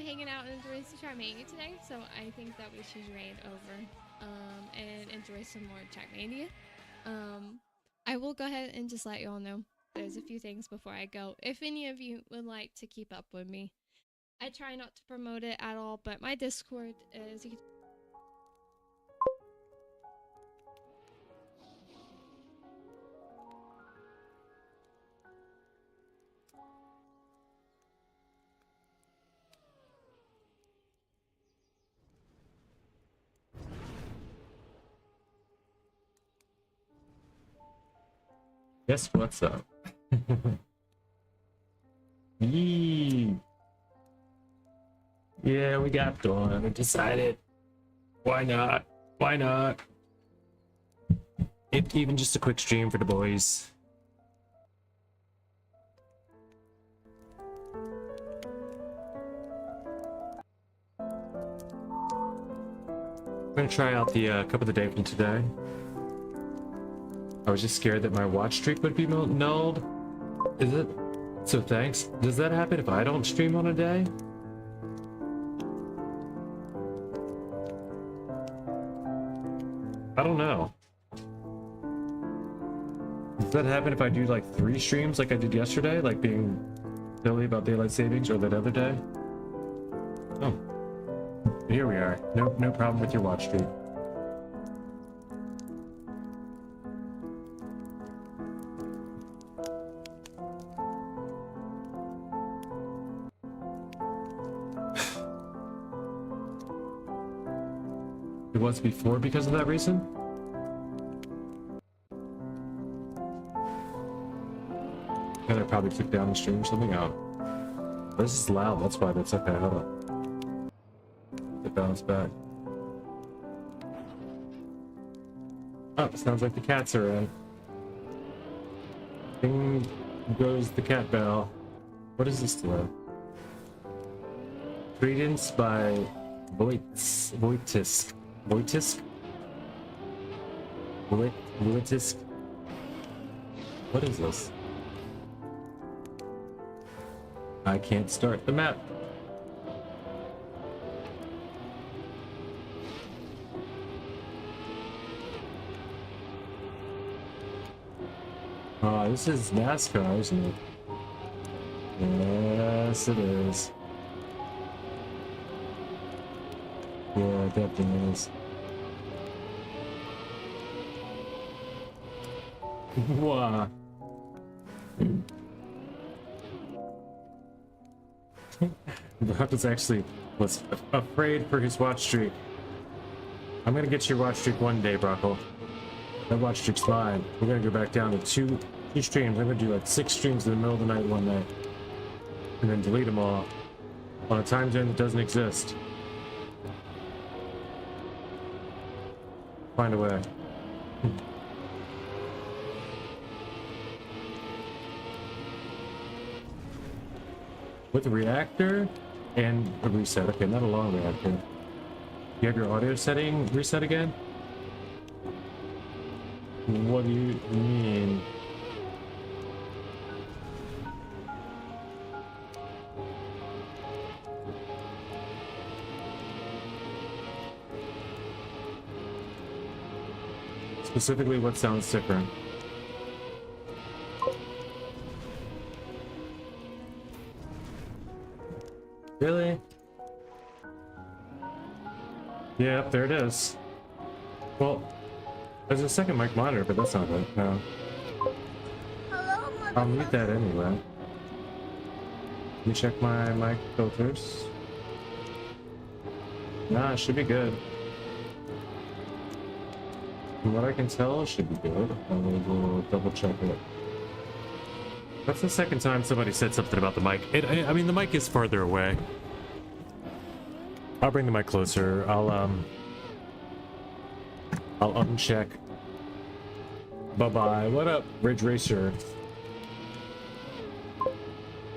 hanging out and enjoying some Trackmania today, so I think that we should raid over and enjoy some more Trackmania. I will go ahead and just let you all know there's a few things before I go. If any of you would like to keep up with me, I try not to promote it at all, but my Discord is... Guess what's up? Yee. Yeah, we got done. We decided. Why not? Why not? Even just a quick stream for the boys. I'm gonna try out the cup of the day from today. I was just scared that my watch streak would be nulled. Is it? So thanks. Does that happen if I don't stream on a day? I don't know. Does that happen if I do like 3 streams like I did yesterday? Like being silly about daylight savings, or that other day? Oh. Here we are. No problem with your watch streak. It was before because of that reason? And I probably took down the stream or something out. This is loud, that's why that's okay. Hold on. It bounced back. Oh, it sounds like the cats are in. Ding goes the cat bell. What is this to? Credence by Wojtisk. Wojtisk? Wojtisk? What is this? I can't start the map. Oh, this is NASCAR, isn't it? Yes, it is. Yeah, it definitely is. Wow. Brock actually was afraid for his watch streak. I'm gonna get your watch streak one day, Brockle. That watch streak's mine. We're gonna go back down to two streams. I'm gonna do like 6 streams in the middle of the night one night, and then delete them all on a time zone that doesn't exist. Find a way. With a reactor and a reset. Okay, not a long reactor. You have your audio setting reset again? What do you mean? Specifically, what sounds different? Really? Yeah, there it is. Well, there's a second mic monitor, but that's not it. No. Hello, I'll mute that anyway. Let me check my mic filters. Nah, it should be good. From what I can tell, it should be good. I will double check it. That's the second time somebody said something about the mic. I mean, the mic is farther away. I'll bring the mic closer. I'll uncheck. Bye-bye. What up, Ridge Racer?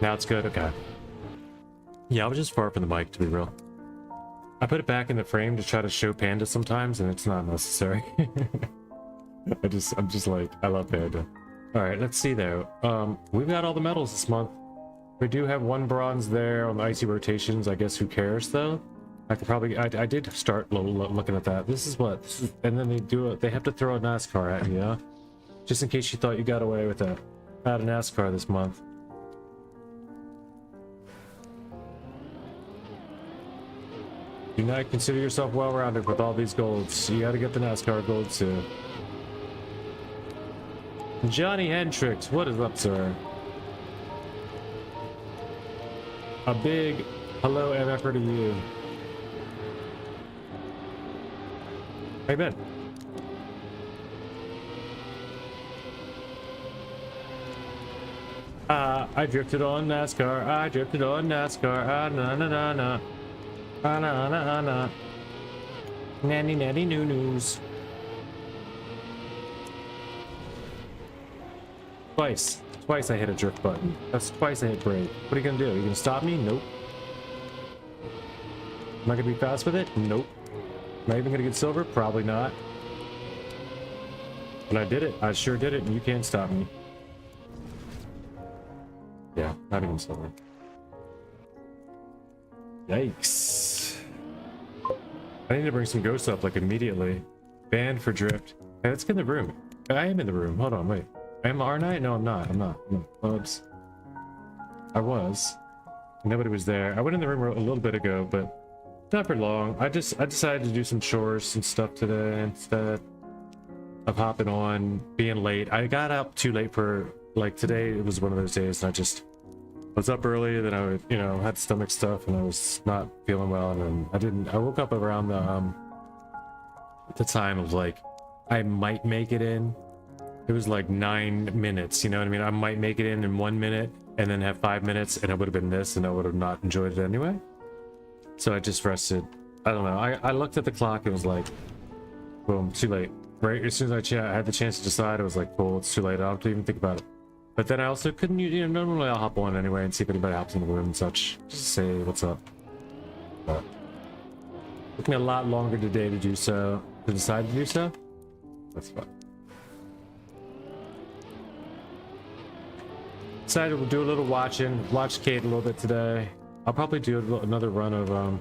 Now it's good? Okay. Yeah, I was just far from the mic, to be real. I put it back in the frame to try to show Panda sometimes, and it's not necessary. I'm just like, I love Panda. Alright, let's see though. We've got all the medals this month. We do have one bronze there on the icy rotations. I guess who cares though? I could probably. I did start looking at that. This is what. And then they do it. They have to throw a NASCAR at you, yeah? Just in case you thought you got away with that. I had a NASCAR this month. Do not consider yourself well-rounded with all these golds. You gotta get the NASCAR gold too. Johnny Hendricks, what is up, sir? A big hello MFR to you. How you been? I drifted on NASCAR. I drifted on NASCAR. Ah, na na na na. Ah, na na na. Nanny nanny new news. Twice I hit a drift button. That's twice I hit brake. What are you gonna do? You gonna stop me? Nope. Am I gonna be fast with it? Nope. Am I even gonna get silver? Probably not. But I did it. I sure did it, and you can't stop me. Yeah, not even silver. Yikes. I need to bring some ghosts up like immediately. Banned for drift. Hey, let's get in the room. I am in the room. Hold on, wait. Aren't I? No, I'm not. I'm not. Oops. I was. Nobody was there. I went in the room a little bit ago, but not for long. I decided to do some chores and stuff today instead of hopping on, being late. I got up too late for, like, today. It was one of those days, and I was up early. Then I, you know, had stomach stuff, and I was not feeling well. And then I woke up around the time of like, I might make it in. It was like 9 minutes, you know what I mean? I might make it in 1 minute and then have 5 minutes, and it would have been this, and I would have not enjoyed it anyway. So I just rested. I don't know. I looked at the clock. It was like, boom, too late. Right as soon as I had the chance to decide, I was like, cool, it's too late. I don't have to even think about it. But then I also couldn't, you know, normally I'll hop on anyway and see if anybody hops in the room and such. Just say what's up. But it took me a lot longer today to do so, to decide to do so. That's fine. Decided we'll do a little watching, watch Kate a little bit today. I'll probably do another run of I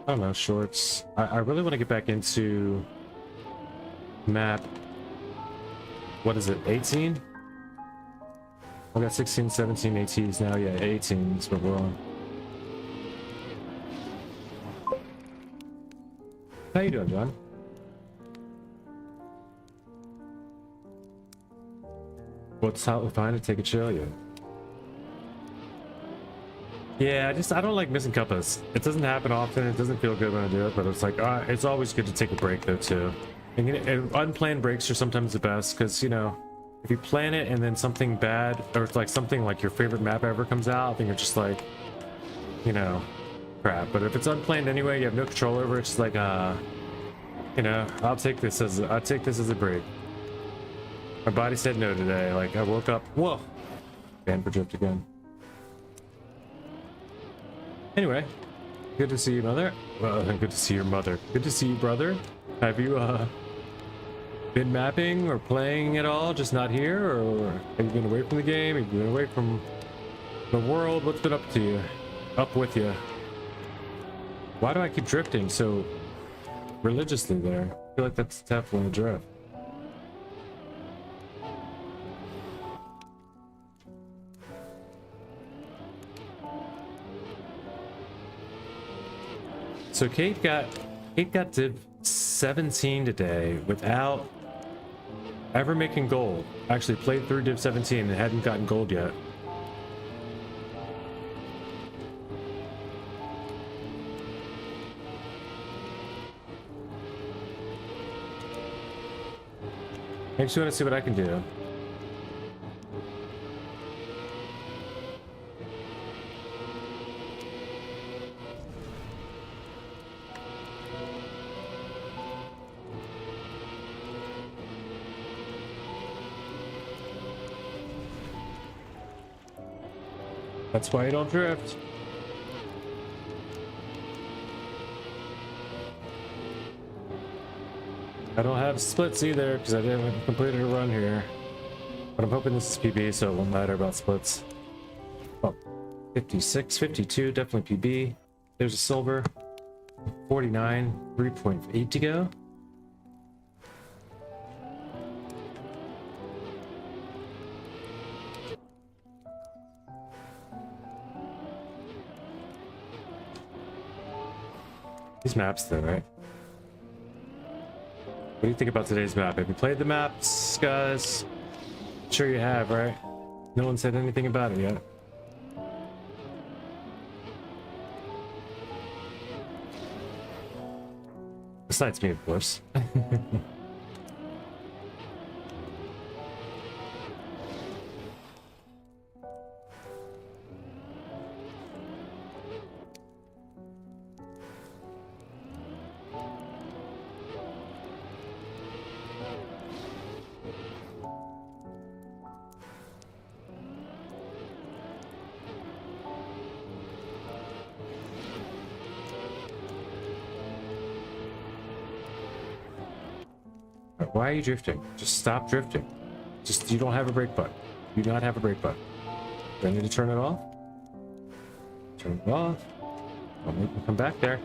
don't know, shorts. I really want to get back into map. What is it, 18? I got 16, 17, 18s now. Yeah, 18 is what we're on. How you doing, John? What's how fine to take a chill, yeah. Yeah, I don't like missing cuppas. It doesn't happen often. It doesn't feel good when I do it, but it's like it's always good to take a break though too. And unplanned breaks are sometimes the best because, you know, if you plan it and then something bad or it's like something like your favorite map ever comes out, then you're just like, you know, crap. But if it's unplanned anyway, you have no control over it. It's just like you know, I'll take this as a break. My body said no today. Like, I woke up, whoa, banned for drift again. Anyway, good to see you, mother. Well, good to see your mother. Good to see you, brother. Have you been mapping or playing at all? Just not here, or have you been away from the game? Have you been away from the world? What's been up to you? Up with you? Why do I keep drifting so religiously there? I feel like that's definitely a drift. So Kate got Div 17 today without ever making gold. Actually played through Div 17 and hadn't gotten gold yet. I just want to see what I can do. That's why you don't drift. I don't have splits either because I didn't complete a run here. But I'm hoping this is PB so it won't matter about splits. 56, 52, definitely PB. There's a silver. 49, 3.8 to go. These maps though, right? What do you think about today's map? Have you played the maps, guys? Sure you have, right? No one said anything about it yet. Besides me, of course. Why are you drifting? Just stop drifting. Just, you don't have a brake button. You do not have a brake button. Do I need to turn it off? Turn it off. I'll make me come back there.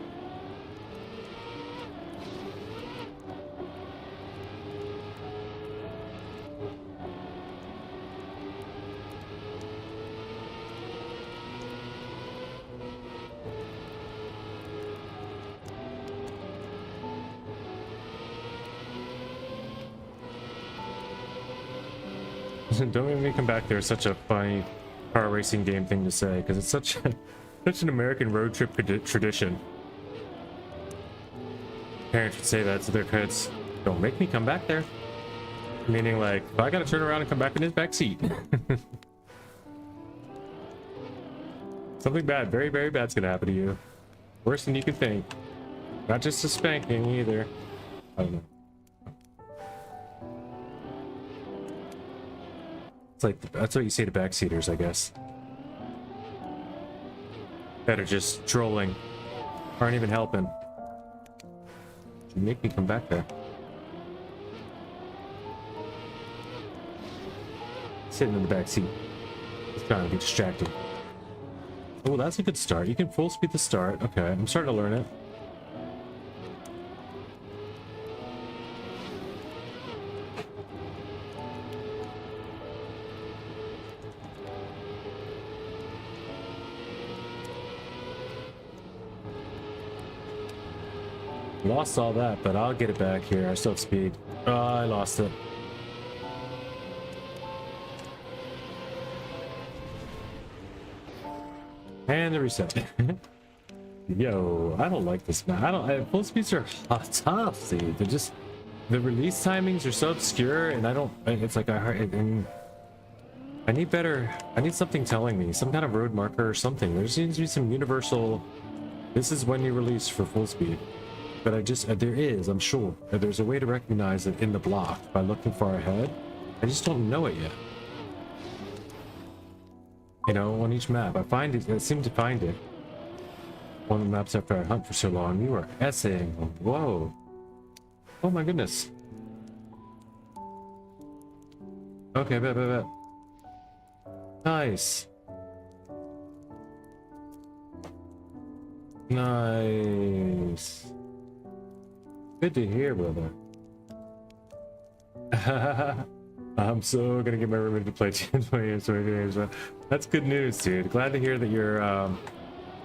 Don't make me come back there. It's such a funny car racing game thing to say, because it's such an American road trip tradition. Parents would say that to their kids. Don't make me come back there. Meaning, like, if I gotta turn around and come back in his back seat. Something bad, very, very bad's gonna happen to you. Worse than you can think. Not just a spanking either. I don't know. It's like, that's what you say to backseaters, I guess. That are just trolling. Aren't even helping. You make me come back there. Sitting in the back seat. It's trying to be distracting. Oh, that's a good start. You can full speed the start. Okay, I'm starting to learn it. Lost all that, but I'll get it back here. I still have speed. Oh, I lost it. And the reset. Yo, I don't like this map. Full speeds are tough, dude. They're just, the release timings are so obscure, and it's like I need better. I need something telling me, some kind of road marker or something. There seems to be some universal, this is when you release for full speed. But there is, I'm sure. There's a way to recognize it in the block by looking far ahead. I just don't know it yet. You know, on each map. I seem to find it. On the maps after I hunt for so long. You are essaying. Whoa. Oh my goodness. Okay, bet. Nice. Nice. Good to hear, brother. I'm so gonna get my roommate to play 20 games. That's good news, dude. Glad to hear that you're,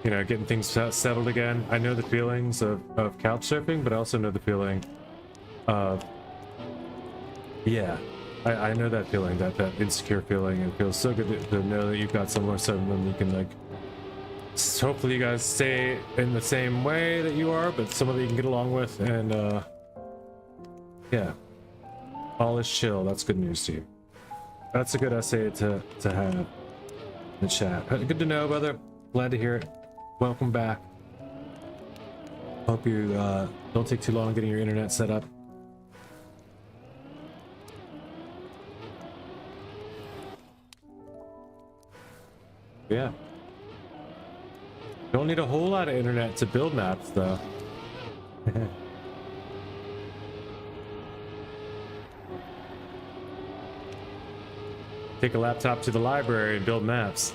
you know, getting things settled again. I know the feelings of couch surfing, but I also know the feeling of, yeah, I know that feeling, that insecure feeling. It feels so good to know that you've got somewhere someone you can, like, hopefully you guys stay in the same way that you are, but someone that you can get along with, and yeah, all is chill. That's good news to you. That's a good essay to have in the chat. Good to know, brother. Glad to hear it. Welcome back. Hope you don't take too long getting your internet set up. Yeah. Don't need a whole lot of internet to build maps, though. Take a laptop to the library and build maps.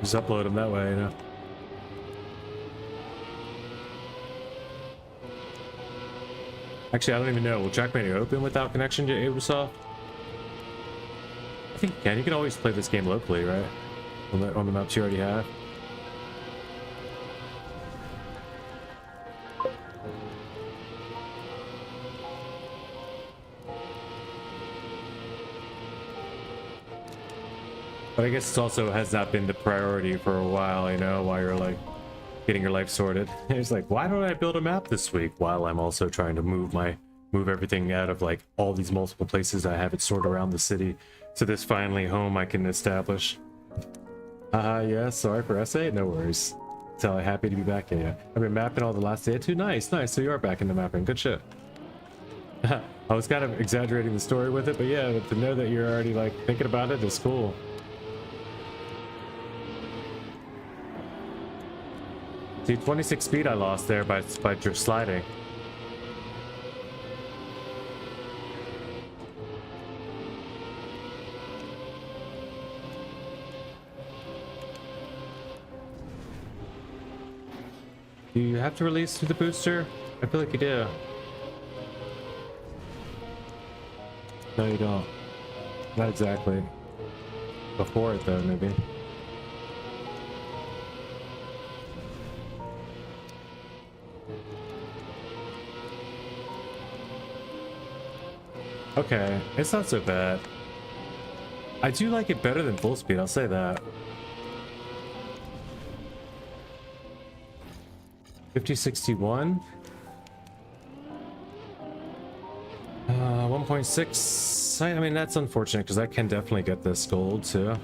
Just upload them that way, you know. Actually, I don't even know. Will Trackmania open without connection to Ubisoft? I think you can. You can always play this game locally, right? On the maps you already have. But I guess it also has not been the priority for a while, you know, while you're like getting your life sorted. It's like, why don't I build a map this week while I'm also trying to move everything out of like all these multiple places I have it stored around the city to this finally home I can establish. Yeah, sorry for SA, no worries. So happy to be back. Yeah. I've been mapping all the last day too. Nice. So you are back into mapping. Good shit. I was kind of exaggerating the story with it, but yeah, to know that you're already like thinking about it is cool. See, 26 speed I lost there by just sliding. Do you have to release through the booster? I feel like you do. No, you don't. Not exactly. Before it, though, maybe. Okay, it's not so bad. I do like it better than full speed, I'll say that. 5061. 1.6. I mean, that's unfortunate because I can definitely get this gold too.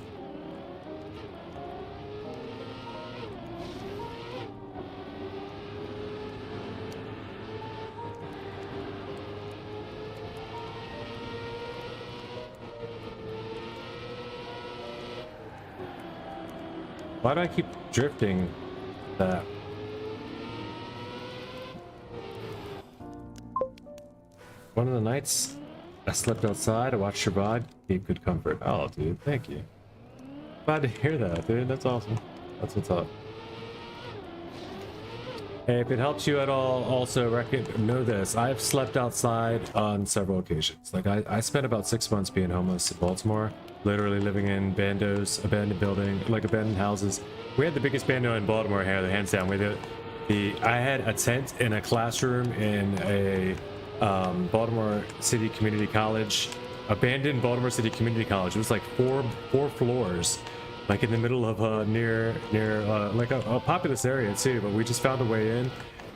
Why do I keep drifting that? One of the nights I slept outside, I watched your VOD, gave good comfort. Oh, dude, thank you. Glad to hear that, dude. That's awesome. That's what's up. Hey, if it helps you at all, also know this. I've slept outside on several occasions. Like, I spent about 6 months being homeless in Baltimore, literally living in bandos, abandoned building, like abandoned houses. We had the biggest bando in Baltimore here, hands down. I had a tent in a classroom in a Baltimore City Community College, abandoned Baltimore City Community College. It was like four floors, like in the middle of near like a populous area too. But we just found a way in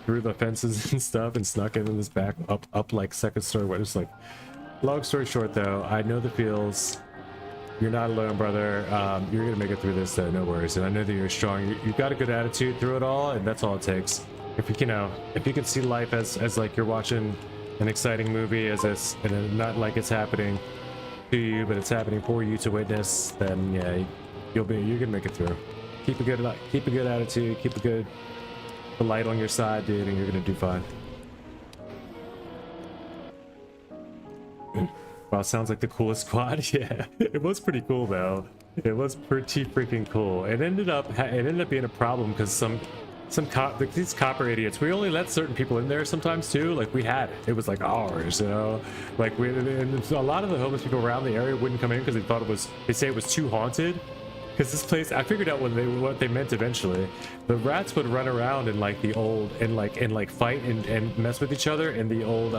through the fences and stuff and snuck in this back up like second story. Where it's like, long story short though, I know the feels. You're not alone, brother. You're gonna make it through this, though. No worries. And I know that you're strong. You've got a good attitude through it all, and that's all it takes. If you if you can see life as like you're watching an exciting movie, and not like it's happening to you, but it's happening for you to witness, then yeah, you're gonna make it through. Keep a good attitude. Keep the light on your side, dude, and you're gonna do fine. Wow, sounds like the coolest squad. Yeah, it was pretty cool though. It was pretty freaking cool. It ended up being a problem because these copper idiots. We only let certain people in there sometimes too. Like it was like ours, you know. Like and a lot of the homeless people around the area wouldn't come in because they say it was too haunted. Because this place, I figured out what they meant eventually. The rats would run around in like the old and fight and mess with each other in the old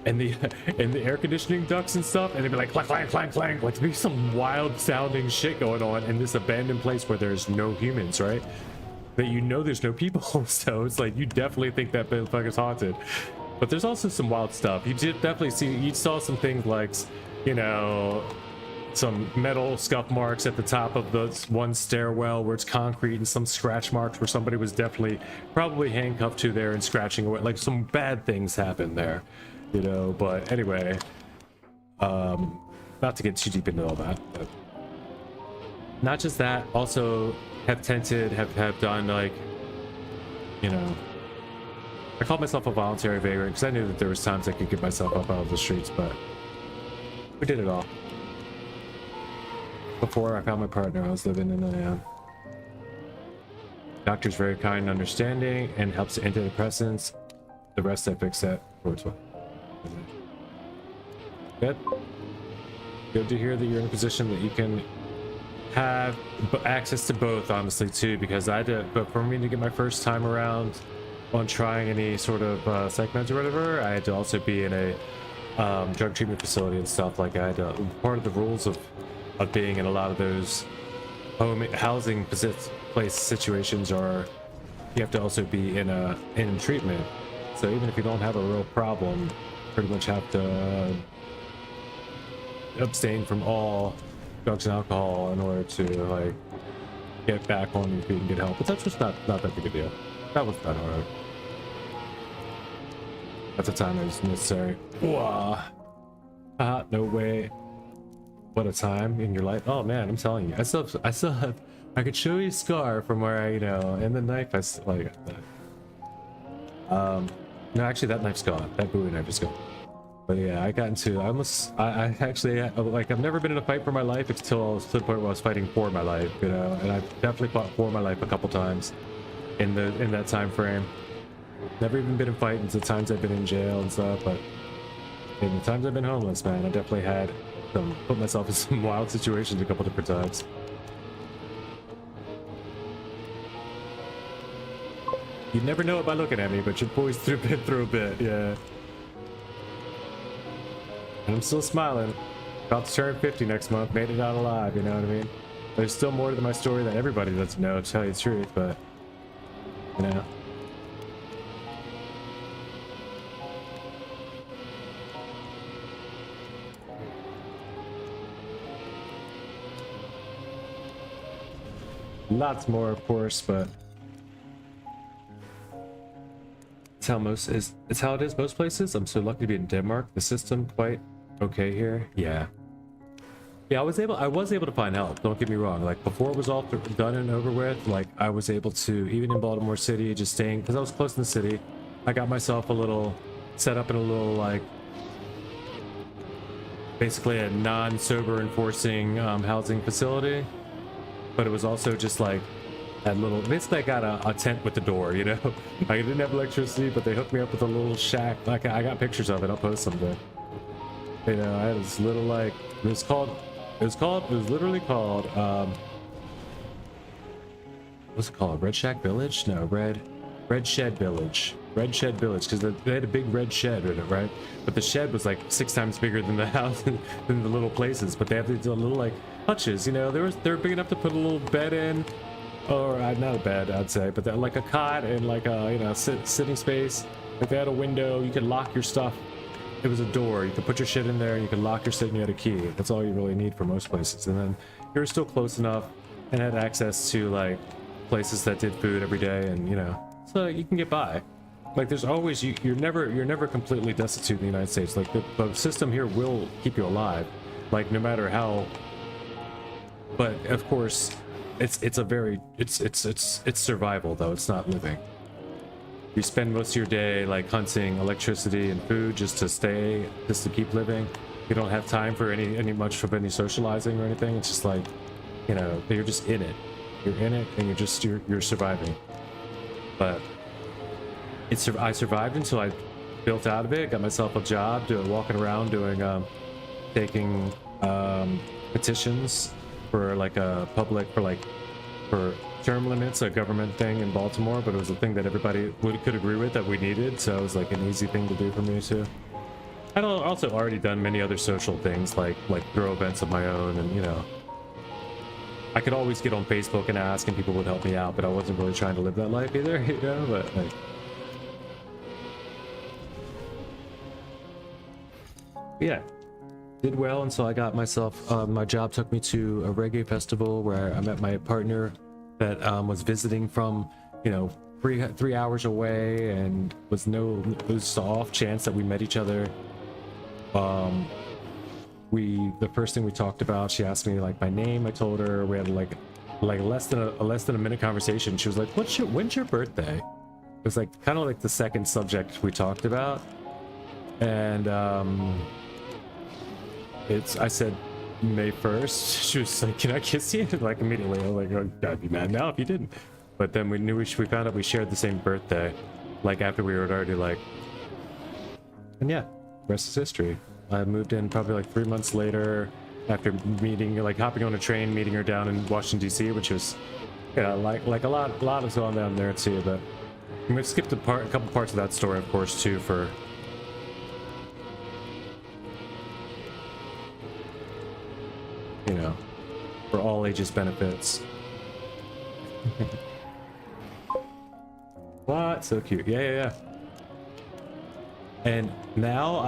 and the air conditioning ducts and stuff, and they'd be like clank clank clank clank, like there'd be some wild sounding shit going on in this abandoned place where there's no humans, right? That there's no people. So it's like you definitely think that motherfucker's haunted. But there's also some wild stuff. You saw some things like, you know, some metal scuff marks at the top of the one stairwell where it's concrete, and some scratch marks where somebody was probably handcuffed to there and scratching away. Like some bad things happened there, you know. But anyway, not to get too deep into all that, but not just that, also have done, like, you know, I called myself a voluntary vagrant because I knew that there was times I could get myself up out of the streets, but we did it all. before I found my partner, I was living in a doctor's very kind and understanding and helps antidepressants. The rest I fix that towards what? Good. Good to hear that you're in a position that you can have access to both, honestly, too, because I did, but for me to get my first time around on trying any sort of psych meds or whatever, I had to also be in a drug treatment facility and stuff. Like, I had to, part of the rules of being in a lot of those housing place situations are you have to also be in treatment. So even if you don't have a real problem, pretty much have to abstain from all drugs and alcohol in order to like get back on your feet and get help. But that's just not that big a deal. That was that hard. At the time it was necessary. Wow. No way. What a time in your life. Oh man, I'm telling you, I still have, I could show you a scar from where I, you know, and the knife I still like that. No, actually that knife's gone. That Bowie knife is gone. But yeah, I got into, I actually, like, I've never been in a fight for my life until I was to the point where I was fighting for my life, you know, and I've definitely fought for my life a couple times in that time frame. Never even been in fights, the times I've been in jail and stuff, but in the times I've been homeless, man, I definitely had put myself in some wild situations a couple different times. You never know it by looking at me, but your boy's been through a bit, yeah. And I'm still smiling. About to turn 50 next month, made it out alive, you know what I mean? There's still more to my story that everybody doesn't know, to tell you the truth, but, you know. Lots more, of course, but it's how it is most places. I'm so lucky to be in Denmark. The system quite okay here. Yeah, I was able to find help, don't get me wrong. Like, before it was all done and over with, like, I was able to, even in Baltimore City, just staying, because I was close in the city, I got myself a little set up in a little, like, basically a non-sober enforcing housing facility. But it was also just like that little, basically I got a tent with the door, you know. I didn't have electricity, but they hooked me up with a little shack. Like, I got pictures of it, I'll post someday. You know, I had this little, like, it was literally called what's it called, Red Shack Village? No, Red Shed Village, because they had a big red shed in it, right? But the shed was like 6 times bigger than the house, than the little places. But they have these little, like, hutches, you know. They're big enough to put a little bed in, or not a bed, I'd say, but they're like a cot and like a, you know, sitting space. Like, they had a window, you could lock your stuff. It was a door, you could put your shit in there, and you could lock your shit, and you had a key. That's all you really need for most places. And then you're still close enough and had access to, like, places that did food every day, and, you know, so you can get by. Like, there's always, you're never completely destitute in the United States. Like, the system here will keep you alive, like, no matter how. But of course, it's survival, though. It's not living. You spend most of your day like hunting electricity and food just to keep living. You don't have time for any much of any socializing or anything. It's just like, you know, you're just in it. You're in it, and you're surviving. But I survived until I built out of it. Got myself a job, walking around doing taking petitions for like a public, for term limits, a government thing in Baltimore, but it was a thing that everybody could agree with that we needed, so it was like an easy thing to do for me too. I'd also already done many other social things, like throw events of my own, and, you know, I could always get on Facebook and ask, and people would help me out, but I wasn't really trying to live that life either, you know, but like. Yeah. Did well until I got myself, my job took me to a reggae festival where I met my partner that was visiting from, you know, three hours away, and it was the off chance that we met each other. The first thing we talked about, she asked me like my name, I told her, we had like less than a minute conversation. She was like, when's your birthday? It was like kind of like the second subject we talked about, and I said May 1st, she was like, "Can I kiss you?" Like immediately, I was like, "Oh, I'd be mad now if you didn't." But then we found out we shared the same birthday, like after we were already like, and yeah, rest is history. I moved in probably like 3 months later after meeting, like hopping on a train, meeting her down in Washington D.C., which was, yeah, like a lot is going down there too. But we skipped a couple parts of that story, of course, too, for. You know, for all ages benefits. What? So cute. Yeah. And now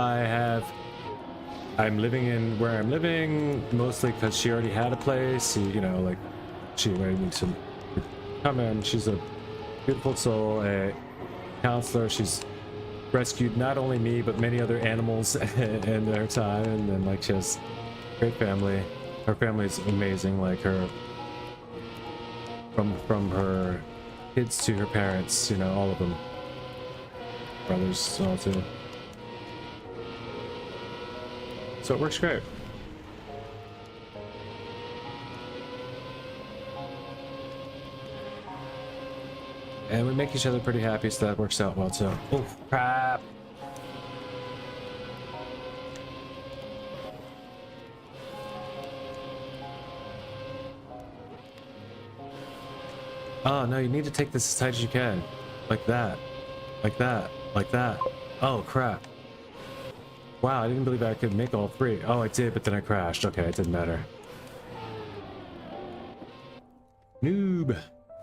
I'm living in where I'm living, mostly because she already had a place. You know, like, she invited me to come in. She's a beautiful soul, a counselor. She's rescued not only me, but many other animals in their time. And then, like, she has a great family. Her family is amazing, like her, from her kids to her parents, you know, all of them. Brothers, all too. So it works great. And we make each other pretty happy, so that works out well too. Oh, crap. Oh, no, you need to take this as tight as you can. Like that. Like that. Like that. Oh, crap. Wow, I didn't believe I could make all three. Oh, I did, but then I crashed. Okay, it didn't matter. Noob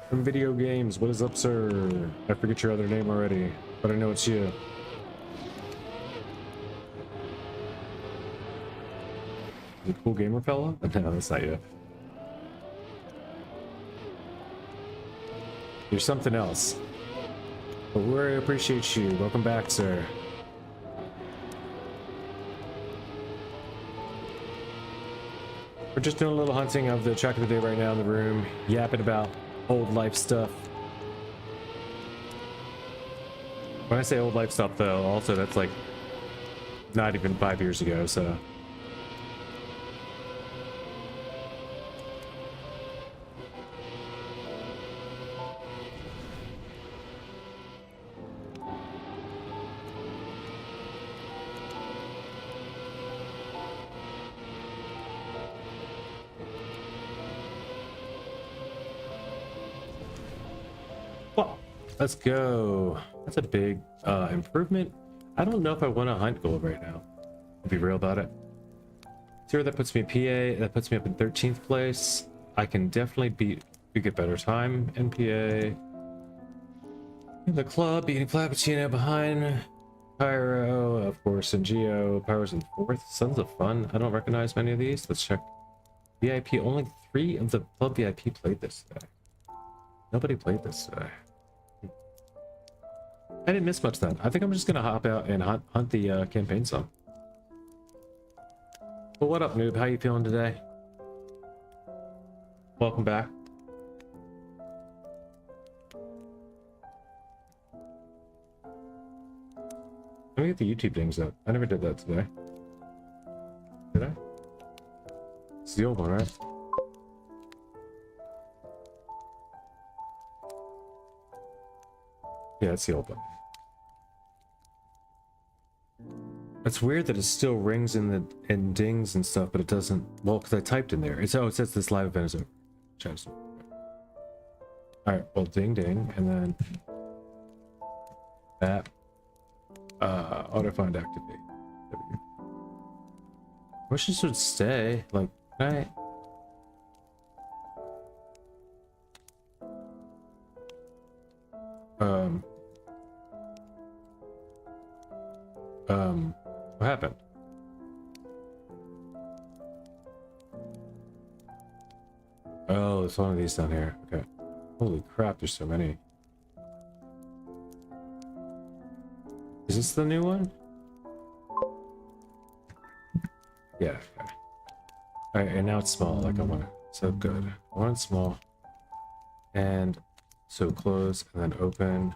from video games. What is up, sir? I forget your other name already, but I know it's you. The cool gamer fella? No, that's not you. You're something else. But we really appreciate you. Welcome back, sir. We're just doing a little hunting of the track of the day right now in the room, yapping about old life stuff. When I say old life stuff, though, also that's like not even 5 years ago, so. Let's go. That's a big improvement. I don't know if I want a hunt goal right now, to be real about it. Zero, that puts me PA. That puts me up in 13th place. I can definitely get better time in PA. In the club, beating Flappuccino behind Pyro, of course, and Geo. Pyro's in 4th. Sons of Fun. I don't recognize many of these. Let's check. VIP. Only 3 of the club VIP played this today. Nobody played this today. I didn't miss much then. I think I'm just gonna hop out and hunt the campaign some. Well, what up, noob? How you feeling today? Welcome back. Let me get the YouTube things up. I never did that today. Did I? It's the old one, right? Yeah, it's the old one. It's weird that it still rings and dings and stuff, but it doesn't. Well, because I typed in there. It says this live event is over. All right. Well, ding ding, and then that auto find activate. There we go. I wish this would stay. Like, right. What happened? Oh, there's one of these down here. Okay. Holy crap, there's so many. Is this the new one? Yeah. Okay. Alright, and now it's small, like I want it. So good. I want it small. And so close, and then open.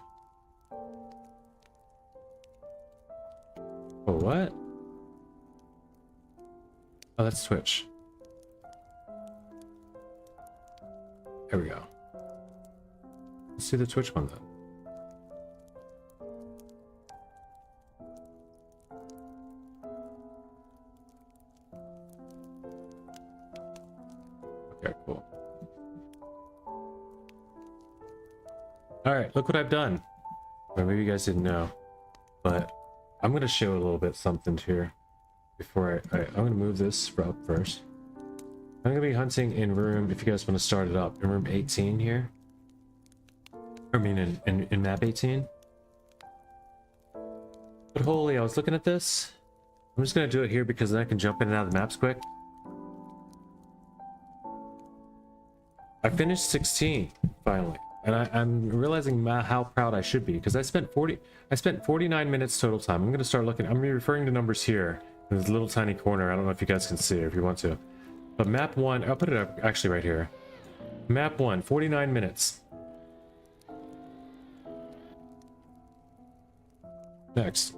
Oh, what? Oh, that's Twitch. There we go. Let's do the Twitch one then. Okay, cool. Alright, look what I've done. Or maybe you guys didn't know, but I'm gonna show a little bit something here before I'm gonna move this up first. I'm gonna be hunting in room, if you guys want to start it up, in room 18 here. I mean in map 18. But holy, I was looking at this. I'm just gonna do it here because then I can jump in and out of the maps quick. I finished 16 finally, and I'm realizing how proud I should be because I spent 49 minutes total time. I'm gonna start looking. I'm gonna be referring to numbers here in this little tiny corner. I don't know if you guys can see it if you want to, but map 1. I'll put it up actually right here. Map 1, 49 minutes. Next.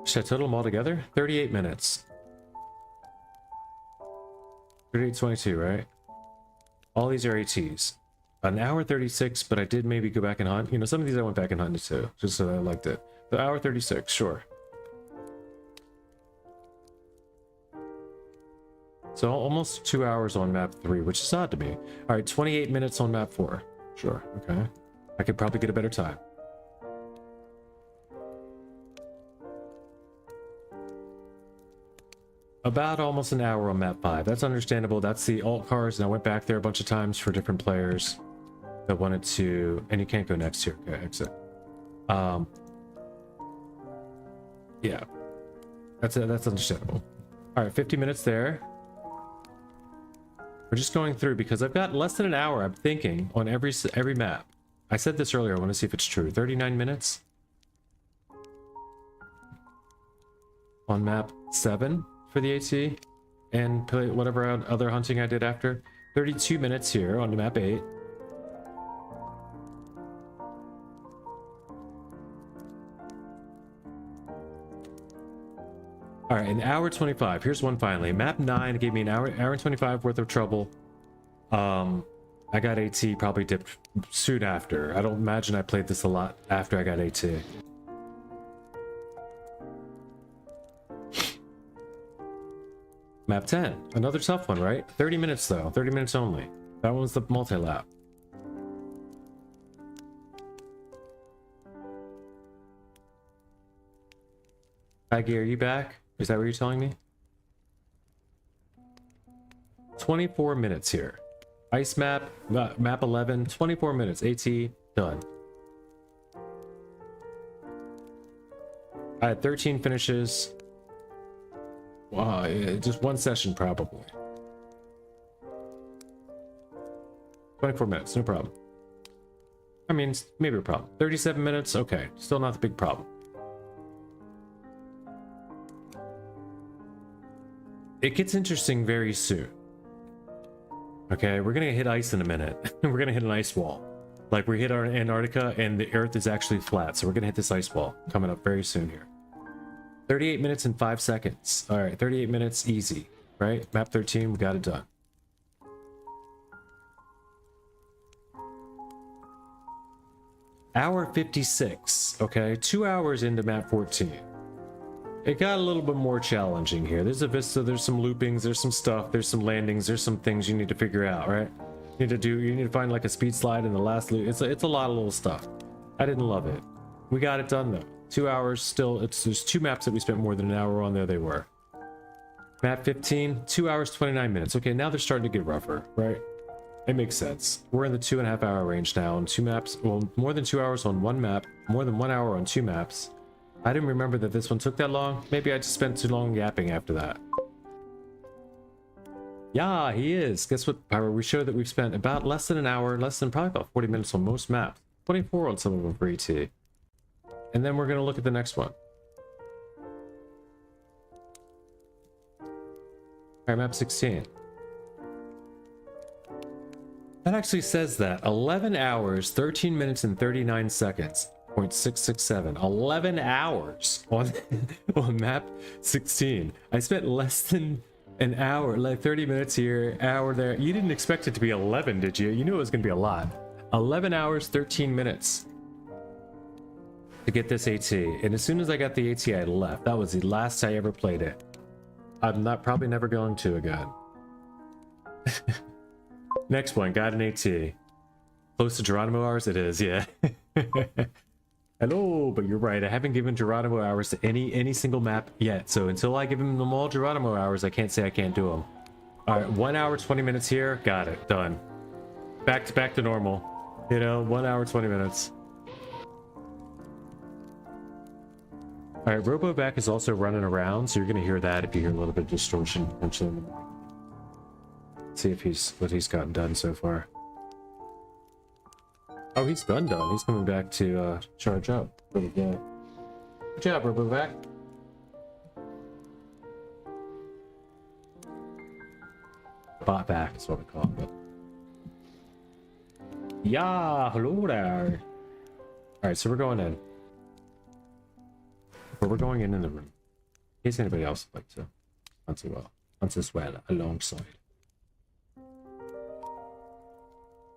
Should I total them all together? 38 minutes. 38:22, right? All these are ATs. An hour 36, but I did maybe go back and hunt. You know, some of these I went back and hunted too, just so I liked it. The hour 36, sure. So almost 2 hours on map 3, which is odd to me. All right, 28 minutes on map 4. Sure, okay. I could probably get a better time. About almost an hour on map 5. That's understandable. That's the alt cars, and I went back there a bunch of times for different players that wanted to. And you can't go next here. Okay, exit. Yeah, that's understandable. All right, 50 minutes there. We're just going through because I've got less than an hour. I'm thinking on every map. I said this earlier. I want to see if it's true. 39 minutes on map 7. For the AT and play whatever other hunting I did after. 32 minutes here on the map 8. All right, an hour 25. Here's one finally. Map 9 gave me an hour and 25 worth of trouble. I got AT probably dipped soon after. I don't imagine I played this a lot after I got AT. Map 10, another tough one, right? 30 minutes though, 30 minutes only. That one's the multi-lap. Aggie, are you back? Is that what you're telling me? 24 minutes here. Ice map, map 11, 24 minutes. AT, done. I had 13 finishes. Wow, just one session probably. 24 minutes, no problem. I mean, maybe a problem. 37 minutes, okay. Still not the big problem. It gets interesting very soon. Okay, we're gonna hit ice in a minute. We're gonna hit an ice wall. Like we hit our Antarctica and the Earth is actually flat, so we're gonna hit this ice wall coming up very soon here. 38 minutes and 5 seconds. All right, 38 minutes, easy, right? Map 13, we got it done. Hour 56, okay? 2 hours into map 14. It got a little bit more challenging here. There's a vista, there's some loopings, there's some stuff, there's some landings, there's some things you need to figure out, right? You need to find like a speed slide in the last loop. It's a lot of little stuff. I didn't love it. We got it done though. 2 hours still. There's 2 maps that we spent more than an hour on. There they were. Map 15, 2 hours 29 minutes. Okay, now they're starting to get rougher, right? It makes sense. We're in the 2.5 hour range now on 2 maps. Well, more than 2 hours on 1 map, more than 1 hour on 2 maps. I didn't remember that this one took that long. Maybe I just spent too long yapping after that. Yeah, he is. Guess what, Pyro? We showed that we've spent about less than an hour, probably about 40 minutes on most maps. 24 on some of them for ET. And then we're going to look at the next one. Alright, map 16. That actually says that. 11 hours, 13 minutes, and 39 seconds. 0.667. 11 hours on, on map 16. I spent less than An hour, like 30 minutes here, hour there. You didn't expect it to be 11, did you? You knew it was going to be a lot. 11 hours, 13 minutes to get this AT. And as soon as I got the AT, I left. That was the last I ever played it. I'm not probably never going to again. Next one, got an AT. Close to Geronimo hours? It is, yeah. Hello, but you're right. I haven't given Geronimo hours to any single map yet. So until I give him them all Geronimo hours, I can't say I can't do them. All right, 1 hour, 20 minutes here. Got it. Done. Back to normal. You know, 1 hour, 20 minutes. All right, RoboVac is also running around, so you're going to hear that if you hear a little bit of distortion. See if what he's gotten done so far. Oh, he's done. He's coming back to charge up. Pretty good. Good job, RoboVac. Bot back is what we call it. Yeah, hello there. Alright, so we're going in. But we're going in the room. In case anybody else would like to once as well alongside.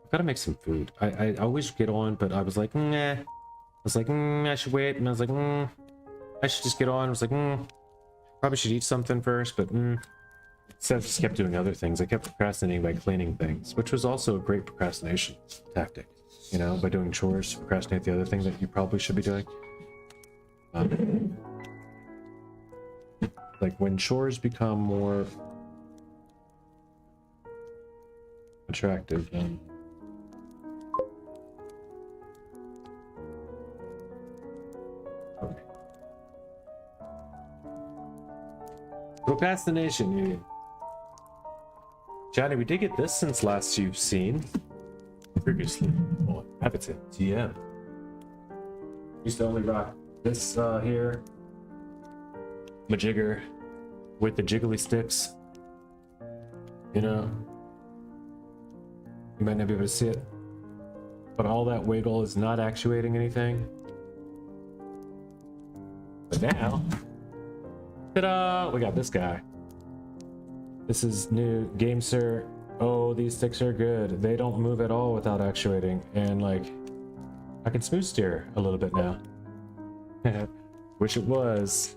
I've got to make some food. I always get on, but I was like, nah. I was like, I should wait. And I was like, I should just get on. I was like, probably should eat something first, but instead I just kept doing other things. I kept procrastinating by cleaning things, which was also a great procrastination tactic. You know, by doing chores, procrastinate the other thing that you probably should be doing. Like when chores become more attractive, then procrastination, you. Johnny, we did get this since last you've seen. Previously on Habitat TM. Used to only rock this here. Majigger with the jiggly sticks. You know. You might not be able to see it. But all that wiggle is not actuating anything. But now, ta-da! We got this guy. This is new GameSir. Oh, these sticks are good. They don't move at all without actuating. And like, I can smooth steer a little bit now. Wish it was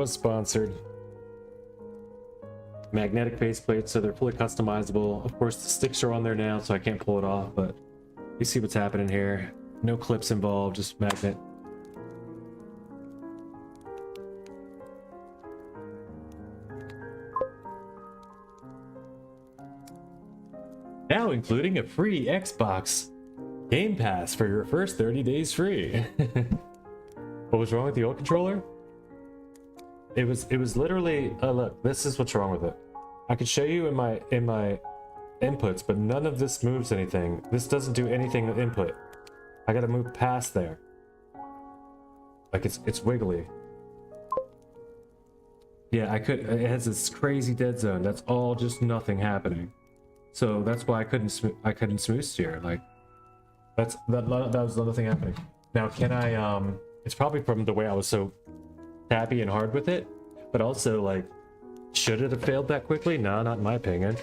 sponsored. Magnetic faceplates, so they're fully customizable. Of course, the sticks are on there now, so I can't pull it off, but you see what's happening here. No clips involved, just magnet. Now including a free Xbox Game Pass for your first 30 days free. What was wrong with the old controller? It was literally look, this is what's wrong with it. I could show you in my inputs, but none of this moves anything. This doesn't do anything with input. I gotta move past there. Like it's wiggly. Yeah, it has this crazy dead zone. That's all just nothing happening. So that's why I couldn't smooth steer. Like that was another thing happening. Now can I it's probably from the way I was so happy and hard with it, but also like, should it have failed that quickly? No, not in my opinion.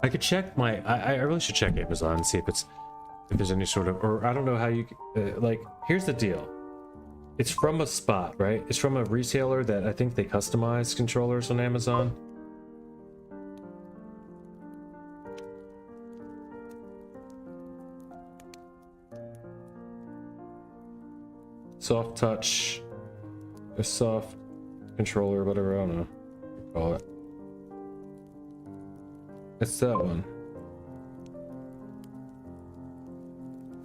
I could check I really should check Amazon and see if there's any sort of, or I don't know how you like, here's the deal. It's from a spot, right? It's from a retailer that I think they customize controllers on Amazon. Soft touch, a soft controller, whatever, I don't know what you call it. It's that one.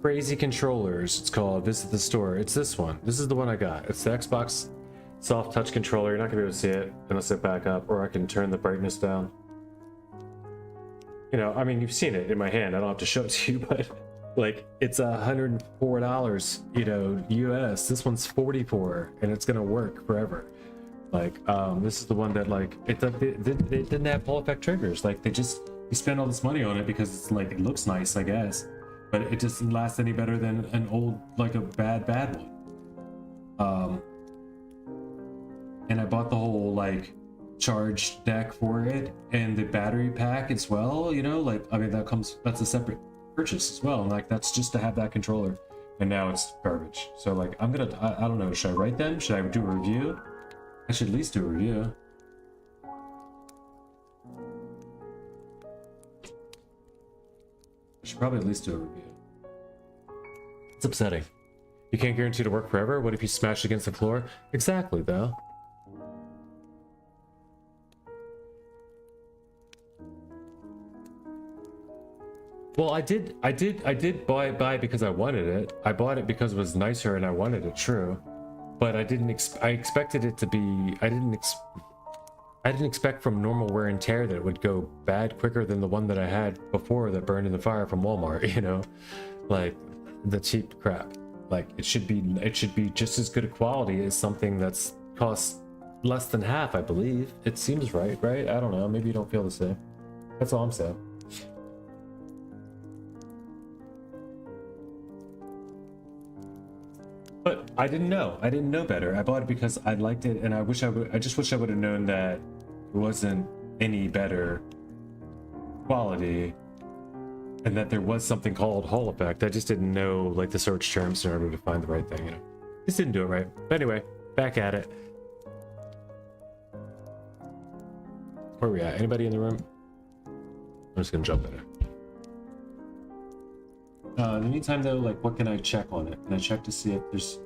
Crazy Controllers, it's called. Visit the store. It's this one. This is the one I got. It's the Xbox soft touch controller. You're not gonna be able to see it unless I back up, or I can turn the brightness down. You know, I mean, you've seen it in my hand. I don't have to show it to you, but like, it's $104, you know, US. This one's $44, and it's gonna work forever. Like, this is the one that, like, it didn't have Hall effect triggers. Like, you spend all this money on it because it's like, it looks nice, I guess, but it just didn't last any better than an old, like a bad one. And I bought the whole, like, charge deck for it and the battery pack as well, you know, like, I mean, that's a separate purchase as well, and like that's just to have that controller, and now it's garbage. So like I don't know, should I write them? Should I do a review? I should at least do a review. I should probably at least do a review. It's upsetting. You can't guarantee to work forever. What if you smash against the floor? Exactly, though. Well, I did buy because I wanted it. I bought it because it was nicer and I wanted it, true. But I expected it to be, I didn't expect from normal wear and tear that it would go bad quicker than the one that I had before that burned in the fire from Walmart, you know? Like, the cheap crap. Like, it should be just as good a quality as something that's costs less than half, I believe. It seems right? I don't know, maybe you don't feel the same. That's all I'm saying. But I didn't know better. I bought it because I liked it, and I just wish I would have known that it wasn't any better quality, and that there was something called Hall effect. I just didn't know like the search terms in order to find the right thing, you know. Just didn't do it right. But anyway, back at it. Where are we at? Anybody in the room? I'm just gonna jump in it. In the meantime, though, like, what can I check on it? Can I check to see if there's...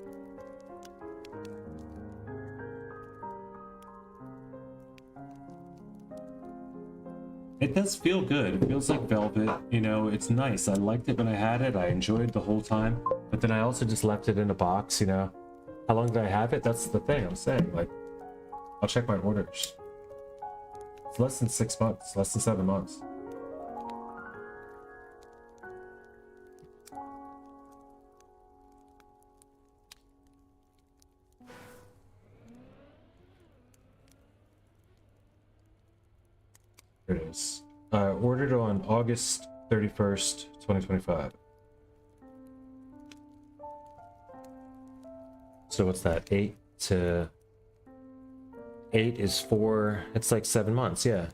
It does feel good. It feels like velvet, you know, it's nice. I liked it when I had it. I enjoyed the whole time. But then I also just left it in a box, you know. How long did I have it? That's the thing I'm saying. Like, I'll check my orders. It's less than 6 months, less than 7 months. Here it is. I ordered on August 31st, 2025. So what's that? 8 is 4. It's like 7 months, yeah.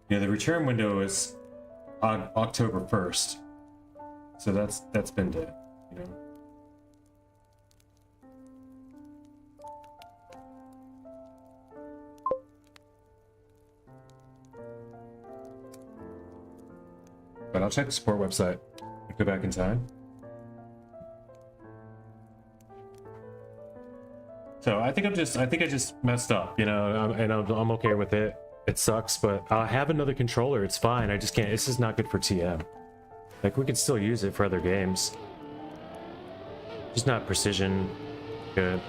Yeah, the return window is on October 1st. So that's been dead, you know. But I'll check the support website. Go back in time. So I think I just messed up, you know, and I'm okay with it. It sucks, but I'll have another controller. It's fine. I just can't. This is not good for TM. Like, we can still use it for other games. Just not precision good.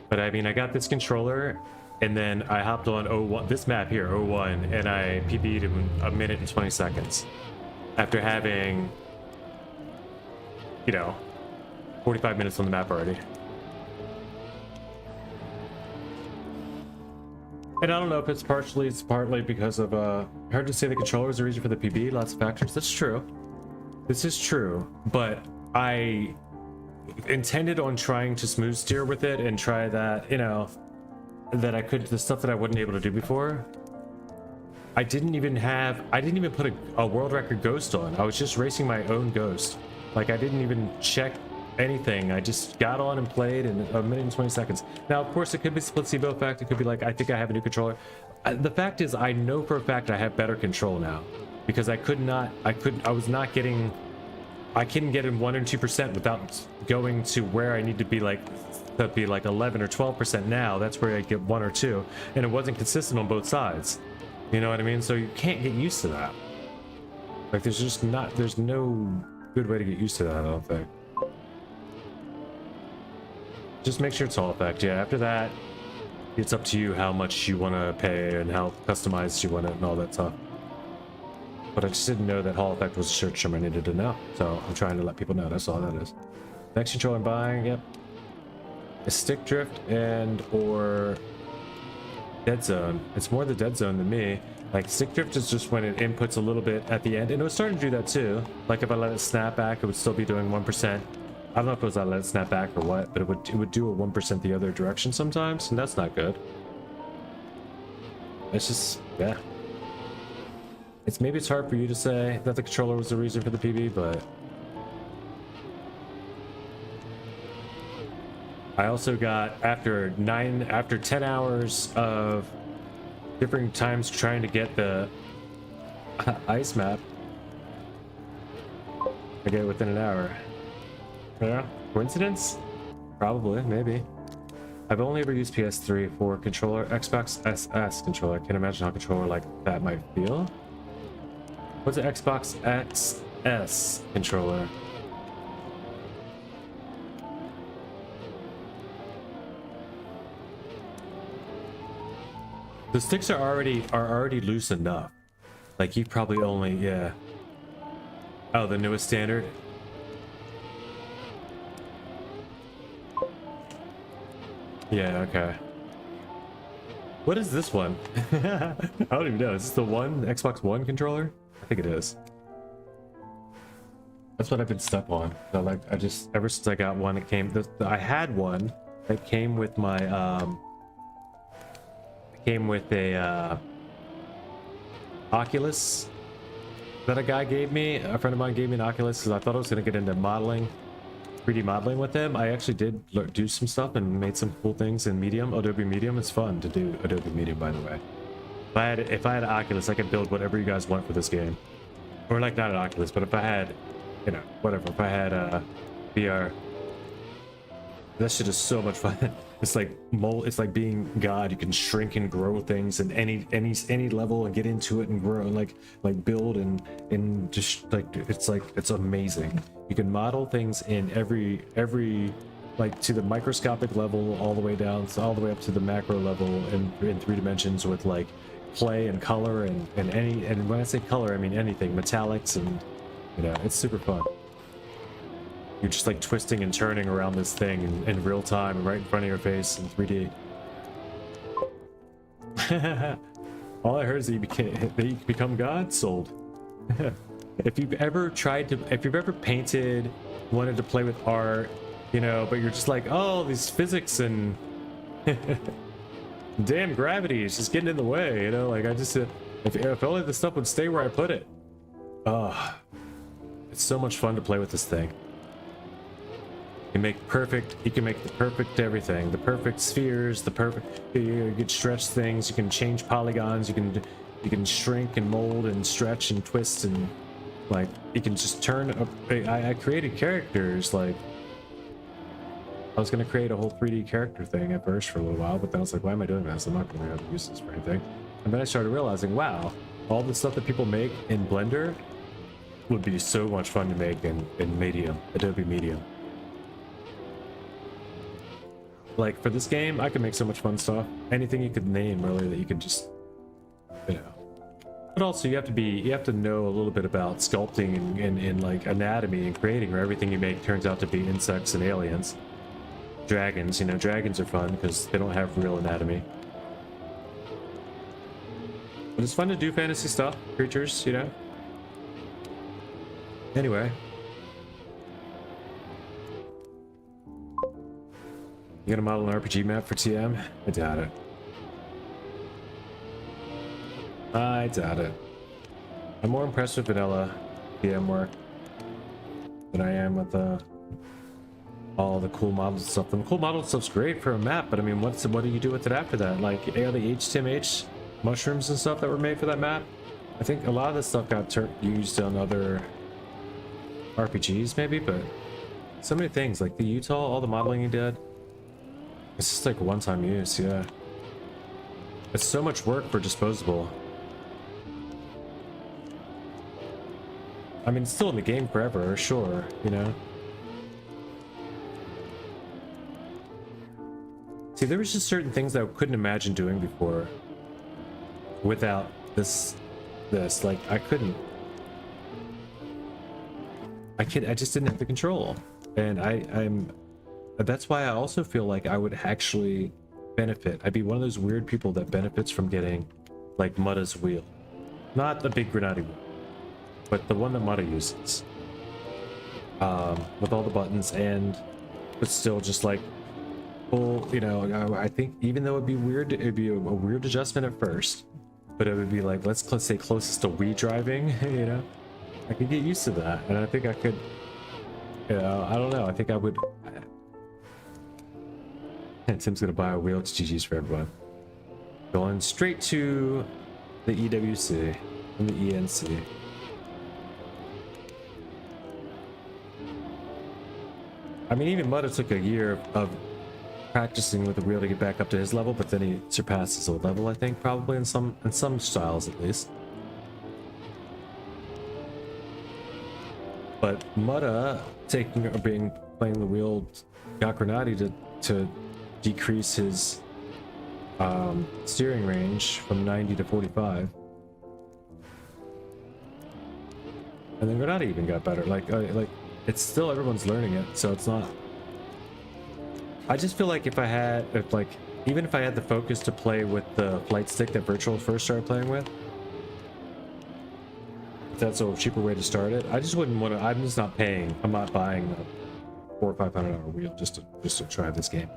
But I mean, I got this controller, and then I hopped on 01, this map here, 01, and I PB'd in 1 minute and 20 seconds. After having, you know, 45 minutes on the map already. And I don't know if it's partly because of, hard to say the controller is the reason for the PB, lots of factors. That's true. This is true, but I intended on trying to smooth steer with it and try that, you know, that I could, the stuff that I wasn't able to do before. I didn't even put a world record ghost on. I was just racing my own ghost. Like, I didn't even check anything. I just got on and played in 1 minute and 20 seconds. Now, of course, it could be placebo effect. It could be like, I think I have a new controller. The fact is, I know for a fact I have better control now, because I couldn't get in 1 or 2% without going to where I need to be, like, that'd be like 11 or 12% now. That's where I get 1 or 2, and it wasn't consistent on both sides. You know what I mean? So you can't get used to that. Like, there's no good way to get used to that, I don't think. Just make sure it's Hall effect. Yeah, after that, it's up to you how much you want to pay and how customized you want it and all that stuff. But I just didn't know that Hall effect was a search term I needed to know. So I'm trying to let people know. That's all that is. Next controller I'm buying, yep. A stick drift and or dead zone. It's more the dead zone than me. Like stick drift is just when it inputs a little bit at the end, and it was starting to do that too. Like if I let it snap back, it would still be doing 1%. I don't know if it was I let it snap back or what, but it would do a 1% the other direction sometimes, and that's not good. It's just, yeah. Maybe it's hard for you to say that the controller was the reason for the PB, but I also got after 10 hours of different times trying to get the ice map, I get it within an hour. Yeah, coincidence? Probably, maybe. I've only ever used PS3 for controller, Xbox SS controller. I can't imagine how a controller like that might feel. What's an Xbox XS controller? The sticks are already loose enough. Like you probably only, yeah. Oh, the newest standard. Yeah, okay. What is this one? I don't even know. Is this the Xbox One controller? I think it is. That's what I've been stuck on. So like, ever since I got one, it came. I had one that came with my came with a Oculus that a guy gave me. A friend of mine gave me an Oculus because I thought I was gonna get into modeling, 3D modeling with him. I actually did do some stuff and made some cool things in Medium. Adobe Medium. It's fun to do Adobe Medium, by the way. If I had an Oculus, I could build whatever you guys want for this game. Or like not an Oculus, but if I had, you know, whatever. If I had VR, that shit is so much fun. It's like it's like being God. You can shrink and grow things in any level and get into it and grow and like build and just like it's amazing. You can model things in every like to the microscopic level all the way down, so all the way up to the macro level in 3 dimensions with like play and color and when I say color I mean anything, metallics, and you know, it's super fun. You're just like twisting and turning around this thing in real time right in front of your face in 3D. All I heard is that you become God. Sold. If you've ever painted, wanted to play with art, you know, but you're just like, oh, these physics and damn gravity is just getting in the way, you know, like I just if only the stuff would stay where I put it. It's so much fun to play with this thing. You can make the perfect everything, the perfect spheres, you can stretch things, you can change polygons, you can shrink and mold and stretch and twist, and like you can just turn up. I created characters. Like I was gonna create a whole 3D character thing at first for a little while, but then I was like, why am I doing this? I'm not gonna have to use this for anything. And then I started realizing, wow, all the stuff that people make in Blender would be so much fun to make in Medium, Adobe Medium. Like for this game, I could make so much fun stuff. Anything you could name, really, that you could just, you know. But also, you have to know a little bit about sculpting and like anatomy and creating, or everything you make turns out to be insects and aliens. Dragons, you know, dragons are fun because they don't have real anatomy. But it's fun to do fantasy stuff, creatures, you know. Anyway. You gonna model an RPG map for TM? I doubt it. I doubt it. I'm more impressed with vanilla TM work than I am with all the cool models and stuff. The cool model stuff's great for a map, but I mean, what do you do with it after that? Like, all the HTMH mushrooms and stuff that were made for that map? I think a lot of this stuff got used on other RPGs, maybe, but so many things, like the Utah, all the modeling you did. It's just like one-time use, yeah. It's so much work for disposable. I mean, it's still in the game forever, sure, you know. See, there was just certain things that I couldn't imagine doing before without this. Like, I couldn't. I just didn't have the control. And that's why I also feel like I would actually benefit. I'd be one of those weird people that benefits from getting like Mudda's wheel. not the big Grenadier wheel, but the one that Mata uses. With all the buttons and, but still just like full, you know, I think even though it'd be weird, it'd be a weird adjustment at first, but it would be like, let's say closest to Wii driving, you know? I could get used to that, and I think I could, you know, I don't know, I think I would. And Tim's gonna buy a wheel. It's GG's for everyone. Going straight to the EWC and the ENC. I mean, even Mudda took a year of practicing with the wheel to get back up to his level, but then he surpassed his old level, I think, probably in some styles at least. But Mudda playing the wheel got Grenadi to decrease his steering range from 90 to 45. And then Grenadi even got better. Like it's still, everyone's learning it, so it's not. I just feel like even if I had the focus to play with the flight stick that Virtual first started playing with, if that's a cheaper way to start it, I just wouldn't want to. I'm just not paying. I'm not buying a $400 or $500 wheel just to try this game.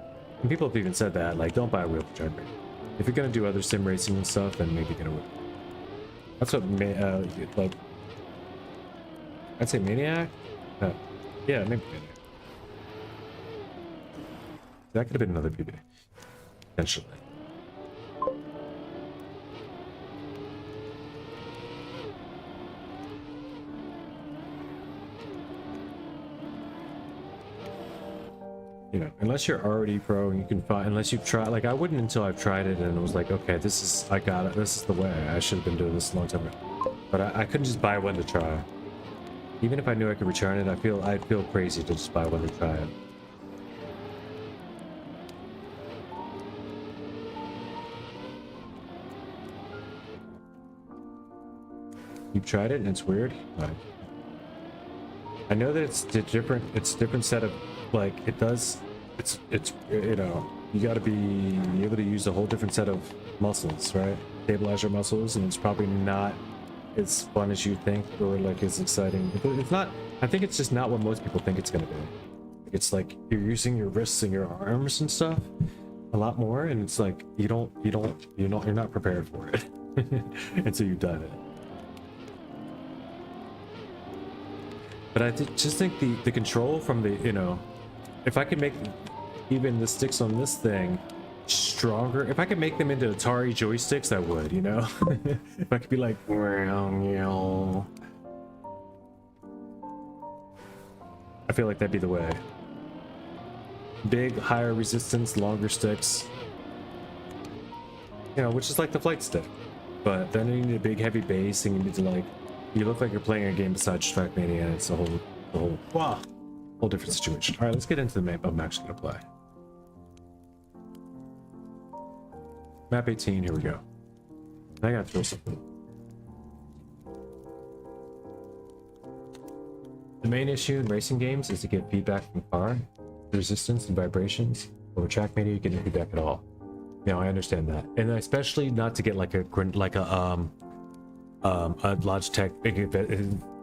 And people have even said that, like, don't buy a wheel for Trackmania. If you're gonna do other sim racing and stuff, then maybe get a wheel. That's what like, I'd say Maniac. Yeah, maybe Maniac. That could have been another PB, potentially. You know, unless you're already pro and you can find, unless you've tried, like I wouldn't until I've tried it and it was like, okay, I got it. This is the way. I should have been doing this a long time ago. But I couldn't just buy one to try. Even if I knew I could return it, I'd feel crazy to just buy one to try it. You've tried it and it's weird. Like, I know that it's a different set of, like, it does, it's you know, you got to be able to use a whole different set of muscles, right? Stabilizer muscles, and it's probably not as fun as you think, or like as exciting. It's not. I think it's just not what most people think it's gonna be. It's like you're using your wrists and your arms and stuff a lot more, and it's like you're not prepared for it until you've done it. But I just think the control from the, you know, if I could make even the sticks on this thing stronger, if I could make them into Atari joysticks, I would, you know? If I could be like, well, I feel like that'd be the way. Big, higher resistance, longer sticks. You know, which is like the flight stick. But then you need a big, heavy base, and you need to, like, you look like you're playing a game besides Trackmania, and it's a whole different situation. All right, let's get into the map I'm actually gonna play. Map 18, here we go. I gotta throw something. The main issue in racing games is to get feedback from the car, the resistance and vibrations. But with Trackmania, you get no feedback at all. You know, I understand that, and especially not to get like a Logitech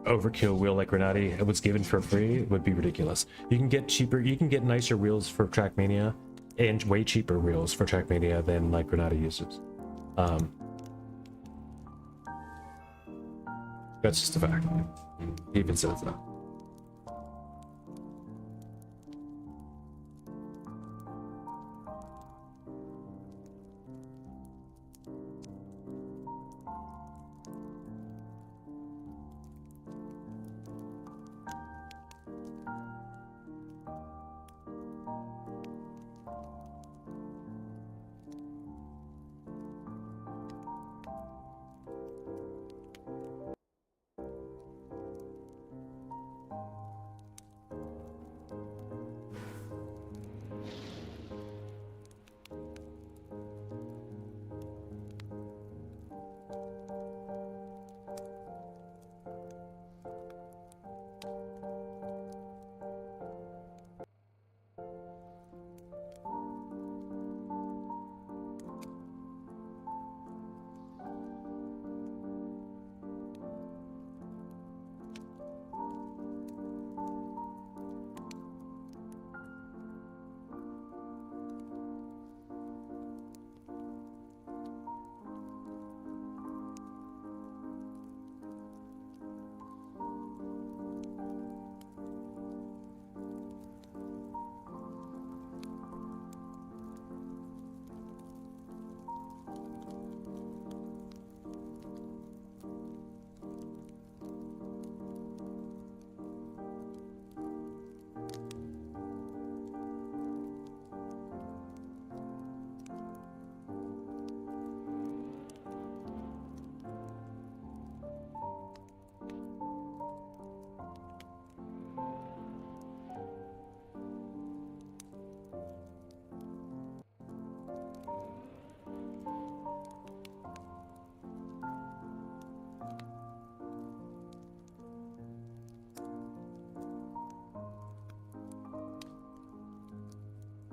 overkill wheel like Grenadi was given for free would be ridiculous. You can get cheaper, you can get nicer wheels for Trackmania, and way cheaper wheels for Trackmania than like Grenadi uses. That's just a fact. He even says that.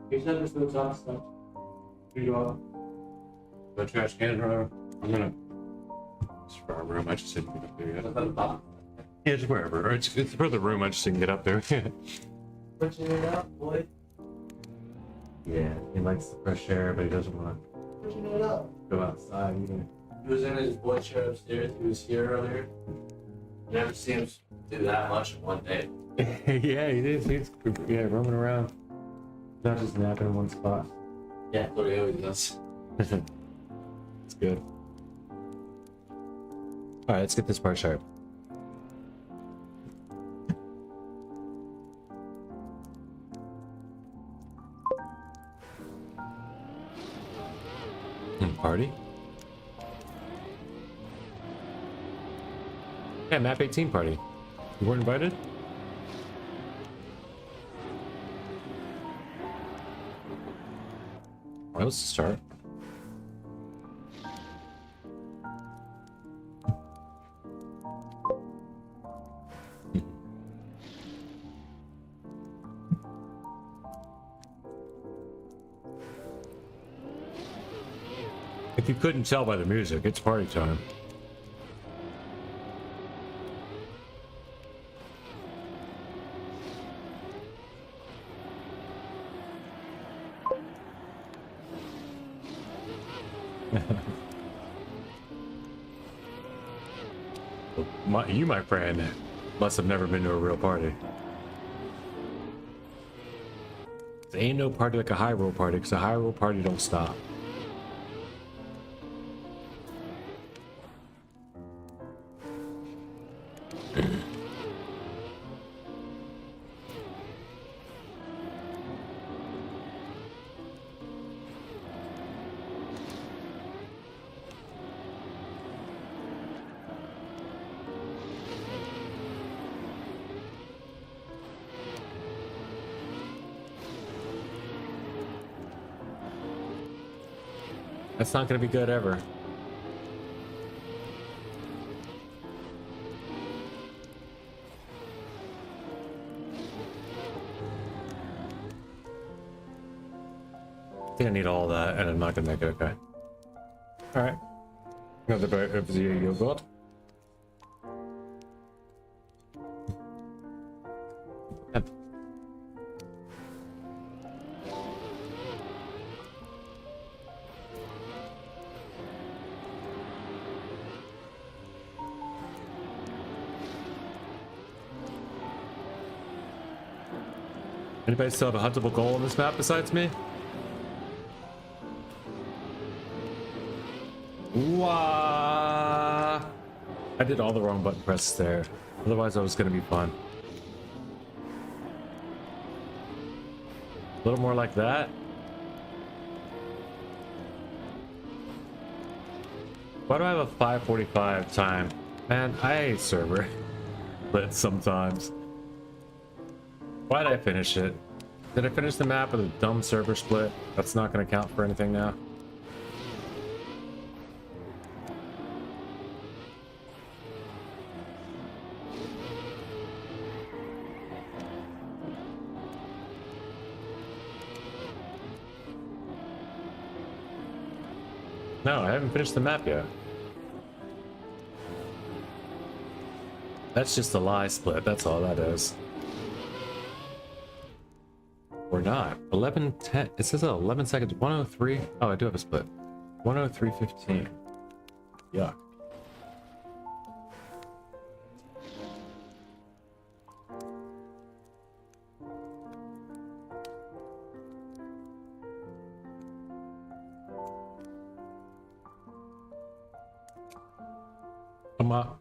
You said there's no top stuff. Here you are. The trash can or I'm gonna. It's for our room. I just didn't get up there yet. Yeah, just wherever. Or it's for the room. I just didn't get up there. Pushing it up, boy. Yeah, he likes the fresh air, but he doesn't want Pushing it up. to go outside either. He was in his boy chair upstairs. He was here earlier. Never seen him do that much in one day. Yeah, he is. He's roaming around. Not just napping in one spot. Yeah, that's what he always does. It's good. All right, let's get this part sharp. Party? Yeah, map 18 party. You weren't invited? Alright, let's start. If you couldn't tell by the music, it's party time. You, my friend, must have never been to a real party. There ain't no party like a high roll party, because a high roll party don't stop. That's not going to be good ever. I think I need all that, and I'm not going to make it okay. Alright. Another bite of the yogurt. Anybody still have a huntable goal on this map besides me? Wah! I did all the wrong button presses there. Otherwise, I was going to be fun. A little more like that. Why do I have a 5:45 time? Man, I hate server. But sometimes. Why did I finish it? Did I finish the map with a dumb server split? That's not going to count for anything now. No, I haven't finished the map yet. That's just a lie split, that's all that is. Or not. 11:10. It says 11 seconds. 103. Oh, I do have a split. 103:15. Yuck.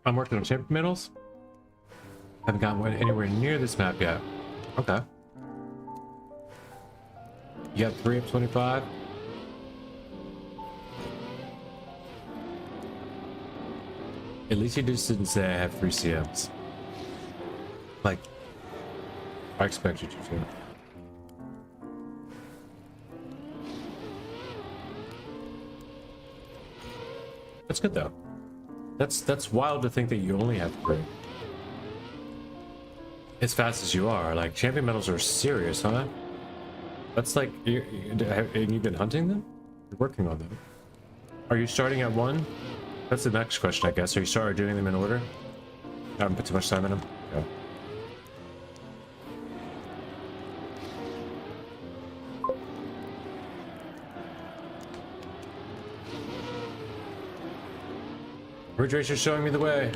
I'm working on champion medals. Haven't gotten anywhere near this map yet. Okay. You got 3 of 25. At least you just didn't say I have 3 CMs. Like, I expected you to. That's good though. That's wild to think that you only have 3. As fast as you are, like champion medals are serious, huh? That's like, and you've been hunting them? You're working on them. Are you starting at 1? That's the next question, I guess. Are you starting doing them in order? I haven't put too much time in them. Yeah. Ridge Racer's showing me the way.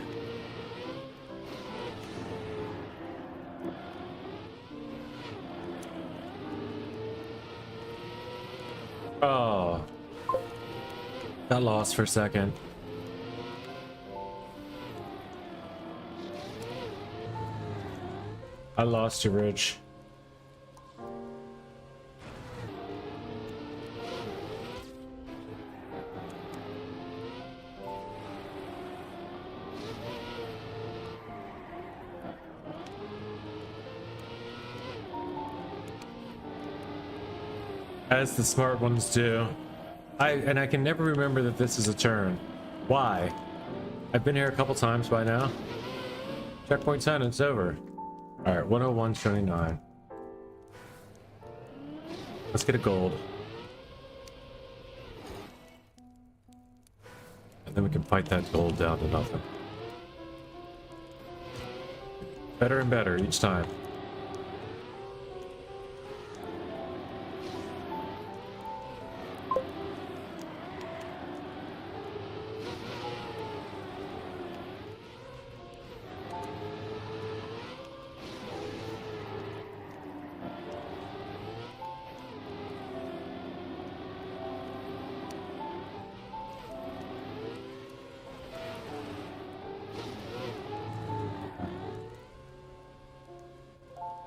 Oh. Got lost for a second. I lost you, Ridge. As the smart ones do. I can never remember that this is a turn. Why? I've been here a couple times by now. Checkpoint 10, it's over. Alright, 101.29. Let's get a gold. And then we can fight that gold down to nothing. Better and better each time.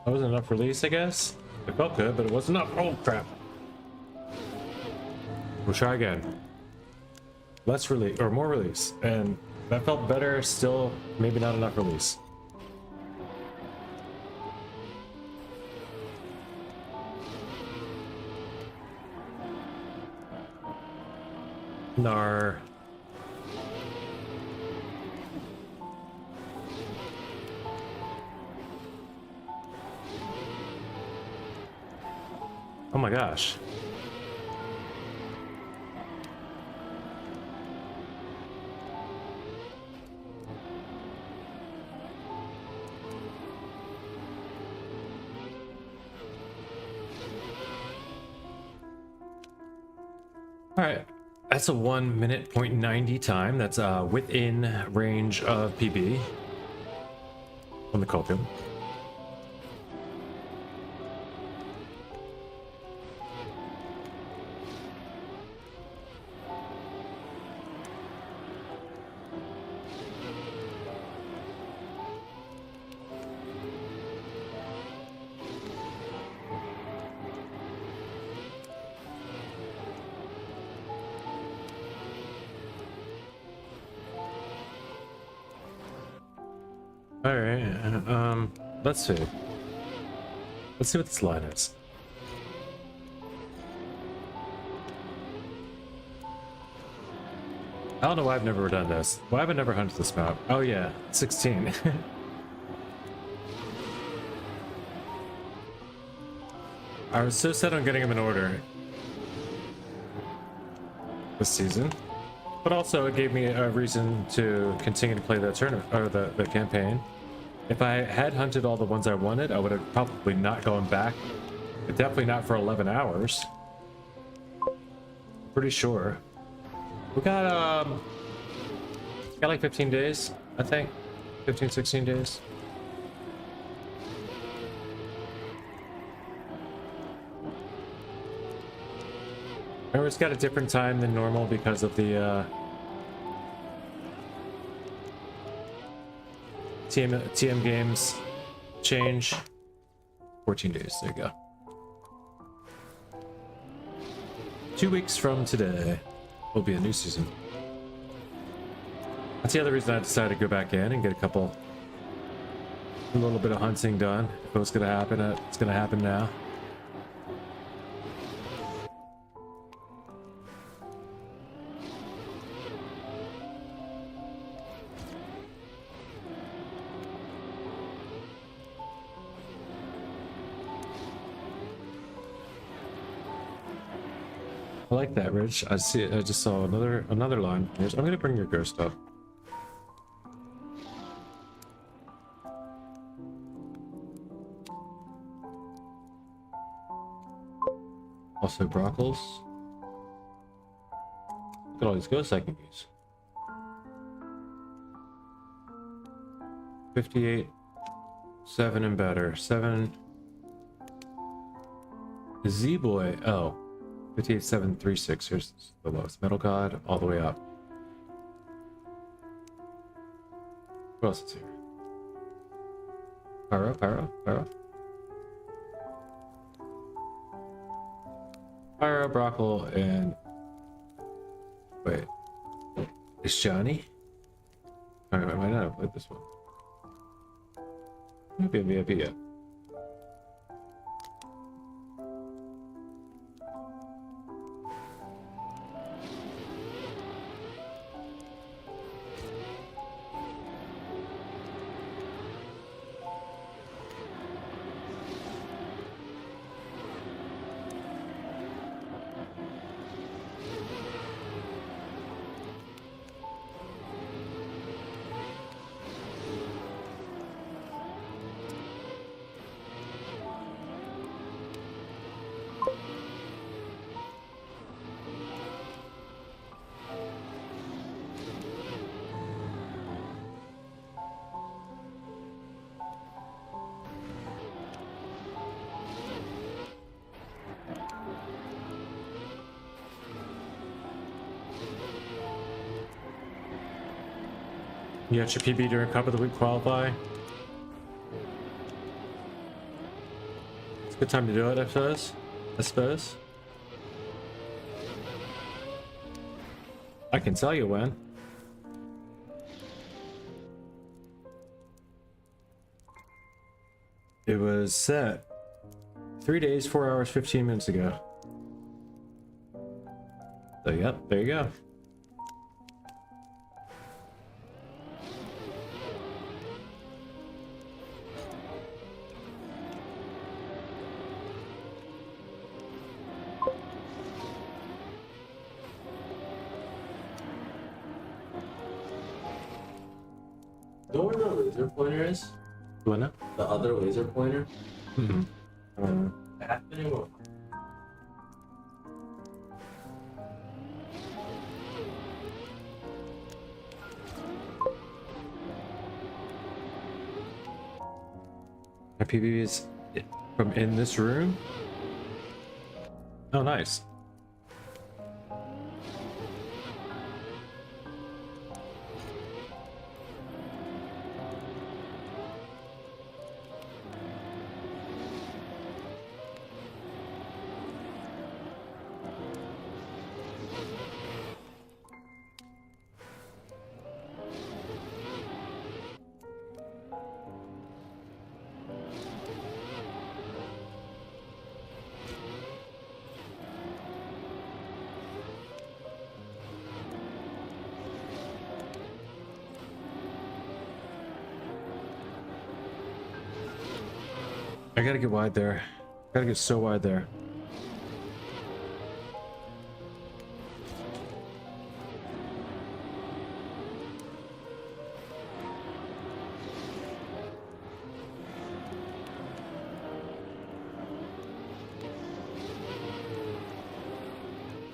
That wasn't enough release, I guess. It felt good, but it wasn't enough. Oh, crap. We'll try again. Less release, or more release. And that felt better, still maybe not enough release. Nar. Oh my gosh. All right, that's a 1 minute point 90 time. That's within range of PB on the Copium. All right, let's see. Let's see what this line is. I don't know why I've never done this. Why have I never hunted this map? Oh yeah, 16. I was so set on getting them in order this season, but also it gave me a reason to continue to play the tournament or the campaign. If I had hunted all the ones I wanted, I would have probably not gone back, but definitely not for 11 hours. Pretty sure. We got like 15 days, I think. 15, 16 days. Remember, it's got a different time than normal because of the TM games change. 14 days, there you go. 2 weeks from today will be a new season. That's the other reason I decided to go back in and get a little bit of hunting done. If it was gonna happen, it's gonna happen now. I like that, Rich. I see. I just saw another line. Here's, I'm gonna bring your ghost up. Also, Brockles. Look at all these ghosts I can use. 58, 7 and better. 7. Z-Boy. Oh. 58, 7, 3, 6. Here's the lowest. Metal God, all the way up. What else is here? Pyro, Pyro, Pyro. Pyro, Brockle, and... Wait. Is Johnny? Alright, I might not have played this one. Might be a VIP yet. You got your PB during Cup of the Week qualify. It's a good time to do it, I suppose. I can tell you when. It was set 3 days, 4 hours, 15 minutes ago. So, yep, there you go. You know where the laser pointer is? What now? The other laser pointer? Mm-hmm. Happening. My PB is from in this room. Oh, nice. I gotta get wide there. Gotta get so wide there.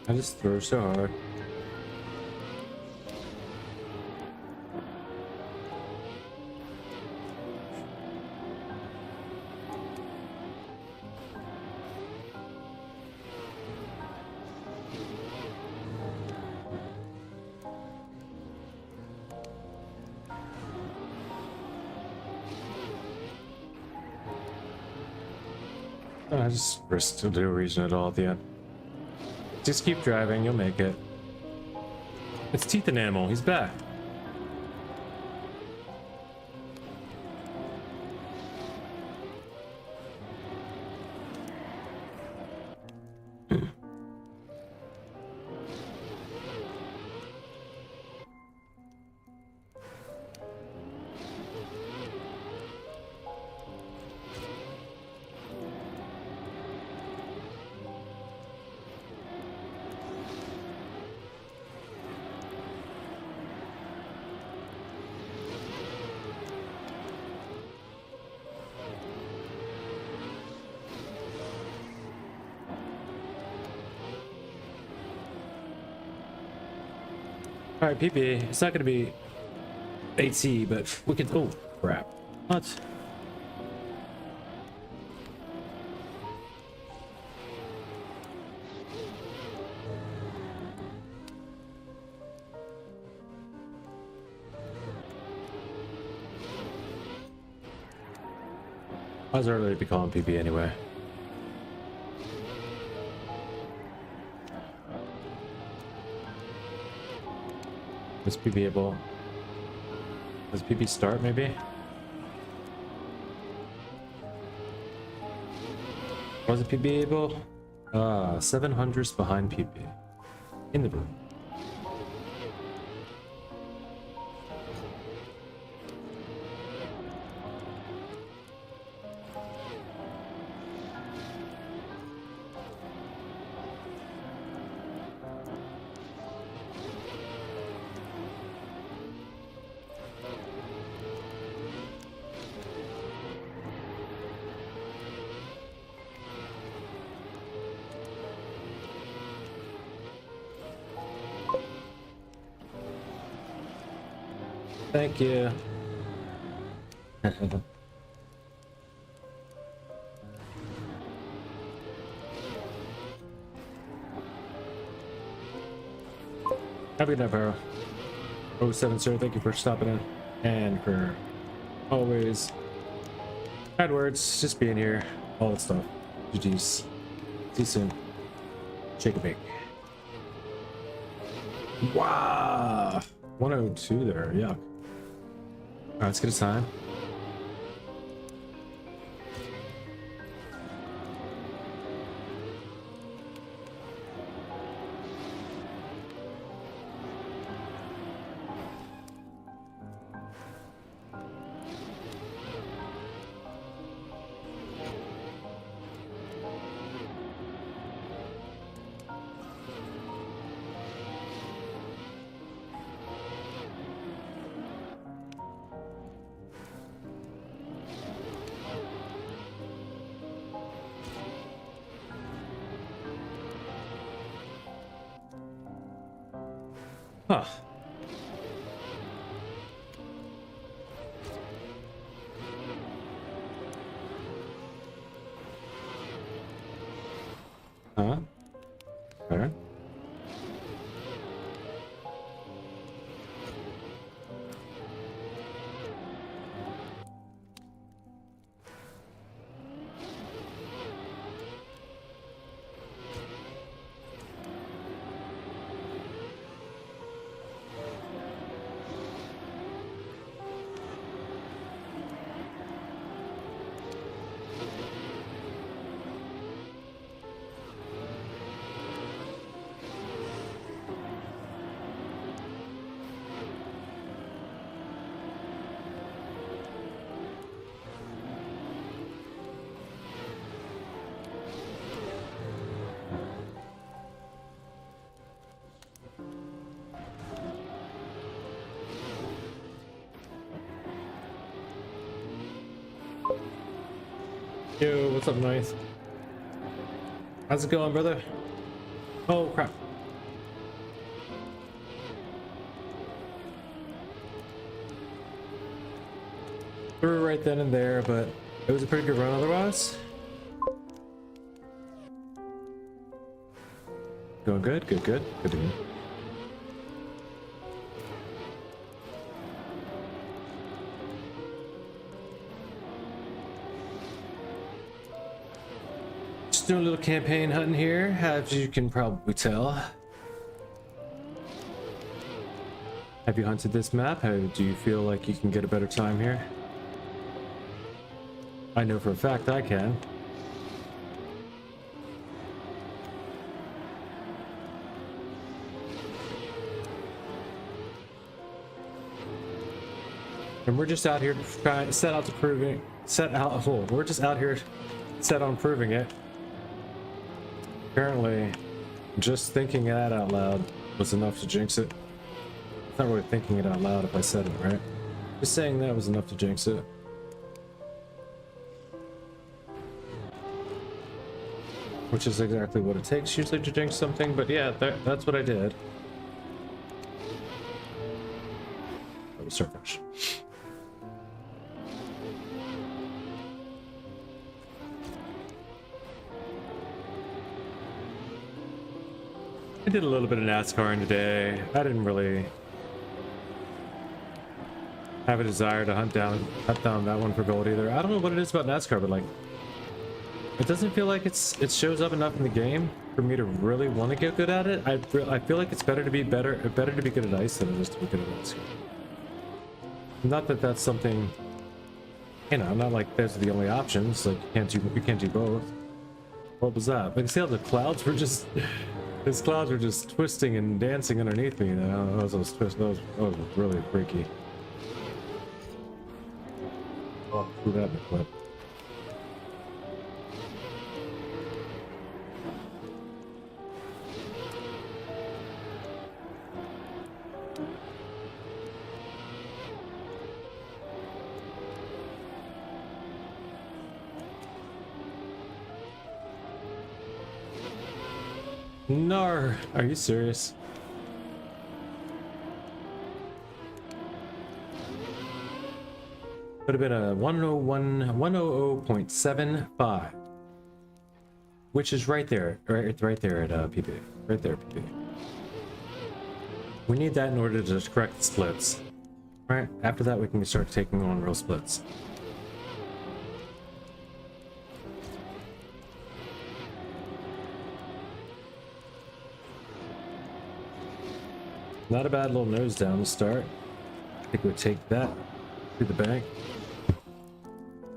I just throw so hard. I just risked no reason at all at the end. Just keep driving, you'll make it. It's Teeth Enamel, he's back. All right, PP. It's not gonna be 8C, but we can. Oh crap! What? I was early to be calling PP anyway. Was PP able? Does PP start maybe? Was it PP able? 700's behind PP. In the room. Thank you. Have a good night, Barrow. 07, sir. Thank you for stopping in and for always kind words, just being here, all that stuff. GG's. See you soon. Shake a bake. Wow. 102 there. Yuck. All right, let's get a time. Huh. Huh? Okay. Yo, what's up, Nice? How's it going, brother? Oh, crap. Through right then and there, but it was a pretty good run otherwise. Going good, good, good, good to go. Doing a little campaign hunting here, as you can probably tell. Have you hunted this map? Do you feel like you can get a better time here? I know for a fact I can. And we're just out here trying set out here set on proving it. Apparently, just thinking that out loud was enough to jinx it. It's not really thinking it out loud if I said it, right? Just saying that was enough to jinx it. Which is exactly what it takes usually to jinx something, but yeah, that's what I did. I did a little bit of NASCAR in today. I didn't really have a desire to hunt down that one for gold either. I don't know what it is about NASCAR, but like, it doesn't feel like it shows up enough in the game for me to really want to get good at it. I feel like it's better to be better to be good at ice than it is to be good at NASCAR. Not that that's something, you know, not like those are the only options. Like you can't do both. What was that? Like, see how the clouds were just these clouds were just twisting and dancing underneath me. Those was really freaky. Oh, threw that in the clip. No, are you serious? Would have been a 100.75, which is right there, right there at PB, right there, PB. We need that in order to correct the splits. Right after that, we can start taking on real splits. Not a bad little nose down to start. I think we'll take that to the bank.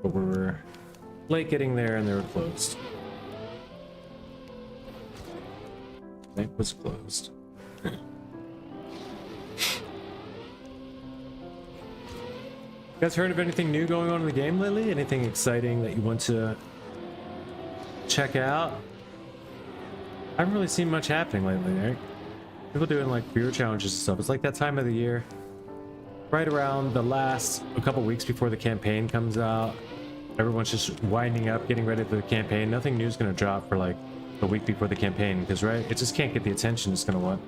But we were late getting there and they were closed. Bank was closed. You guys heard of anything new going on in the game lately? Anything exciting that you want to check out? I haven't really seen much happening lately, right? People doing like beer challenges and stuff. It's like that time of the year, right around the last a couple weeks before the campaign comes out. Everyone's just winding up, getting ready for the campaign. Nothing new is going to drop for like a week before the campaign because, right, it just can't get the attention it's going to want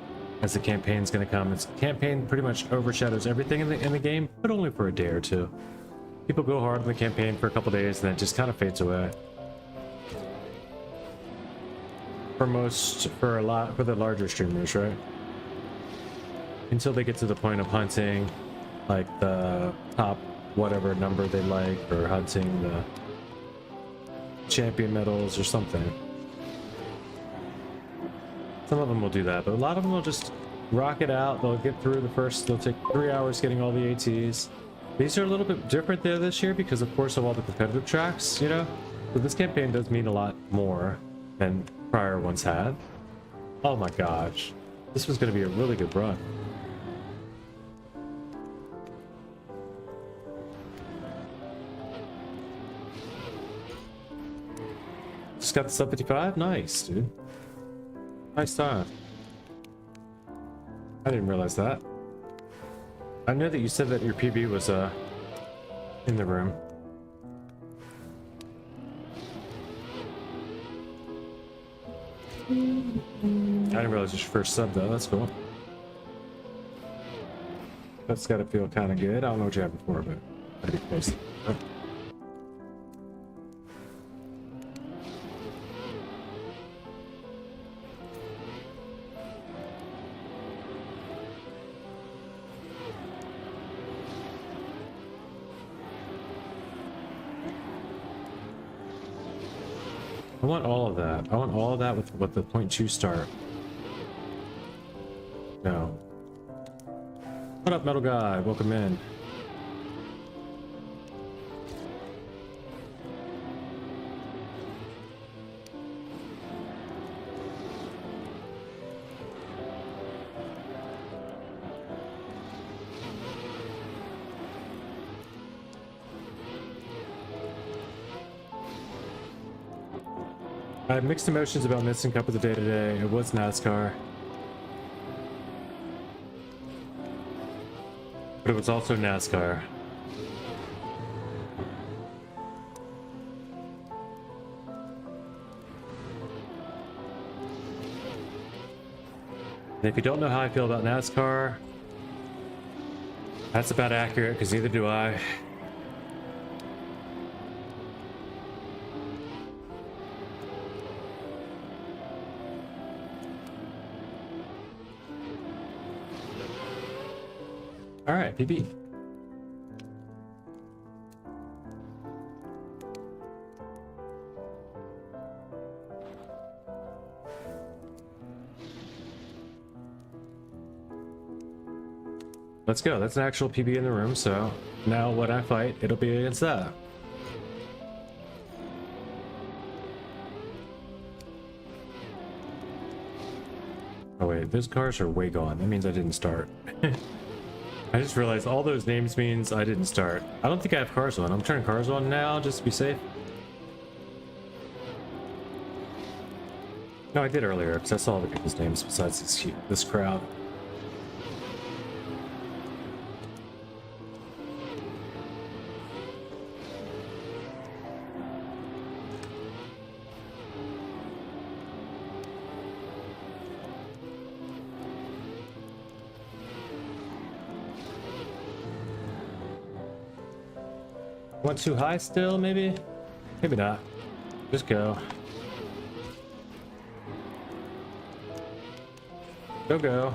as the campaign's going to come. Its campaign pretty much overshadows everything in the game, but only for a day or two. People go hard on the campaign for a couple days and then it just kind of fades away. For the larger streamers, right? Until they get to the point of hunting like the top whatever number they like, or hunting the champion medals or something. Some of them will do that, but a lot of them will just rock it out. They'll get through they'll take 3 hours getting all the ATs. These are a little bit different there this year because of course of all the competitive tracks, you know? So this campaign does mean a lot more than prior ones had. Oh my gosh. This was going to be a really good run. Just got the sub 55? Nice, dude. Nice time. I didn't realize that. I know that you said that your PB was in the room. I didn't realize it was your first sub though. That's cool. That's gotta feel kind of good. I don't know what you had before, but that'd be close. I want all of that. I want all of that with the 0.2 start. No. What up, Metal Guy? Welcome in. I have mixed emotions about missing Cup of the Day today. It was NASCAR. But it was also NASCAR. And if you don't know how I feel about NASCAR, that's about accurate, because neither do I. All right, PB. Let's go. That's an actual PB in the room, so now when I fight, it'll be against that. Oh wait, those cars are way gone. That means I didn't start. I just realized all those names means I didn't start. I don't think I have cars on. I'm turning cars on now just to be safe. No, I did earlier because I saw the people's names besides this crowd. Went too high still, maybe? Maybe not. Just go. Go, go.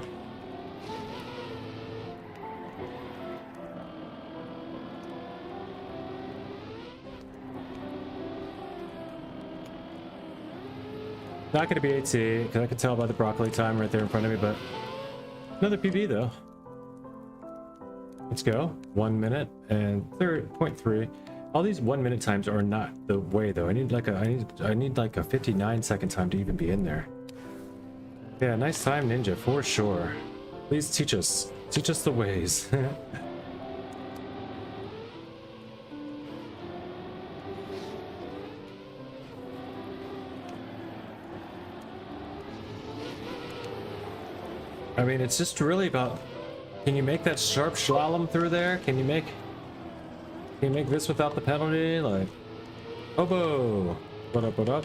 Not gonna be AT, because I can tell by the broccoli time right there in front of me, but another PB though. Let's go. 1 minute and 0.3. All these 1 minute times are not the way though. I need like a 59-second time to even be in there. Yeah, nice time, Ninja, for sure. Please teach us the ways. I mean, it's just really about, can you make that sharp slalom through there? Can you make this without the penalty? Like, hobo. What up, what up?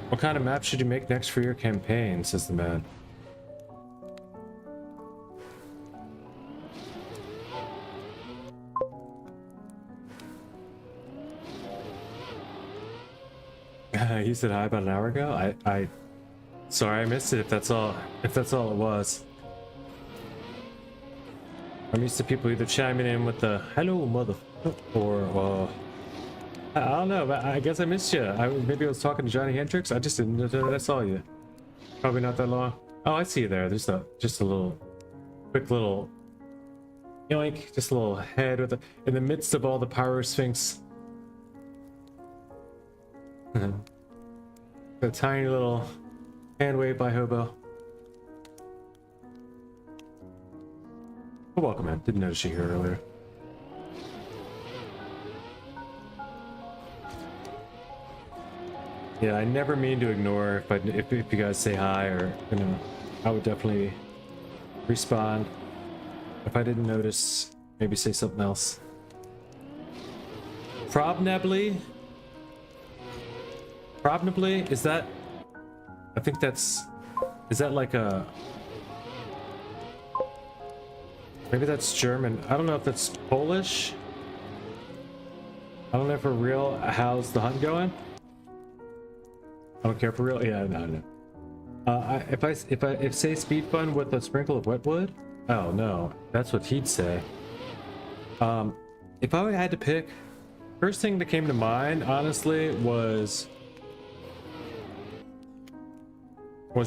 What kind of map should you make next for your campaign, says the man. He said hi about an hour ago. Sorry, I missed it. If that's all it was. I'm used to people either chiming in with the hello mother or I don't know, but I guess I missed you. Maybe I was talking to Johnny Hendricks. I just didn't know that I saw you. Probably not that long. Oh, I see you there. There's just a little quick little yoink, just a little head with in the midst of all the Pyro Sphinx. A tiny little hand wave by Hobo. Oh, welcome, man. Didn't notice you here earlier. Yeah, I never mean to ignore if you guys say hi, or you know, I would definitely respond. If I didn't notice, maybe say something else. Probably is that? I think that's. Is that like a? Maybe that's German. I don't know if that's Polish. I don't know for real. How's the hunt going? I don't care for real. Yeah, no. If say speed fun with a sprinkle of wetwood. Oh no, that's what he'd say. If I had to pick, first thing that came to mind, honestly, was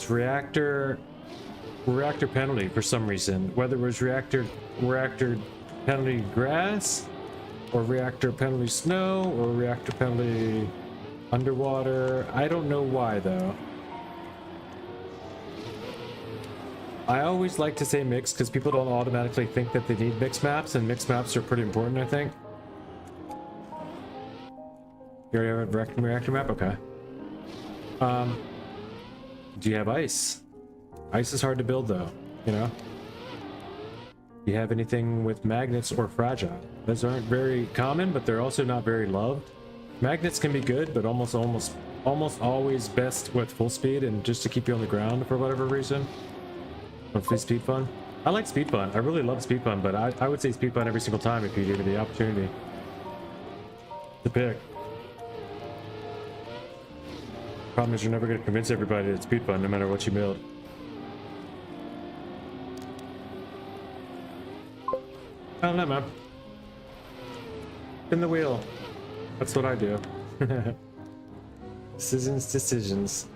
reactor penalty for some reason. Whether it was reactor penalty grass, or reactor penalty snow, or reactor penalty underwater. I don't know why though. I always like to say mixed because people don't automatically think that they need mixed maps, and mixed maps are pretty important, I think. You already have a reactor map? Okay. Do you have ice? Ice is hard to build though, you know? Do you have anything with magnets or fragile? Those aren't very common, but they're also not very loved. Magnets can be good, but almost always best with full speed and just to keep you on the ground for whatever reason. Hopefully speed fun. I like speed fun. I really love speed fun, but I would say speed fun every single time if you gave me the opportunity to pick. Problem is you're never going to convince everybody to speed fun no matter what you build. I don't know, man. Spin the wheel. That's what I do. Decisions.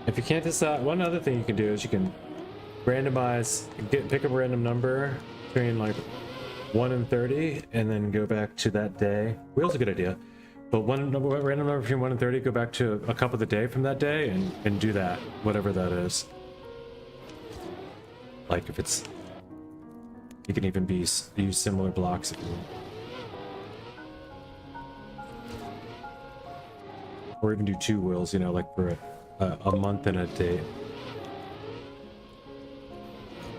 If you can't decide, one other thing you can do is you can randomize, pick a random number between like 1 and 30, and then go back to that day. Wheel's a good idea, but random number between 1 and 30, go back to a cup of the day from that day, and do that, whatever that is. Like if it's, you can even use similar blocks if you want. Or even do 2 wheels, you know, like for a month and a day.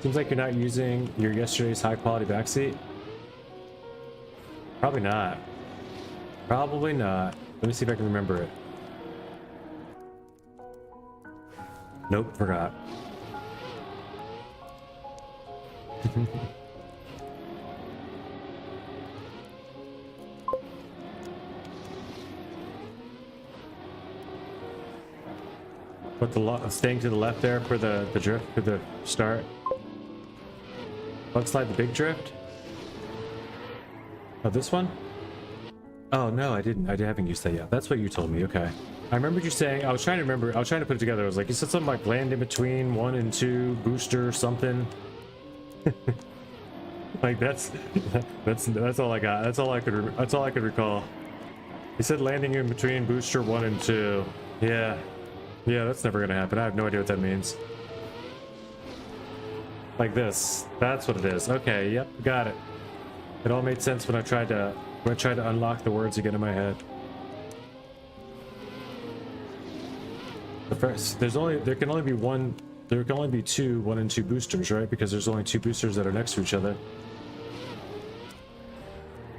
Seems like you're not using your yesterday's high quality backseat. Probably not. Probably not. Let me see if I can remember it. Nope, forgot. Put the staying to the left there for the drift, for the start. Bug slide the big drift. Oh, this one? Oh no, I didn't. I haven't used that yet. That's what you told me. Okay. I remembered you saying. I was trying to remember. I was trying to put it together. I was like, you said something like land in between 1 and 2 booster something. Like that's all I got. That's all I could recall. He said landing in between booster 1 and 2. Yeah. Yeah, that's never gonna happen. I have no idea what that means. Like this. That's what it is. Okay, yep, got it. It all made sense when I tried to unlock the words again in my head. The first, there can only be 2 1 and 2 boosters, right? Because there's only 2 boosters that are next to each other.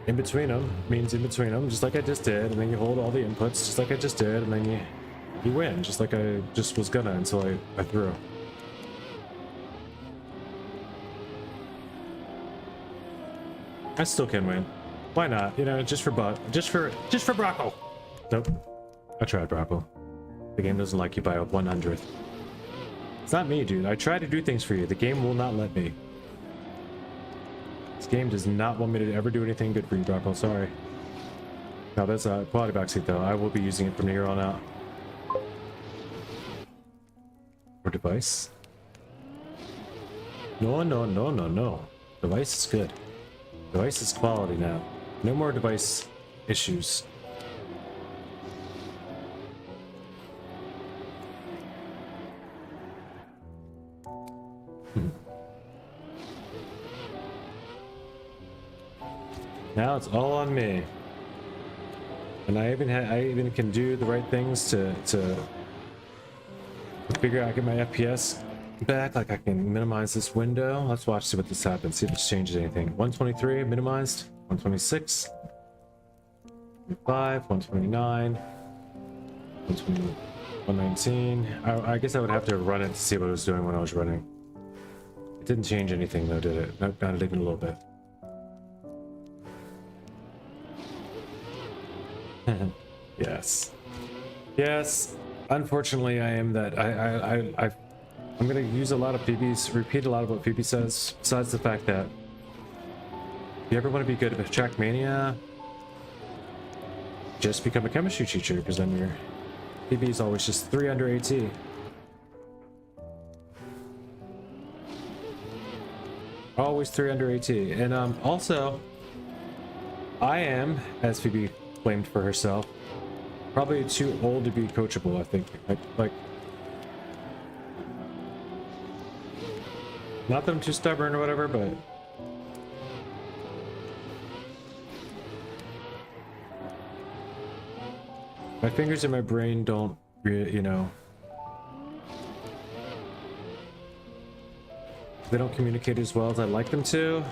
In between them means in between them, just like I just did, and then you hold all the inputs, just like I just did, and then you win, just like I just was gonna until I threw. I still can win. Why not? You know, just for Brocco. Nope. I tried Brocco. The game doesn't like you by a 100th. It's not me, dude. I try to do things for you. The game will not let me. This game does not want me to ever do anything good for you, Brocco. Sorry. No, that's a quality backseat though. I will be using it from here on out. Or device. No. Device is good. Device is quality now. No more device issues. Now it's all on me. And I even can do the right things to figure out, get my FPS back. Like I can minimize this window. Let's watch, see what this happens, see if this changes anything. 123 minimized, 126, 125, 129, 120, 119. I guess I would have to run it to see what it was doing when I was running. It didn't change anything though, did it? Not even a little bit. Yes. Unfortunately, I am that. I'm gonna use a lot of Phoebe's, repeat a lot of what Phoebe says. Besides the fact that if you ever want to be good at Trackmania, just become a chemistry teacher, because then your Phoebe is always just 3 under AT. Always 3 under AT. And also, I am, as Phoebe claimed for herself, probably too old to be coachable, I think. Like not that I'm too stubborn or whatever, but my fingers and my brain don't really, you know, they don't communicate as well as I'd like them to.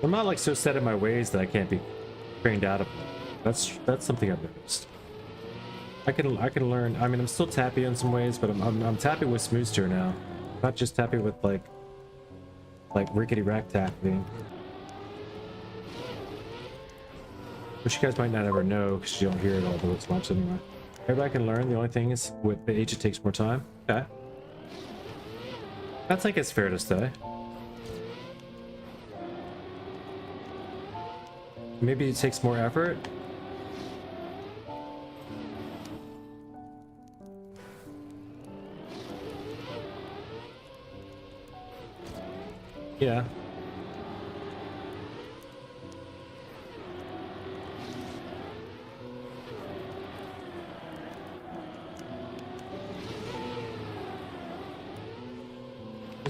I'm not like so set in my ways that I can't be trained out of them. That's something I've noticed. I can learn. I mean, I'm still tappy in some ways, but I'm tappy with smooth steer now. Not just tappy with like rickety rack tapping. Which you guys might not ever know because you don't hear it all as much anyway. Everybody can learn. The only thing is with the age it takes more time. Okay. That's like it's fair to say. Maybe it takes more effort. Yeah.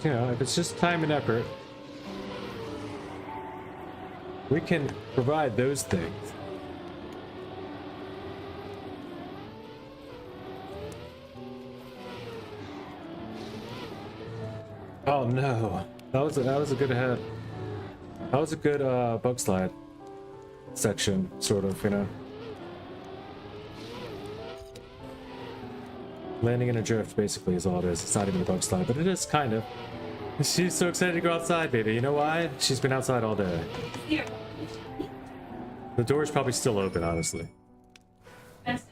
You know, if it's just time and effort, we can provide those things. Oh no, that was a good head. That was a good bug slide section, sort of, you know. Landing in a drift, basically, is all it is. It's not even a bug slide, but it is kind of. She's so excited to go outside, baby. You know why? She's been outside all day. Here. The door's probably still open, honestly. That's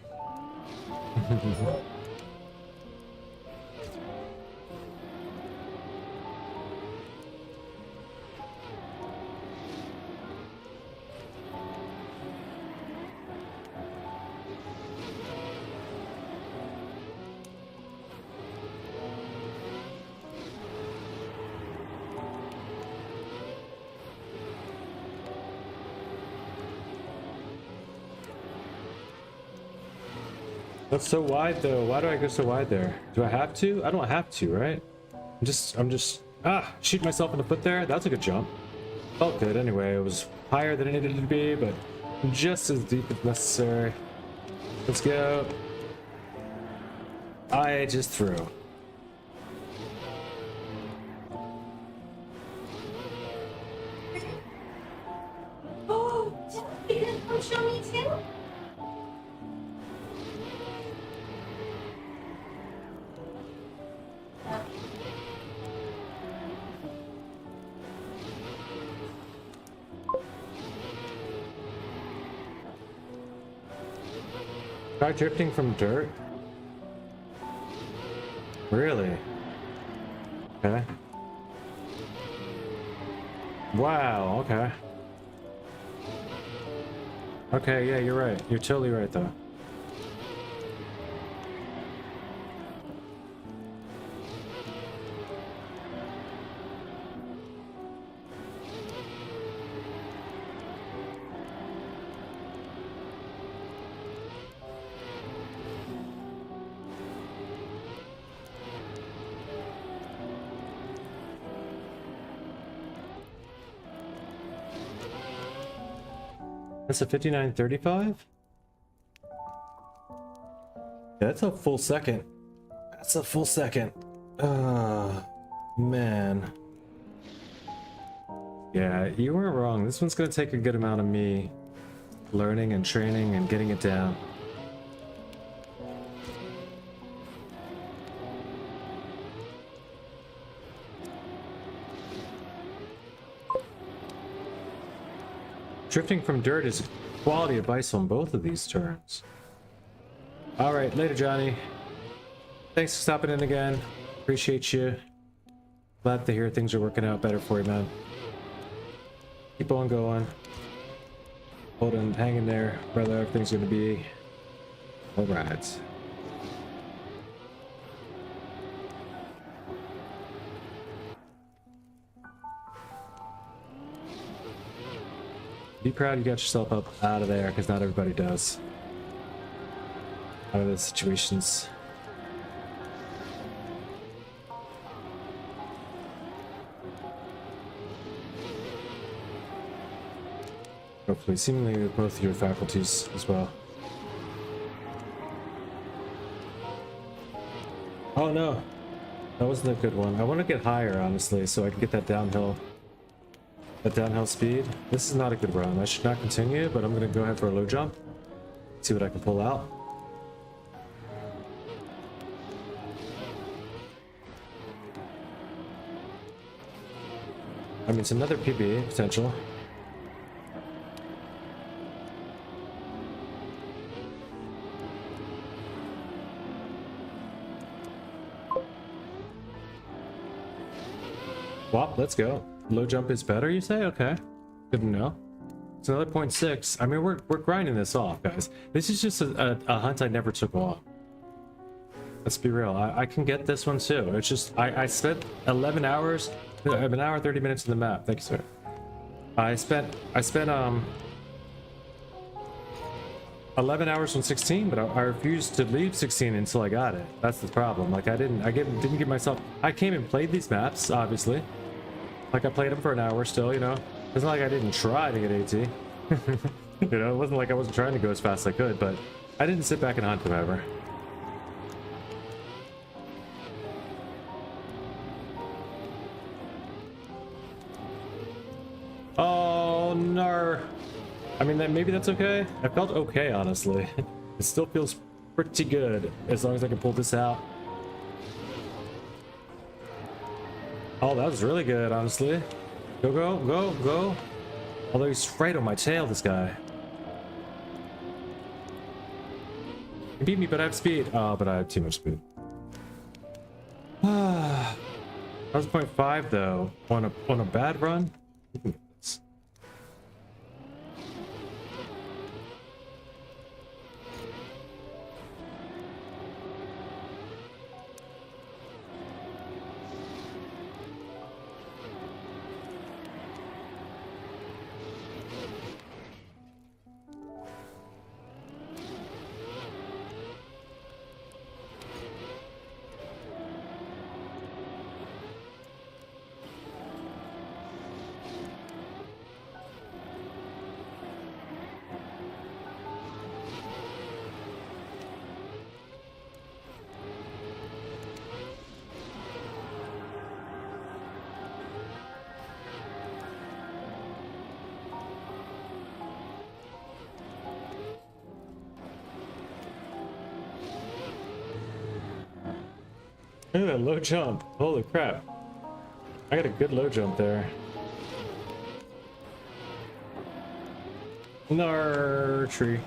That's so wide, though. Why do I go so wide there? Do I have to? I don't have to, right? I'm just shooting myself in the foot there. That's a good jump. Felt good anyway. It was higher than it needed to be, but just as deep as necessary. Let's go. I just threw. oh, you gonna come show me too? Try drifting from dirt? Really? Okay. Wow, okay. Okay, yeah, you're right. You're totally right, though. That's a 59.35? That's a full second. That's a full second. Man. Yeah, you weren't wrong. This one's gonna take a good amount of me learning and training and getting it down. Drifting from dirt is quality advice on both of these turns. All right, later, Johnny. Thanks for stopping in again. Appreciate you. Glad to hear things are working out better for you, man. Keep on going. Hold on, hang in there, brother. Everything's gonna be all right. Be proud you got yourself up out of there, because not everybody does. Out of those situations. Hopefully, seemingly with both of your faculties as well. Oh no, that wasn't a good one. I want to get higher, honestly, so I can get that downhill at downhill speed. This is not a good run. I should not continue, but I'm gonna go ahead for a low jump. See what I can pull out. I mean, it's another PB potential. Wop, let's go. Low jump is better, you say? Okay. Good to know. It's another 0.6. I mean, we're grinding this off, guys. This is just a hunt I never took on. Let's be real. I can get this one too. It's just I spent 11 hours. I have an hour 30 minutes in the map. Thank you, sir. I spent 11 hours on 16, but I refused to leave 16 until I got it. That's the problem. Like I didn't give myself. I came and played these maps, obviously. Like I played them for an hour still, you know. It's not like I didn't try to get AT. You know, it wasn't like I wasn't trying to go as fast as I could, but I didn't sit back and hunt them ever. Oh no. I mean, maybe that's okay. I felt okay, honestly. It still feels pretty good as long as I can pull this out. Oh, that was really good, honestly. Go, go, go, go. Although he's right on my tail, this guy. He beat me, but I have speed. Oh, but I have too much speed. That was 0.5 though. On a bad run. Look at that low jump. Holy crap. I got a good low jump there. NA.RC.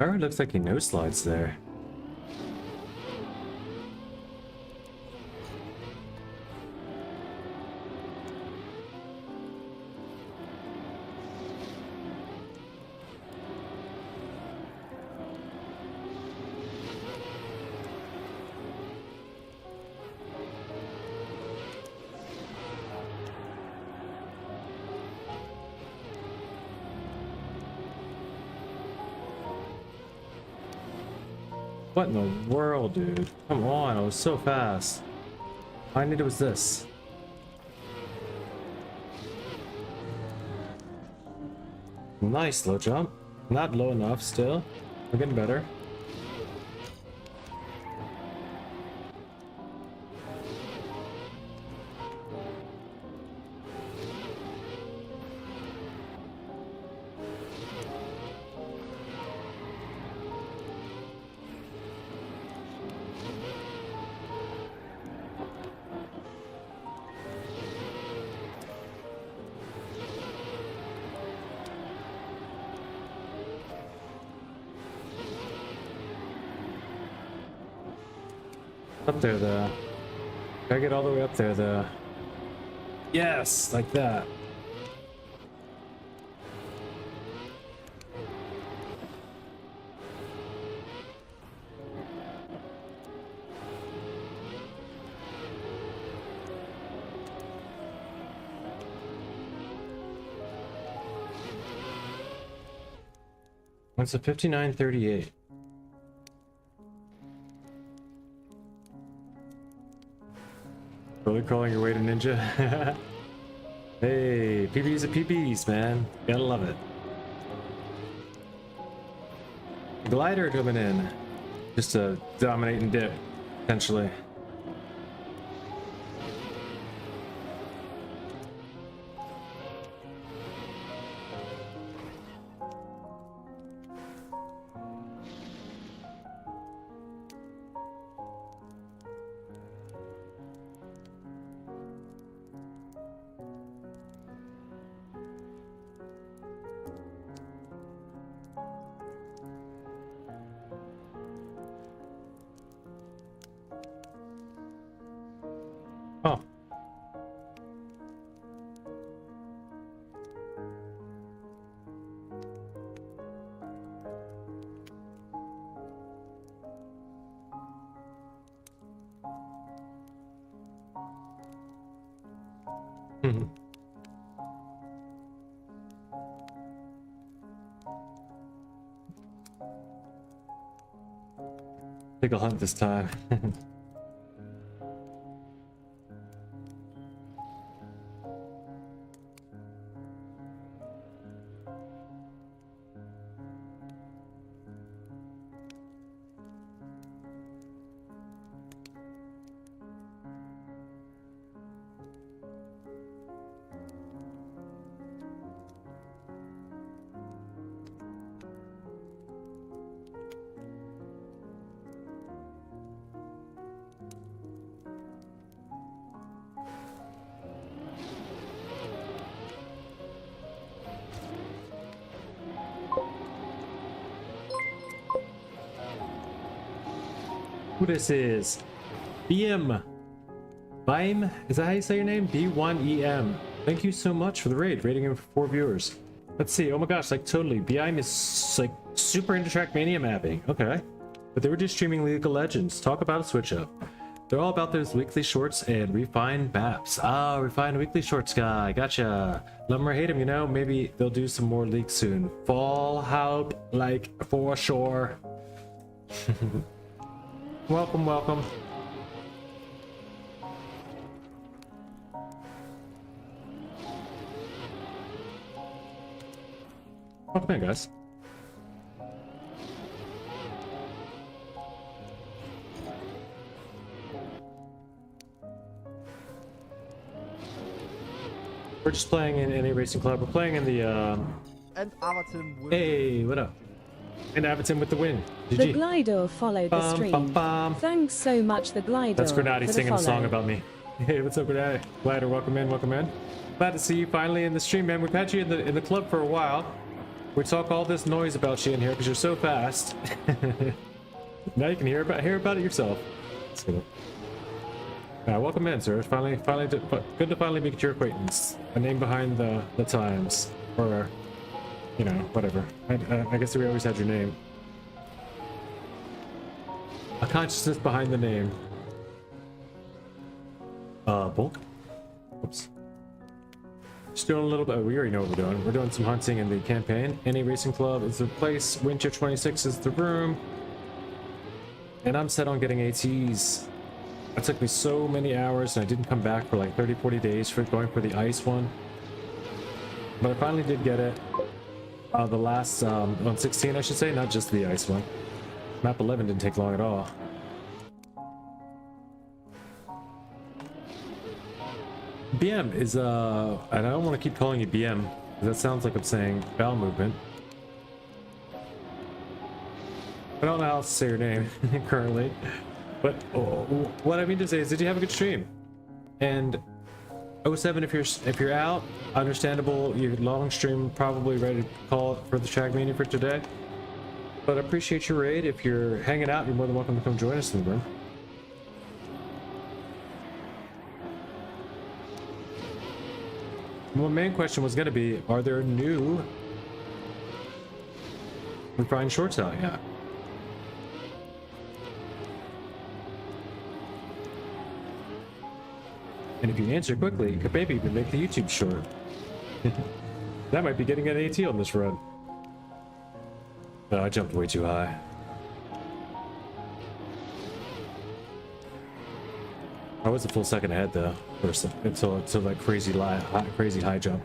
Oh, it looks like he no slides there. What in the world, dude? Come on, I was so fast. All I needed was this. Nice low jump. Not low enough still. We're getting better. Up there though. Gotta get all the way up there though. Yes, like that. It's a 59.38. Really crawling your way to ninja? Hey, PBs are PBs, man. Gotta love it. Glider coming in. Just to dominate and dip, potentially. Oh. Take a hunt this time. Who this is? BM. Bime? Is that how you say your name? B1EM. Thank you so much for the raid. Rating him for 4 viewers. Let's see. Oh my gosh, like totally. BM is like super into Trackmania mapping. Okay. But they were just streaming League of Legends. Talk about a switch up. They're all about those weekly shorts and refined maps. Ah, refined weekly shorts guy. Gotcha. Love him or hate him, you know. Maybe they'll do some more leaks soon. Fall help, like for sure. Welcome, welcome. Welcome in, guys. We're just playing in NA Racing Club. We're playing in the And Everton will... Hey, what up? And Everton with the win. The GG. Glider followed the stream. Thanks so much, the Glider. That's Grenady for the singing a song follow. about me. Hey, what's up, Grenady? Glider, welcome in, welcome in. Glad to see you finally in the stream, man. We've had you in the club for a while. We talk all this noise about you in here because you're so fast. Now you can hear about it yourself. Let's go. Welcome in, sir. Good to finally meet your acquaintance. A name behind the times, or you know, whatever. I guess we always had your name. A consciousness behind the name. Bulk. Oops. Just doing a little bit. We already know what we're doing. We're doing some hunting in the campaign. NA Racing Club is the place. Winter 26 is the room. And I'm set on getting ATs. It took me so many hours, and I didn't come back for like 30-40 days for going for the ice one. But I finally did get it. The last on 16, I should say, not just the ice one. Map 11 didn't take long at all. BM is and I don't want to keep calling you BM because that sounds like I'm saying bowel movement. I don't know how else to say your name currently, but what I mean to say is, did you have a good stream? And 07, if you're out, understandable. Your long stream, probably ready to call it for the Trackmania for today. But I appreciate your raid. If you're hanging out, you're more than welcome to come join us in the room. My main question was going to be, are there new refined shorts out yet? And if you answer quickly, you could maybe even make the YouTube short. That might be getting an AT on this run. No, I jumped way too high. I I was a full second ahead though, first until that crazy high jump.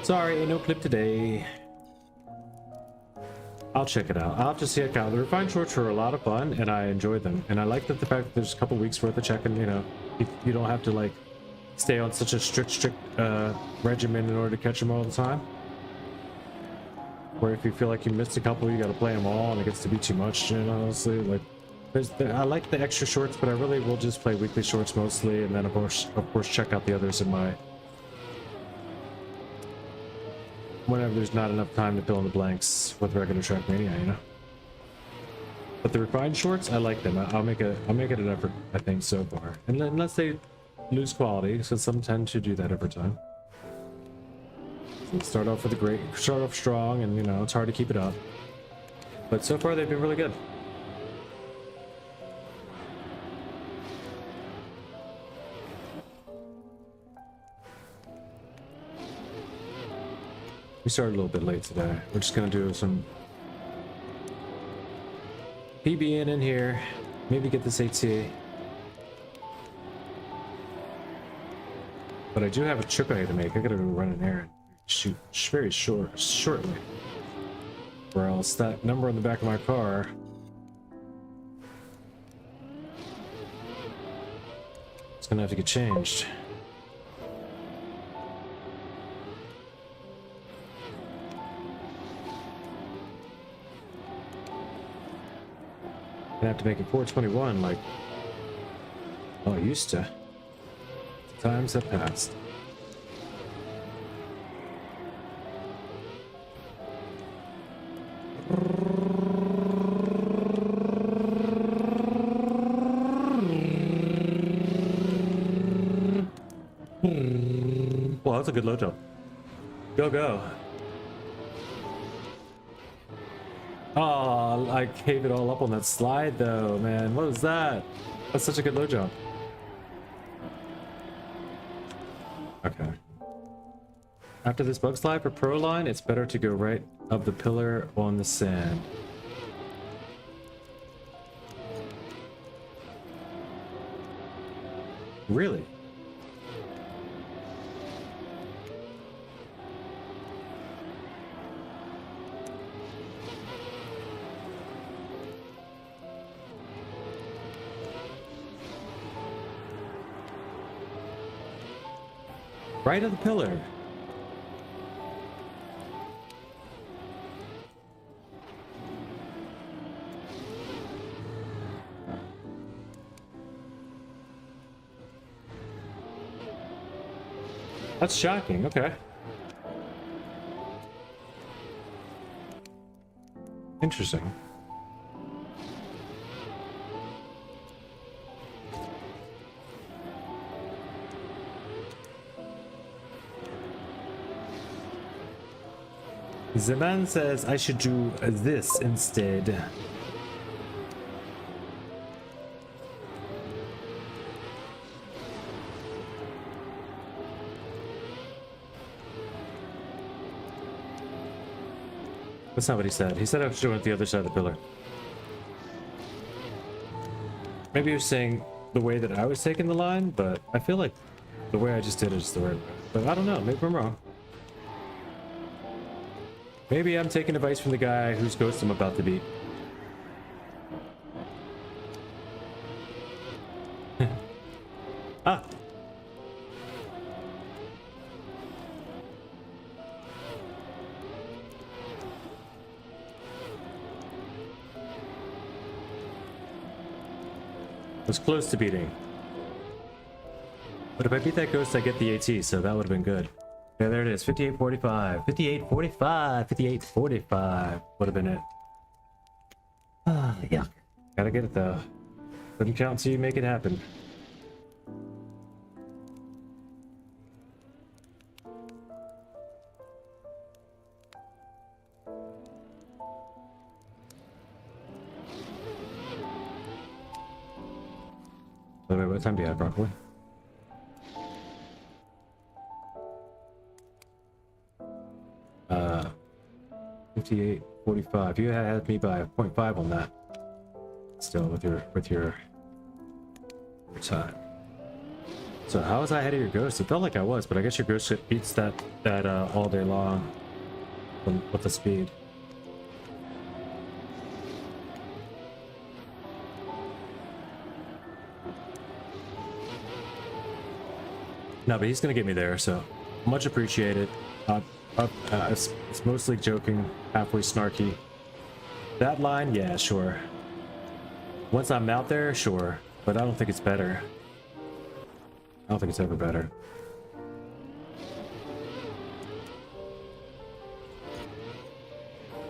Sorry, ain't no clip today. I'll check it out. I'll have to see it out. The refined shorts were a lot of fun, and I enjoyed them. And I like that the fact that there's a couple weeks worth of checking. You know, you don't have to like stay on such a strict regimen in order to catch them all the time. Where if you feel like you missed a couple, you got to play them all, and it gets to be too much. You know, honestly, like I like the extra shorts, but I really will just play weekly shorts mostly, and then of course check out the others in my. Whenever there's not enough time to fill in the blanks with regular Trackmania, you know. But the refined shorts, I like them. I'll make it an effort, I think, so far. And unless they lose quality, so some tend to do that over time. So start off strong, and you know it's hard to keep it up. But so far they've been really good. We started a little bit late today. We're just gonna do some PBN in here, maybe get this AT. But I do have a trip I need to make. I gotta go run an errand. Shoot, very shortly. Or else that number on the back of my car. It's gonna have to get changed. I have to make it 421 like I used to. Times have passed. Well, that's a good low jump. Go, go. Oh, I gave it all up on that slide though, man. What was that? That's such a good low jump. Okay. After this bug slide for pro line, it's better to go right of the pillar on the sand. Really? Right of the pillar. That's shocking. Okay. Interesting. The man says I should do this instead. That's not what he said. He said I was doing it the other side of the pillar. Maybe he was saying the way that I was taking the line, but I feel like the way I just did it is the right way. But I don't know. Maybe I'm wrong. Maybe I'm taking advice from the guy whose ghost I'm about to beat. Ah! I was close to beating. But if I beat that ghost, I get the AT, so that would have been good. Yeah, there it is. 58.45. 58.45. 58.45 would have been it. Ah, yuck. Gotta get it though. Doesn't count until you make it happen. By the way, what time do you have, broccoli? 58.45. You had me by 0.5 on that. Still with your time. So how was I ahead of your ghost? It felt like I was, but I guess your ghost ship beats that all day long with the speed. No, but he's gonna get me there, so much appreciated. It's mostly joking, halfway snarky. That line, yeah, sure. Once I'm out there, sure, but I don't think it's better. I don't think it's ever better.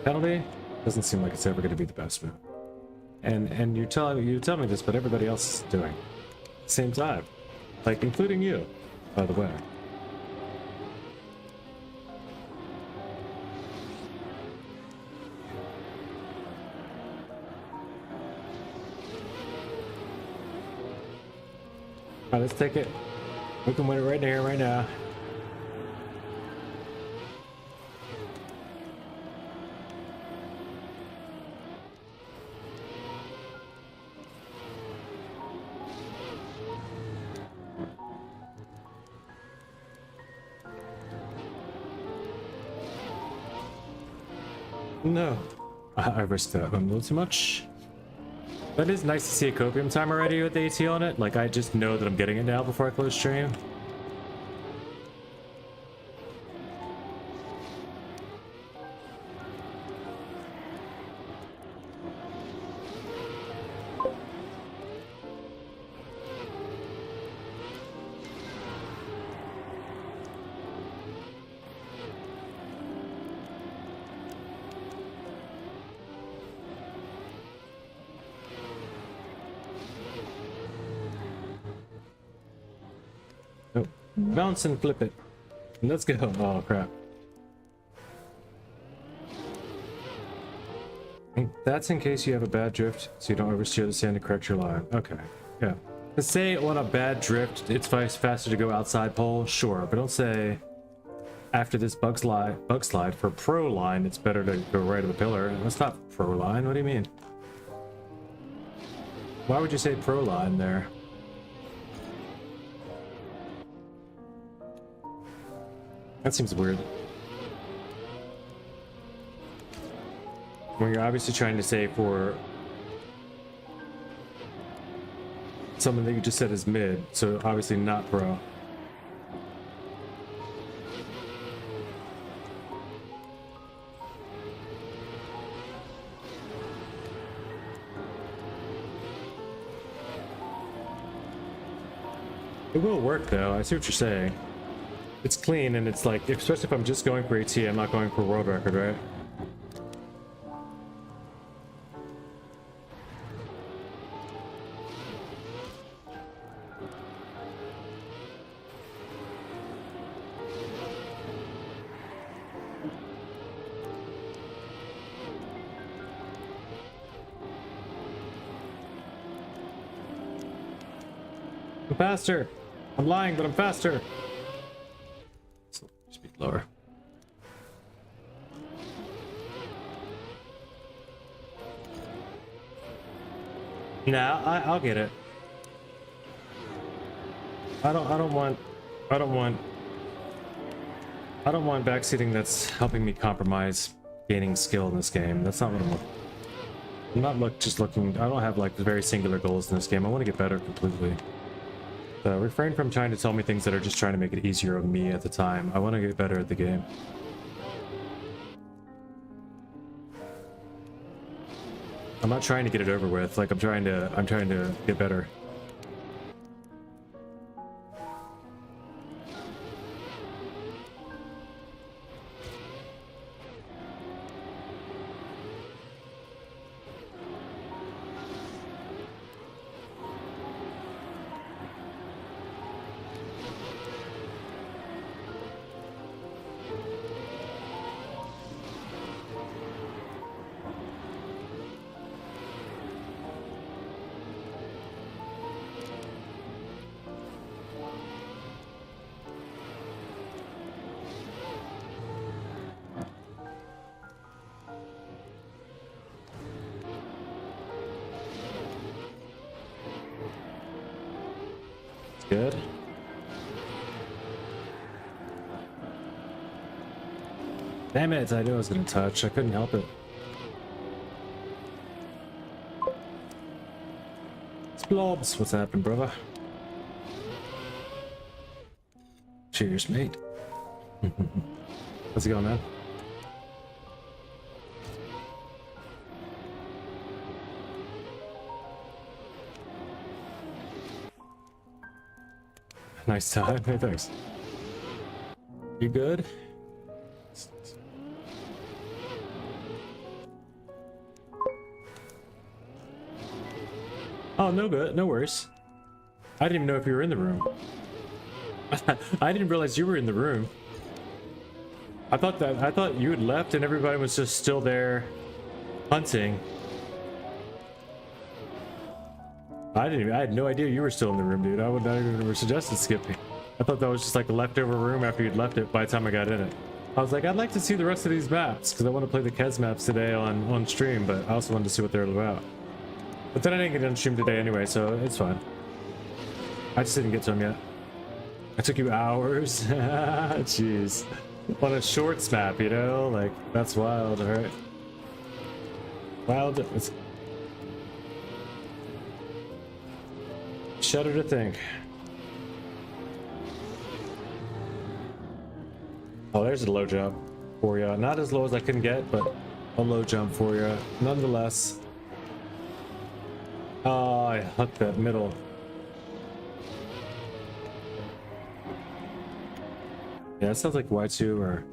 Penalty doesn't seem like it's ever going to be the best move. And you tell me this, but everybody else is doing same time, like including you, by the way. All right, let's take it. We can win it right here, right now. No, I risked that a little too much. That is nice to see a copium time already with the AT on it. Like, I just know that I'm getting it now before I close stream. Bounce and flip it. Let's go. Oh, crap. That's in case you have a bad drift, so you don't oversteer the sand to correct your line. Okay, yeah. Let's say on a bad drift, it's faster to go outside pole, sure, but don't say after this bug slide for pro line, it's better to go right of the pillar. That's not pro line. What do you mean? Why would you say pro line there? That seems weird. When you're obviously trying to say for something that you just said is mid, so obviously not pro. It will work though, I see what you're saying. It's clean and it's like, especially if I'm just going for AT, I'm not going for world record, right? I'm faster! I'm lying, but I'm faster! Speed lower. Nah, I'll get it. I don't want backseating that's helping me compromise gaining skill in this game. That's not what I'm looking. I'm not just looking. I don't have like very singular goals in this game. I want to get better completely. So refrain from trying to tell me things that are just trying to make it easier on me at the time. I want to get better at the game. I'm not trying to get it over with. Like I'm trying to get better. good. Damn it, I knew I was gonna touch. I couldn't help it. It's Blobs. What's happening, brother? Cheers, mate. How's it going, man? Nice time. Hey, thanks. You good? Oh, no good. No worries. I didn't even know if you were in the room. I didn't realize you were in the room. I thought you had left and everybody was just still there hunting. I had no idea you were still in the room, dude. I would not even have suggested skipping. I thought that was just like a leftover room after you'd left it by the time I got in it. I was like, I'd like to see the rest of these maps because I want to play the Kez maps today on stream, but I also wanted to see what they're about. But then I didn't get on stream today anyway, so it's fine. I just didn't get to them yet. It took you hours. Jeez. On a shorts map, you know? Like, that's wild, alright? Wild. It's... Shudder to think. Oh, there's a low jump for you. Not as low as I can get, but a low jump for you. Nonetheless. Oh, I hooked that middle. Yeah, it sounds like Y2 or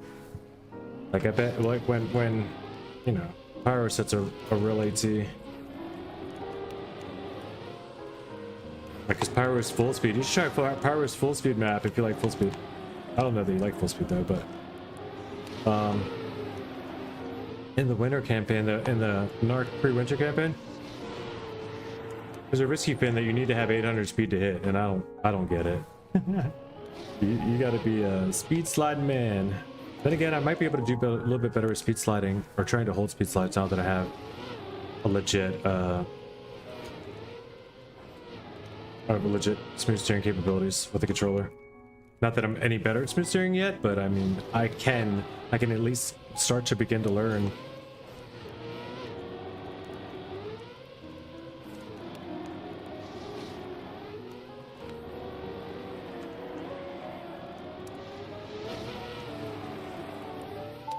like I bet like when you know Pyro sets a real AT. Like, cause Pyro is full speed. You should try Pyro's full speed map if you like full speed. I don't know that you like full speed though, but in the winter campaign, in the NA.RC pre-winter campaign, there's a risky pin that you need to have 800 speed to hit, and I don't get it. You got to be a speed sliding man. Then again, I might be able to do a little bit better with speed sliding or trying to hold speed slides now that I have a legit smooth steering capabilities with the controller. Not that I'm any better at smooth steering yet, but I mean, I can at least start to begin to learn.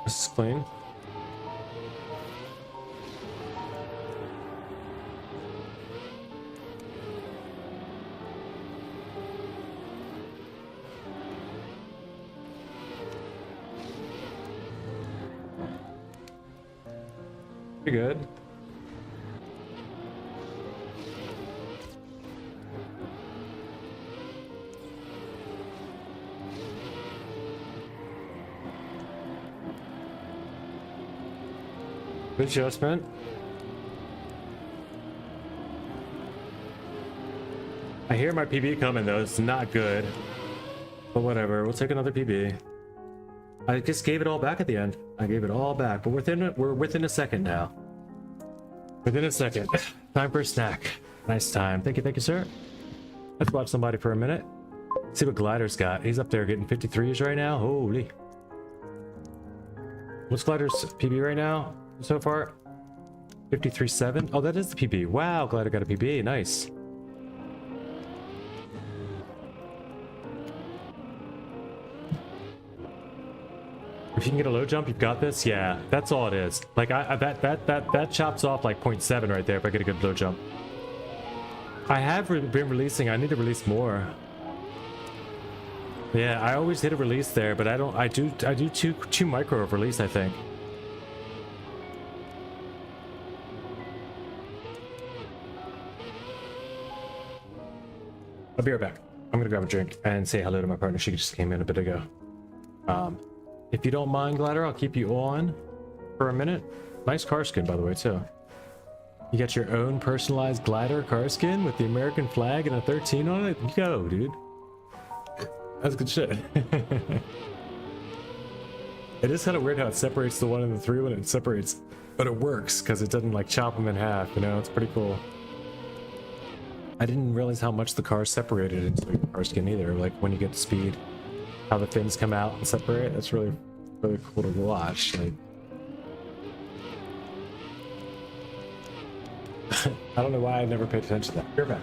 This is clean. Pretty good. Good adjustment. I hear my PB coming though. It's not good, but whatever. We'll take another PB. I just gave it all back at the end. I gave it all back, but we're within a second now. Within a second. Time for a snack. Nice time. Thank you, sir. Let's watch somebody for a minute. See what Glider's got. He's up there getting 53s right now. Holy. What's Glider's PB right now so far? 53.7. Oh, that is the PB. Wow, Glider got a PB. Nice. If you can get a low jump, you've got this. Yeah, that's all it is. Like that chops off like 0.7 right there if I get a good low jump. I have been releasing. I need to release more. Yeah, I always hit a release there, but I don't. I do two micro of release, I think. I'll be right back. I'm gonna grab a drink and say hello to my partner. She just came in a bit ago. If you don't mind, Glider, I'll keep you on for a minute. Nice car skin, by the way, too. You got your own personalized Glider car skin with the American flag and a 13 on it? Go, dude. That's good shit. It is kind of weird how it separates the 1 and the 3 when it separates, but it works because it doesn't like chop them in half, you know? It's pretty cool. I didn't realize how much the car separated into the car skin either. Like when you get to speed, how the fins come out and separate. That's really, really cool to watch. Like, I don't know why I never paid attention to that. You're back.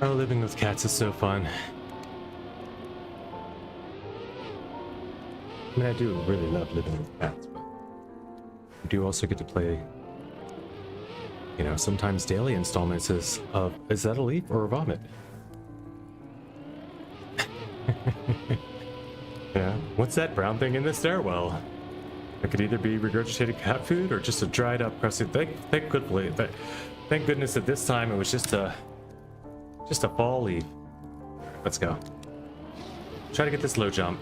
Oh, living with cats is so fun. I mean, I do really love living with cats, but you do also get to play, you know, sometimes daily installments of, is that a leaf or a vomit? Yeah, what's that brown thing in the stairwell? It could either be regurgitated cat food or just a dried up crusty. Thank goodness that this time it was just a fall leaf. Let's go. Try to get this low jump.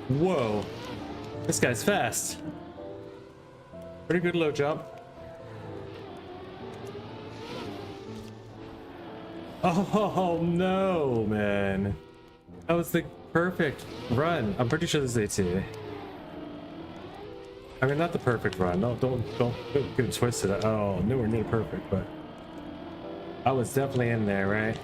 Whoa. This guy's fast. Pretty good low jump. Oh no, man. That was the perfect run. I'm pretty sure this is AT. I mean, not the perfect run. No, don't get it twisted. Oh, nowhere near perfect, but I was definitely in there, right?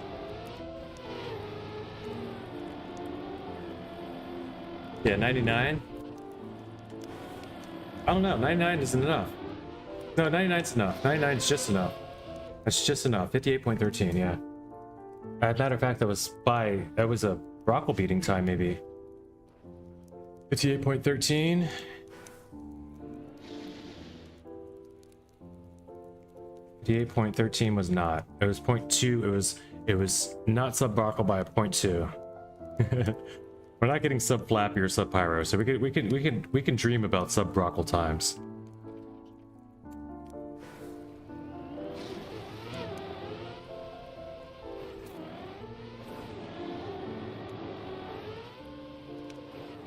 Yeah, 99. I don't know. 99 isn't enough. No, 99's enough. 99 is just enough. That's just enough. 58.13. Yeah. As a matter of fact, that was a Brockle beating time, maybe. 58.13. 58.13 was not. It was 0.2. It was not sub Brockle by a 0.2. We're not getting sub Flappy or sub Pyro, so we can dream about sub Brockle times.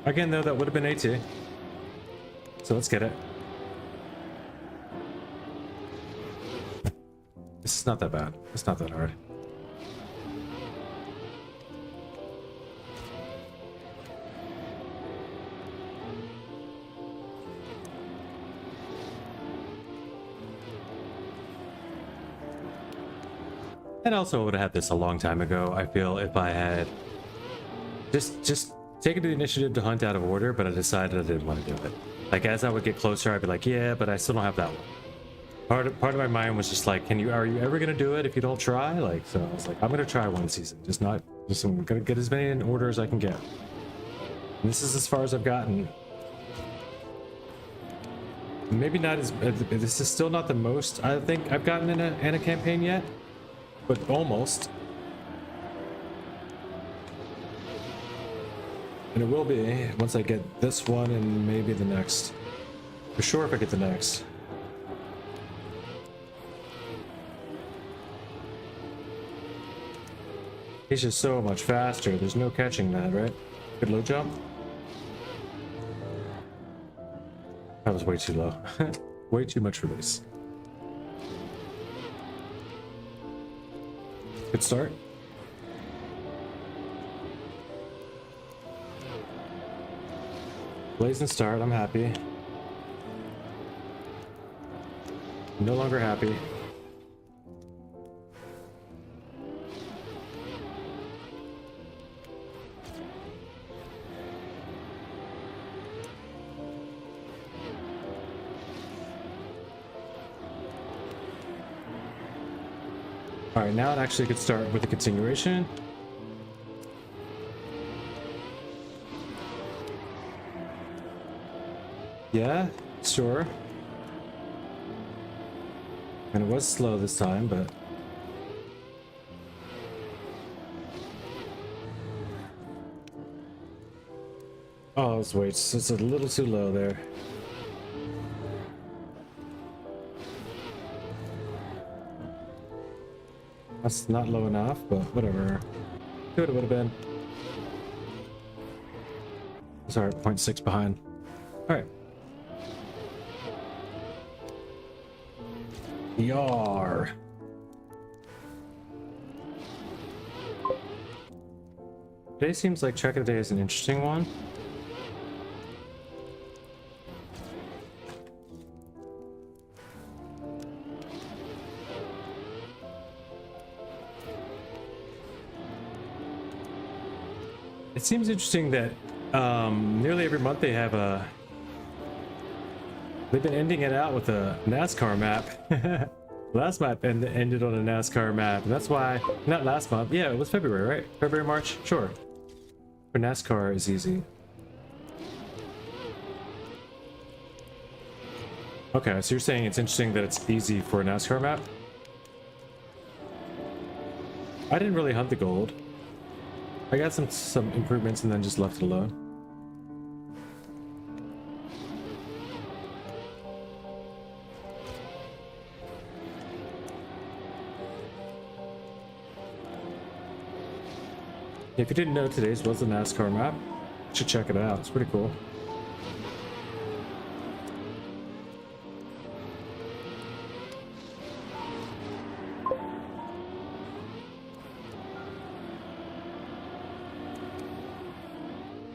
Again, though, that would have been AT. So let's get it. This is not that bad. It's not that hard. And also would have had this a long time ago, I feel, if I had just taken the initiative to hunt out of order, but I decided I didn't want to do it. Like, as I would get closer, I'd be like, yeah, but I still don't have that one. Part of my mind was just like, are you ever gonna do it if you don't try? Like, so I was like, I'm gonna try one season, I'm gonna get as many in order as I can get. And this is as far as I've gotten. Maybe not as, this is still not the most I think I've gotten in a campaign yet, but almost. And it will be once I get this one and maybe the next. For sure if I get the next. He's just so much faster. There's no catching that, right? Good low jump. That was way too low. Way too much release. Good start. Blazing start. I'm happy. No longer happy. All right, now it actually could start with a continuation. Yeah, sure. And it was slow this time, but oh, wait, it's a little too low there. That's not low enough, but whatever. Could have been. Sorry, 0.6 behind. All right. Yar. Today seems like check of the day is an interesting one. It seems interesting that nearly every month they have a. They've been ending it out with a NASCAR map. Last map ended on a NASCAR map, and that's why. Not last month. Yeah, it was February, right? February, March. Sure. For NASCAR is easy. Okay, so you're saying it's interesting that it's easy for a NASCAR map? I didn't really hunt the gold. I got some improvements and then just left it alone. If you didn't know, today's was the NASCAR map. Should check it out. It's pretty cool.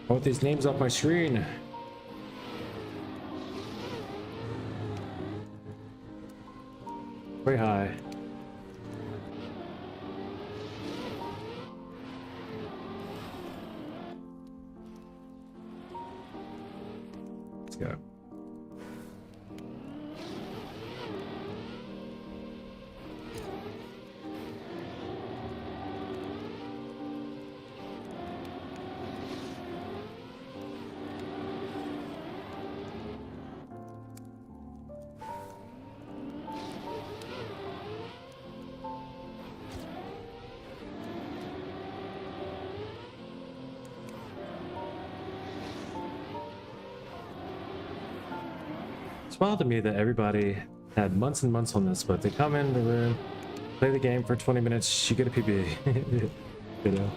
I want these names off my screen. Way high. Let's go. It's wild to me that everybody had months and months on this, but they come in the room, play the game for 20 minutes, you get a PB. You know,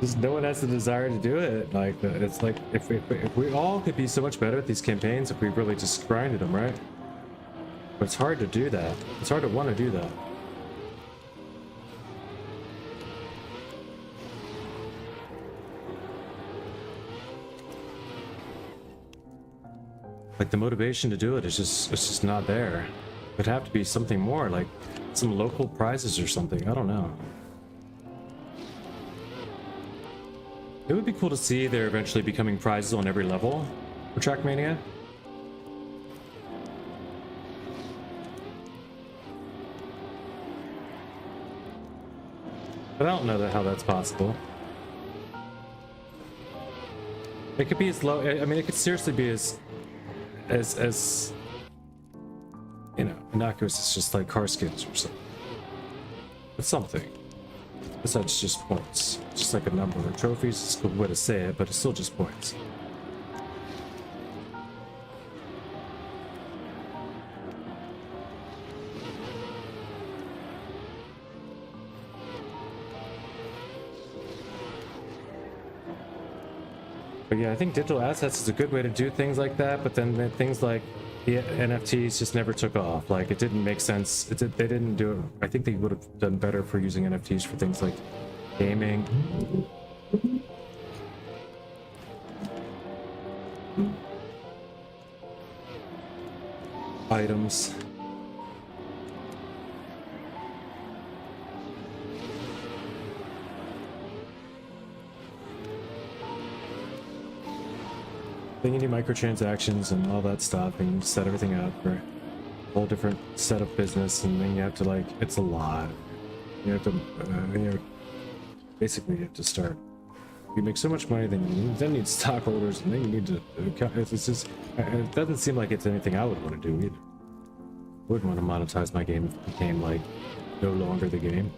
just no one has the desire to do it. Like, it's like if we all could be so much better at these campaigns if we really just grinded them, right? But it's hard to do that. It's hard to want to do that. Like, the motivation to do it is just, it's just not there. It'd have to be something more, like some local prizes or something. I don't know. It would be cool to see there eventually becoming prizes on every level for Trackmania. But I don't know how that's possible. It could be as low, I mean, it could seriously be as you know, innocuous as just like car skins or something. But something. Besides just points. Just like a number of trophies, it's a good way to say it, but it's still just points. But yeah, I think digital assets is a good way to do things like that, but then things like the NFTs just never took off. Like, it didn't make sense. They didn't do it. I think they would have done better for using NFTs for things like gaming. Items. Then you need microtransactions and all that stuff, and you set everything up for a whole different set of business, and then you have to, like, it's a lot. You have to, basically you have to start. You make so much money, then you need stockholders, and then you need to, it's just, it doesn't seem like it's anything I would want to do either. I wouldn't want to monetize my game if it became, like, no longer the game.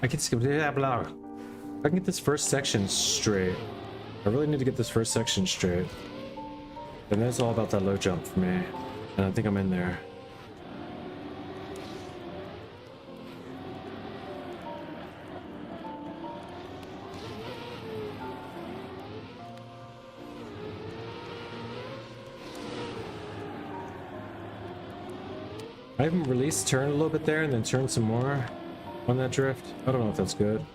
I can skip blah blah. I can get this first section straight. I really need to get this first section straight. And that's all about that low jump for me. And I think I'm in there. I haven't released turn a little bit there and then turn some more on that drift. I don't know if that's good.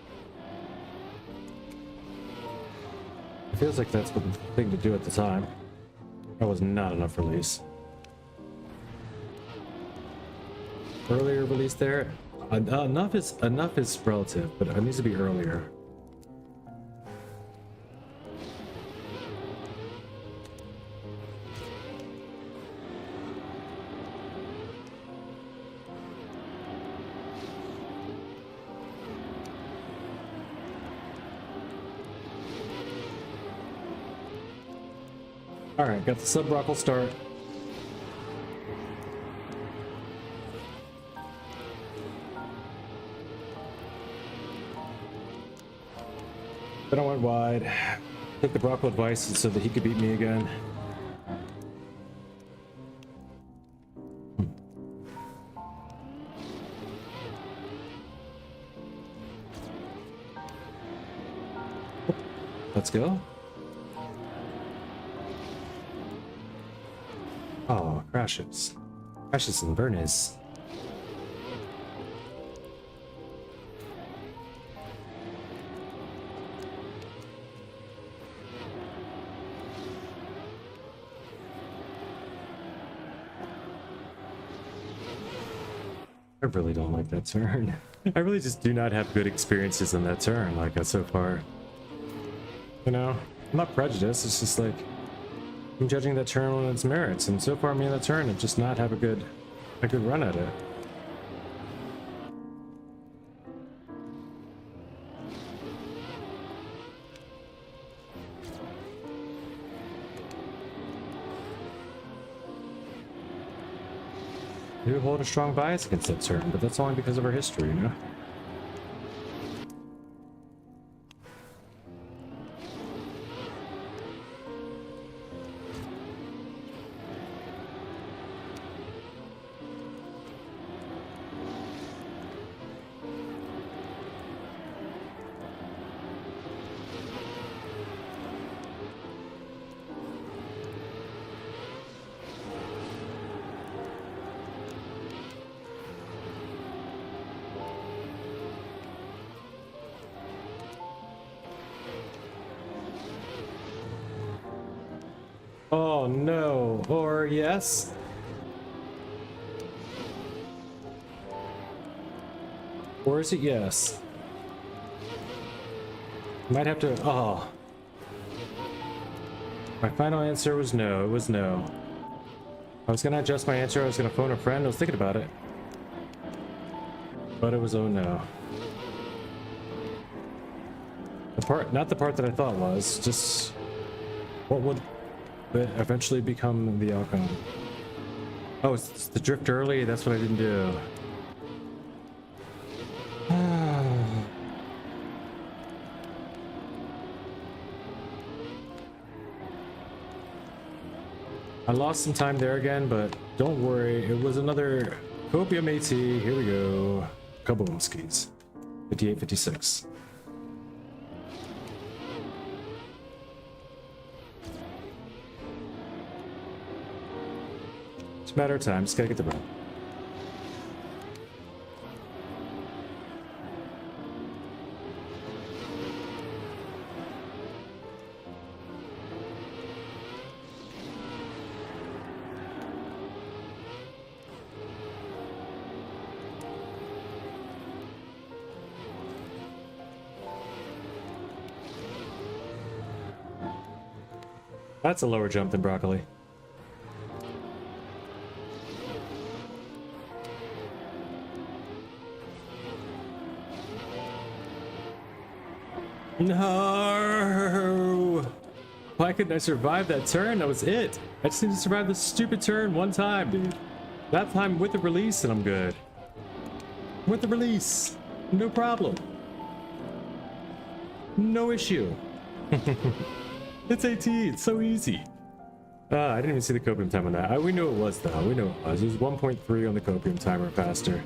It feels like that's the thing to do at the time. That was not enough release. Earlier release there. Enough is relative, but it needs to be earlier. Alright, got the sub-rockle start. Then I went wide. Took the Brockle advice so that he could beat me again. go. Oh, crashes. Crashes and burnies. I really don't like that turn. I really just do not have good experiences in that turn like that so far. You know, I'm not prejudiced, it's just like I'm judging that turn on its merits, and so far me and that turn have just not have a good run at it. I do hold a strong bias against that turn, but that's only because of our history, you know? Oh no, or yes? Or is it yes? Might have to, oh. My final answer was no, it was no. I was gonna adjust my answer, I was gonna phone a friend, I was thinking about it. But it was oh no. The part, not the part that I thought was, just what would eventually become the outcome. Oh, it's the drift early, that's what I didn't do. I lost some time there again, but don't worry, it was another Copium AT. Here we go. Kaboom skis. 58, 56. It's a matter of time, just gotta get the run. That's a lower jump than broccoli. No! Why couldn't I survive that turn? That was it. I just need to survive this stupid turn one time, dude. That time with the release and I'm good. With the release. No problem. No issue. It's AT, it's so easy. I didn't even see the copium time on that. We knew it was though, we knew it was. It was 1.3 on the copium timer faster.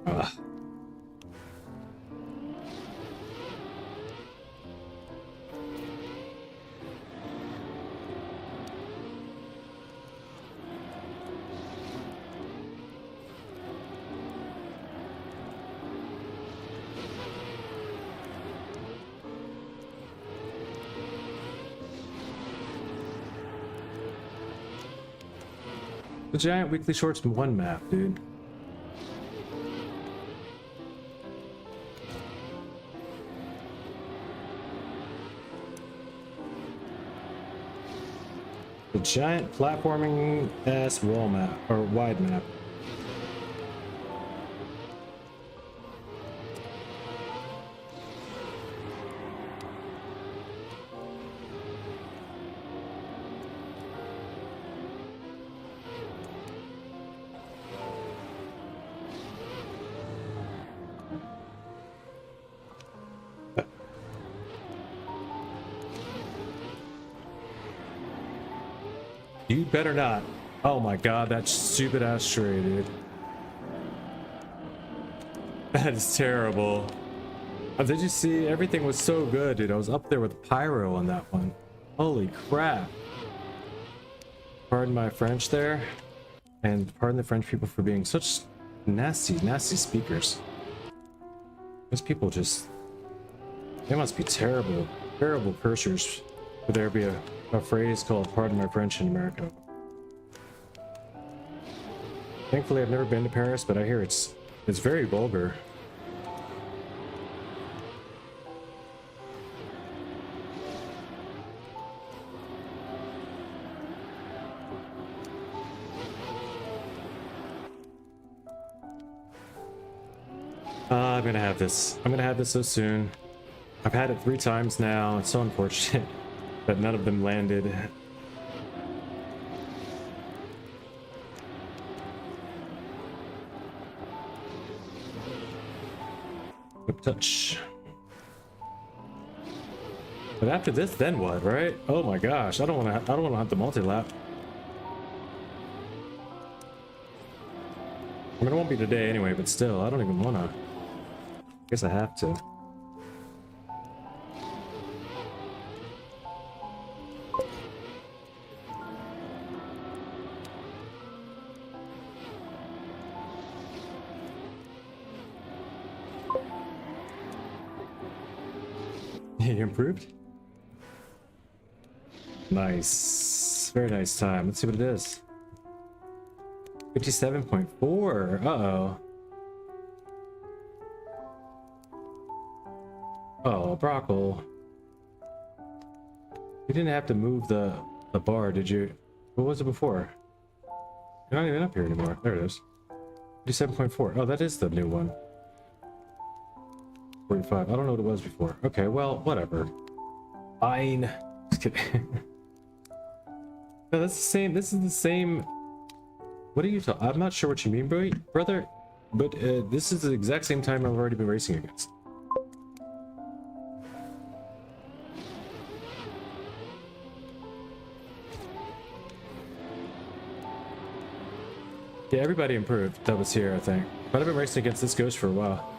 Ugh. The giant weekly shorts 1 map, dude. The giant platforming ass wall map or wide map. You better not. Oh my god, that stupid ass stray, dude. That is terrible. Did you see? Everything was so good, dude. I was up there with pyro on that one. Holy crap. Pardon my French there. And pardon the French people for being such nasty, nasty speakers. Those people just... They must be terrible, terrible cursors for there to be a phrase called pardon my French in America. Thankfully, I've never been to Paris, but I hear it's very vulgar. I'm gonna have this. I'm gonna have this so soon. I've had it 3 times now. It's so unfortunate that none of them landed. Whip touch. But after this, then what, right? Oh my gosh, I don't want to have the multi-lap. I mean, it won't be today anyway, but still, I don't even want to. Guess I have to. You improved? Nice. Very nice time. Let's see what it is. 57.4. Uh-oh. Oh, Brockle. You didn't have to move the bar, did you? What was it before? You're not even up here anymore. There it is. 57.4. Oh, that is the new one. 45. I don't know what it was before. Okay, well, whatever. Fine. Just kidding. No, that's the same. This is the same. What are you talking? I'm not sure what you mean, brother. But this is the exact same time I've already been racing against. Yeah, everybody improved that was here, I think. But I've been racing against this ghost for a while.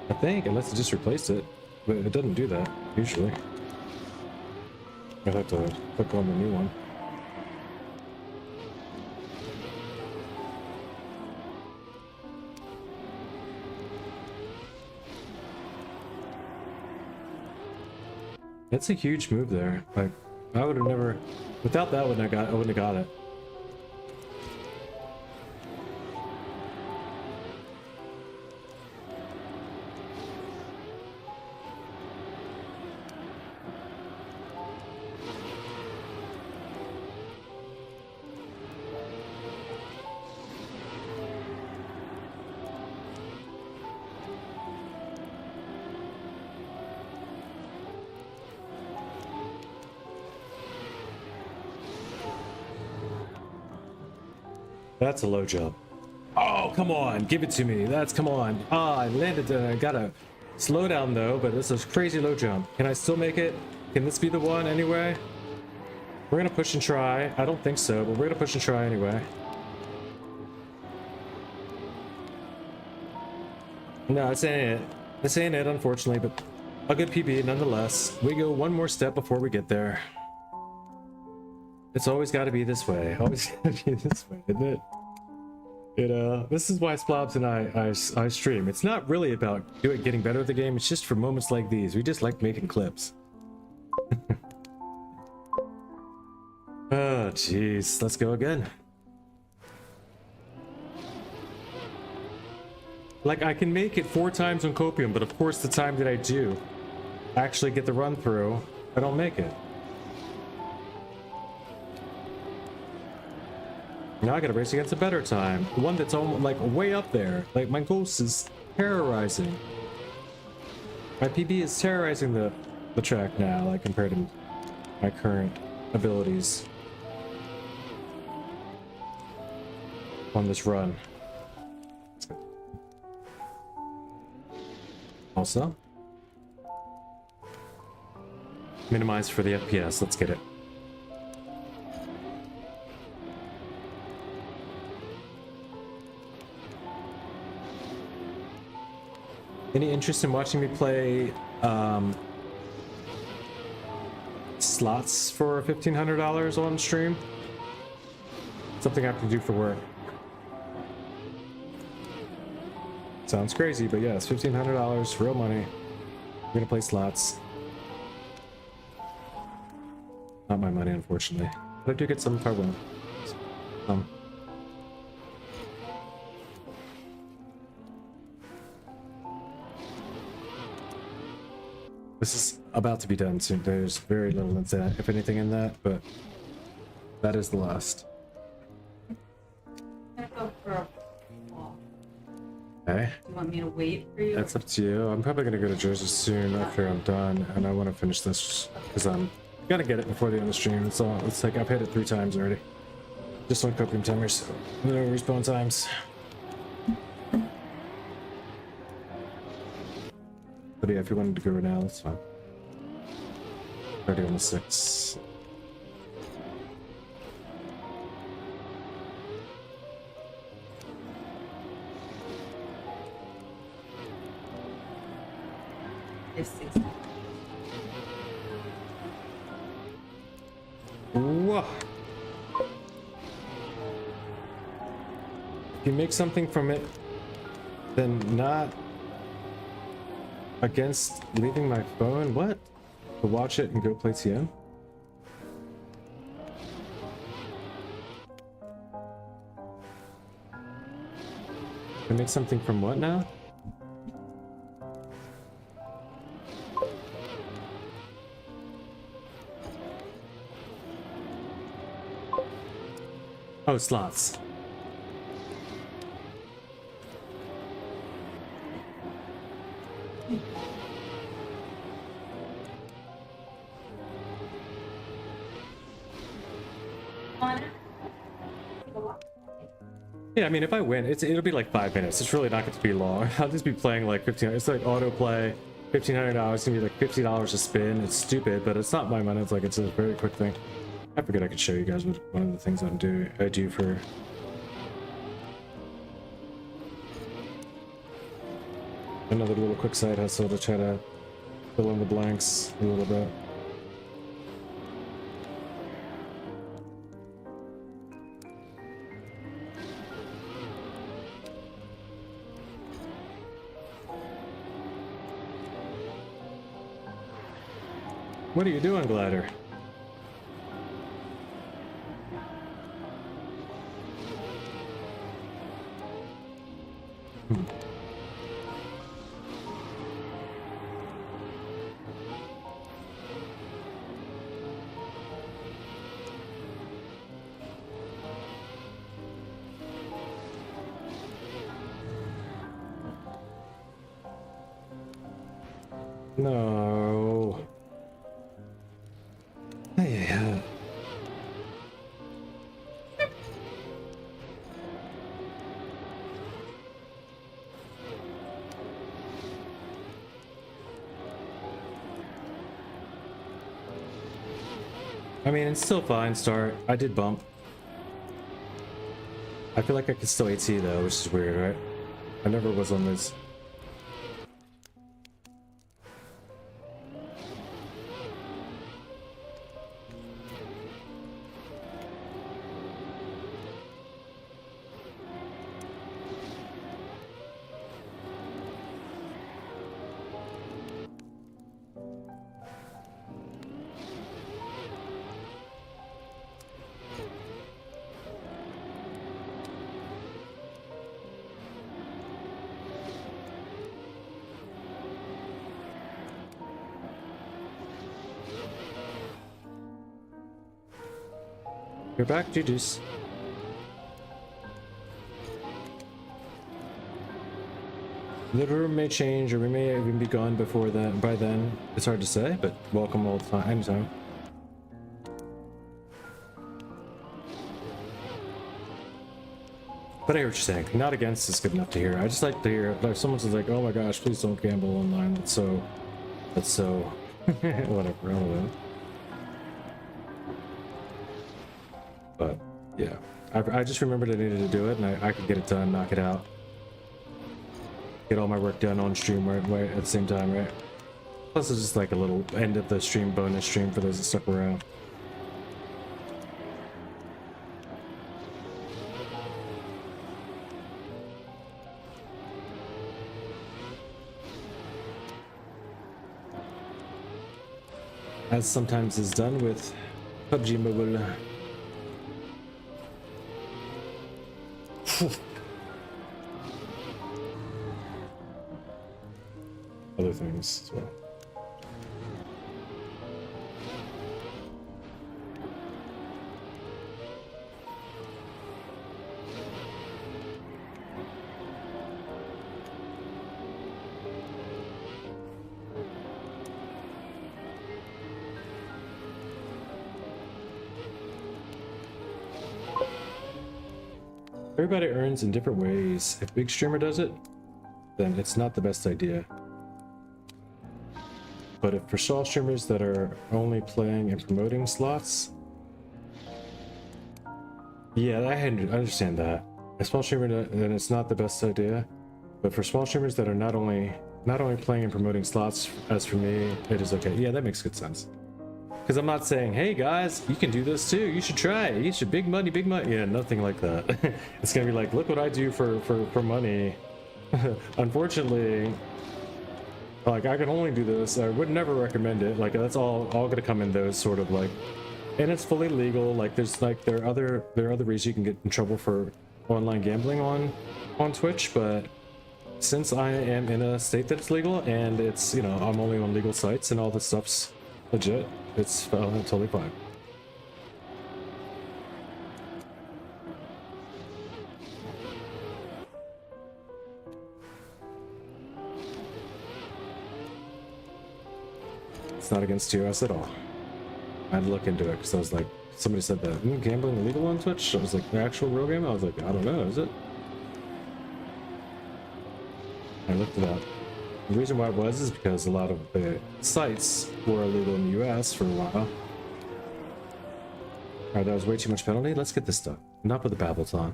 I think, unless it just replaced it. But it doesn't do that, usually. I'd have to click on the new one. It's a huge move there. Like, I would have never... Without that, I wouldn't have got it. That's a low jump. Oh, come on. Give it to me. Come on. Ah, I landed. I gotta slow down though, but this is a crazy low jump. Can I still make it? Can this be the one anyway? We're gonna push and try. I don't think so, but we're gonna push and try anyway. No, this ain't it. This ain't it, unfortunately, but a good PB nonetheless. We go one more step before we get there. It's always got to be this way. Always got to be this way, isn't it? You know, this is why Splobs and I stream. It's not really about getting better at the game. It's just for moments like these. We just like making clips. Oh, jeez. Let's go again. Like, I can make it 4 times on Copium, but of course the time that I do actually get the run through, I don't make it. Now I gotta race against a better time. One that's almost like way up there. Like, my ghost is terrorizing. My PB is terrorizing the track now, like compared to my current abilities on this run. Also, minimize for the FPS. Let's get it. Any interest in watching me play slots for $1,500 on stream? Something I have to do for work. Sounds crazy, but yeah, it's $1,500, real money. I'm gonna play slots. Not my money, unfortunately. But I do get some if I win. Some. This is about to be done soon. There's very little in that, if anything, in that, but that is the last. I'm gonna go for a walk. Okay. Do you want me to wait for you? That's up to you. I'm probably gonna go to Jersey soon after I'm done, and I want to finish this because I'm gonna get it before the end of the stream. So it's like I've hit it 3 times already. Just on copium timers, no respawn times. But yeah, if you wanted to go right now, that's fine. Already on the 6. It's 60. Whoa. If you make something from it, then not against leaving my phone. What? To watch it and go play TM? I make something from what now? Oh, slots. Yeah, I mean, if I win, it'll be like 5 minutes. It's really not going to be long. I'll just be playing like 15. It's like autoplay, $1,500. It's gonna be like $50 a spin. It's stupid, but it's not my money. It's like it's a very quick thing. I forget I could show you guys what one of the things I do for. Another little quick side hustle to try to fill in the blanks a little bit. What are you doing, Glider? No. Yeah. I mean, it's still fine start. I did bump. I feel like I could still AT though, which is weird, right? I never was on this. You're back, GG's. The room may change, or we may even be gone before then. By then, it's hard to say, but welcome all the time, anytime. But I hear what you're saying. Not against is good enough to hear. I just like to hear if someone says like, "Oh my gosh, please don't gamble online." That's so whatever. I don't know. But yeah, I just remembered I needed to do it, and I could get it done, knock it out, get all my work done on stream right at the same time, right? Plus, it's just like a little end of the stream bonus stream for those that stuck around. As sometimes is done with PUBG Mobile. Other things as well. Everybody earns in different ways. If big streamer does it, then it's not the best idea. But if for small streamers that are only playing and promoting slots, yeah, I understand that. A small streamer, then it's not the best idea. But for small streamers that are not only playing and promoting slots, as for me, it is okay. Yeah, that makes good sense. Because I'm not saying, hey guys, you can do this too. You should try it. You should big money. Yeah, nothing like that. It's gonna be like, look what I do for money. Unfortunately, like I can only do this. I would never recommend it. Like that's all gonna come in those sort of like, and it's fully legal. Like there's like there are other ways you can get in trouble for online gambling on Twitch, but since I am in a state that's legal and it's, you know, I'm only on legal sites and all this stuff's legit, it's totally fine. It's not against TOS at all. I had to look into it because I was like, somebody said that, isn't gambling illegal on Twitch? I was like, the actual real game? I was like, I don't know, is it? I looked it up. The reason why it was is because a lot of the sites were illegal in the US for a while. Alright, that was way too much penalty. Let's get this done. Enough with the Babbleton.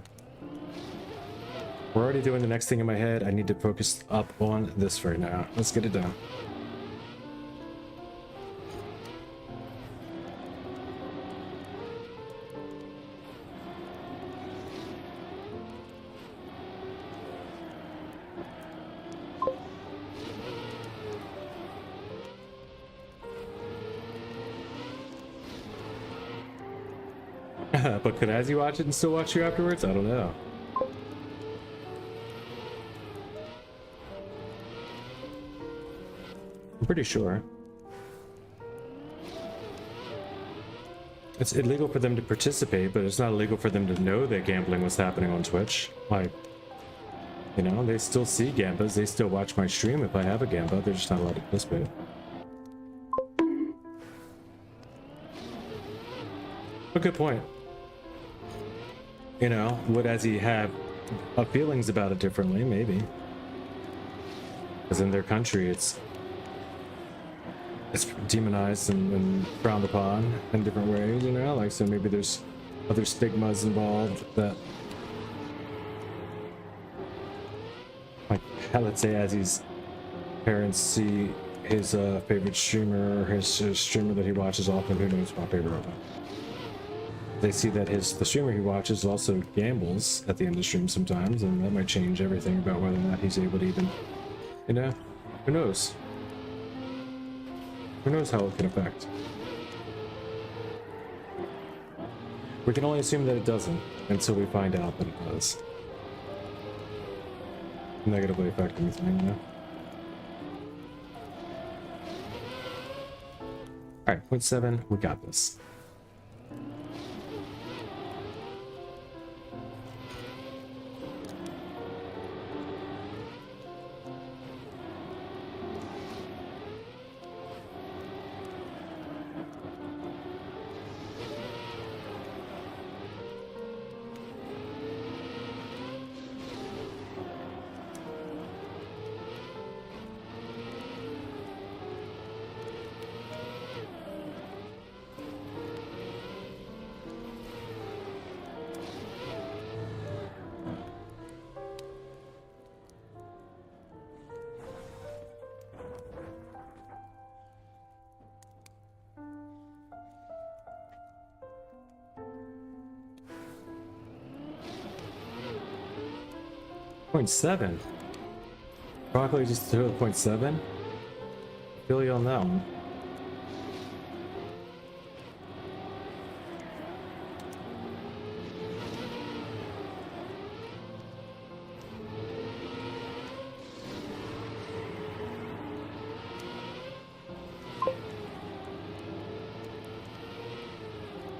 We're already doing the next thing in my head. I need to focus up on this right now. Let's get it done. But could Azzy watch it and still watch you afterwards? I don't know. I'm pretty sure. It's illegal for them to participate, but it's not illegal for them to know that gambling was happening on Twitch. Like, you know, they still see Gambas, they still watch my stream if I have a Gamba, they're just not allowed to participate. A good point. You know, would Azzy have feelings about it differently? Maybe. Because in their country, it's demonized and frowned upon in different ways, you know? Like, so maybe there's other stigmas involved that... Like, let's say Azzy's parents see his favorite streamer, or his streamer that he watches often, who knows my favorite of them. They see that the streamer he watches also gambles at the end of the stream sometimes, and that might change everything about whether or not he's able to even, you know, who knows? Who knows how it can affect? We can only assume that it doesn't until we find out that it does. Negatively affect anything, you know? Alright, 0.7, we got this. 0.7. Broccoli just threw a 0.7. Feel you on that one.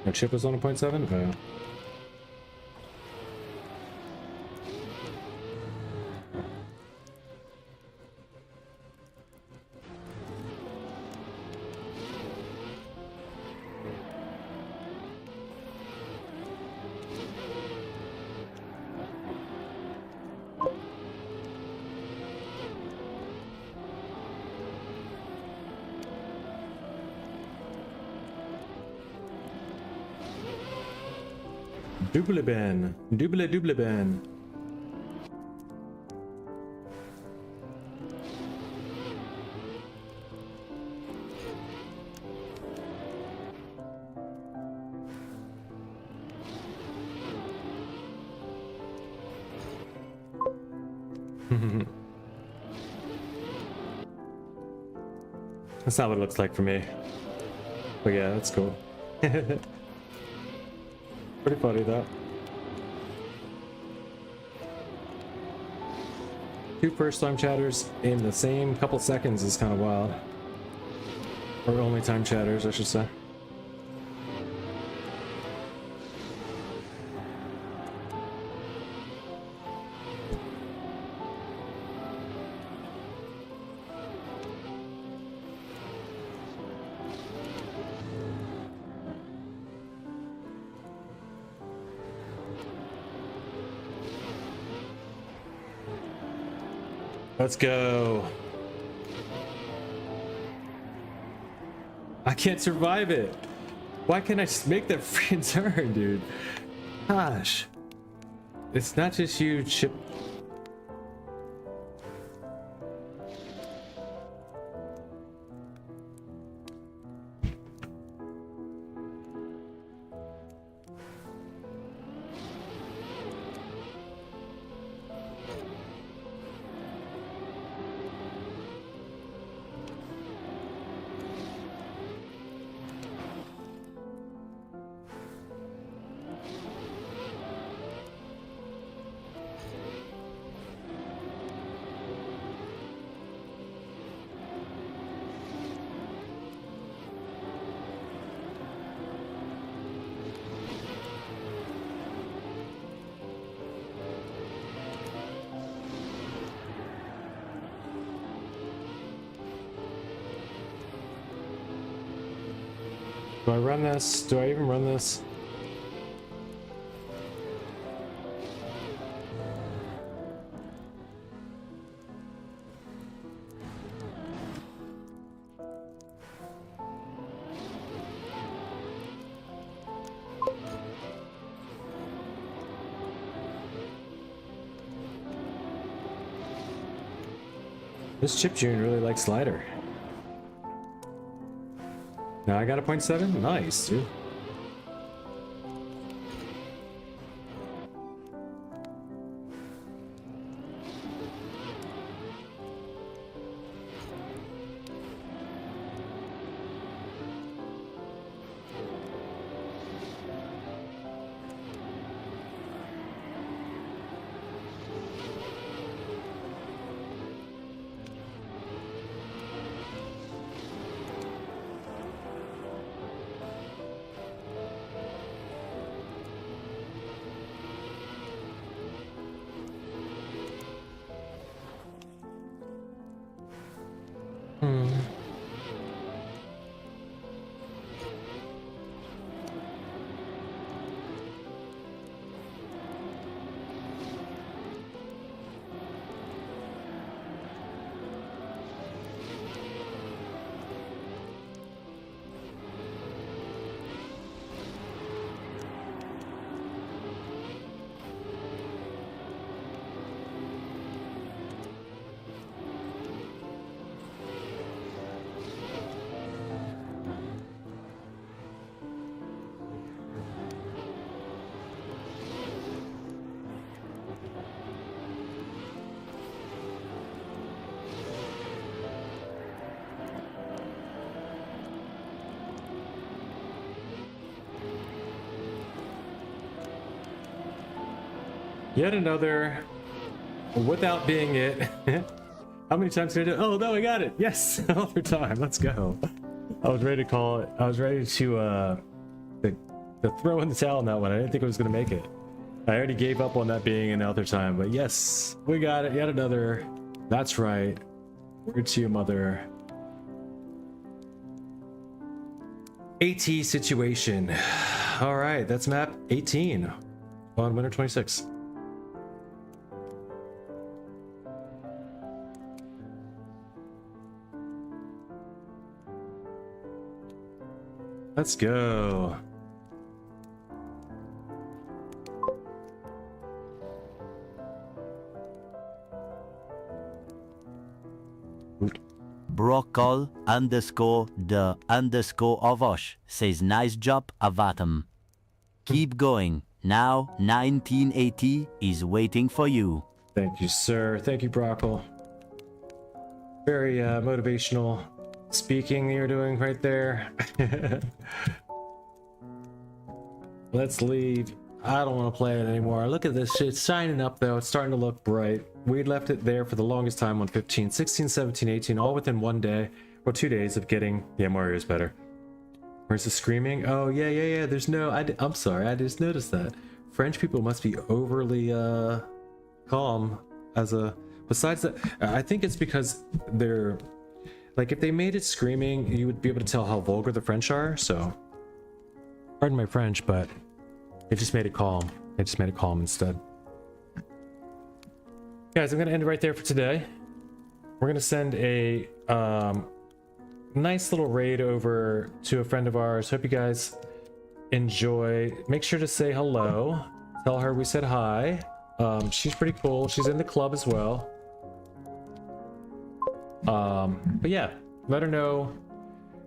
Our chip was on a 0.7? Oh. Double ben. Double ben. That's not what it looks like for me. But yeah, that's cool. Pretty funny though. 2 first-time chatters in the same couple seconds is kind of wild. Or only time chatters, I should say. Let's go. I can't survive it. Why can't I just make that freaking turn, dude? Gosh. It's not just you, Chip. Do I run this? Do I even run this? This Chip June really likes slider. Now I got a 0.7? Nice, dude. Yet another, without being it. How many times did I do it? Oh no, I got it. Yes, another time. Let's go. I was ready to call it. I was ready to throw in the towel on that one. I didn't think I was gonna make it. I already gave up on that being another time, but yes, we got it. Yet another. That's right. Word to your mother. AT situation. All right, that's map 18 on Winter 26. Let's go. Brockol underscore the underscore Ovosh says nice job Avatam. Keep going. Now 1980 is waiting for you. Thank you, sir. Thank you, Brockle. Very motivational speaking you're doing right there. Let's leave. I don't want to play it anymore. Look at this shit. It's shining up though. It's starting to look bright. We left it there for the longest time on 15, 16, 17, 18, all within one day or 2 days of getting. Yeah, Mario's better. Where's the screaming? Oh, yeah. There's no. I'm sorry. I just noticed that. French people must be overly calm as a. Besides that, I think it's because they're. Like, if they made it screaming, you would be able to tell how vulgar the French are, so. Pardon my French, but it just made it calm. It just made it calm instead. Guys, I'm going to end it right there for today. We're going to send a nice little raid over to a friend of ours. Hope you guys enjoy. Make sure to say hello. Tell her we said hi. She's pretty cool. She's in the club as well. But yeah, let her know.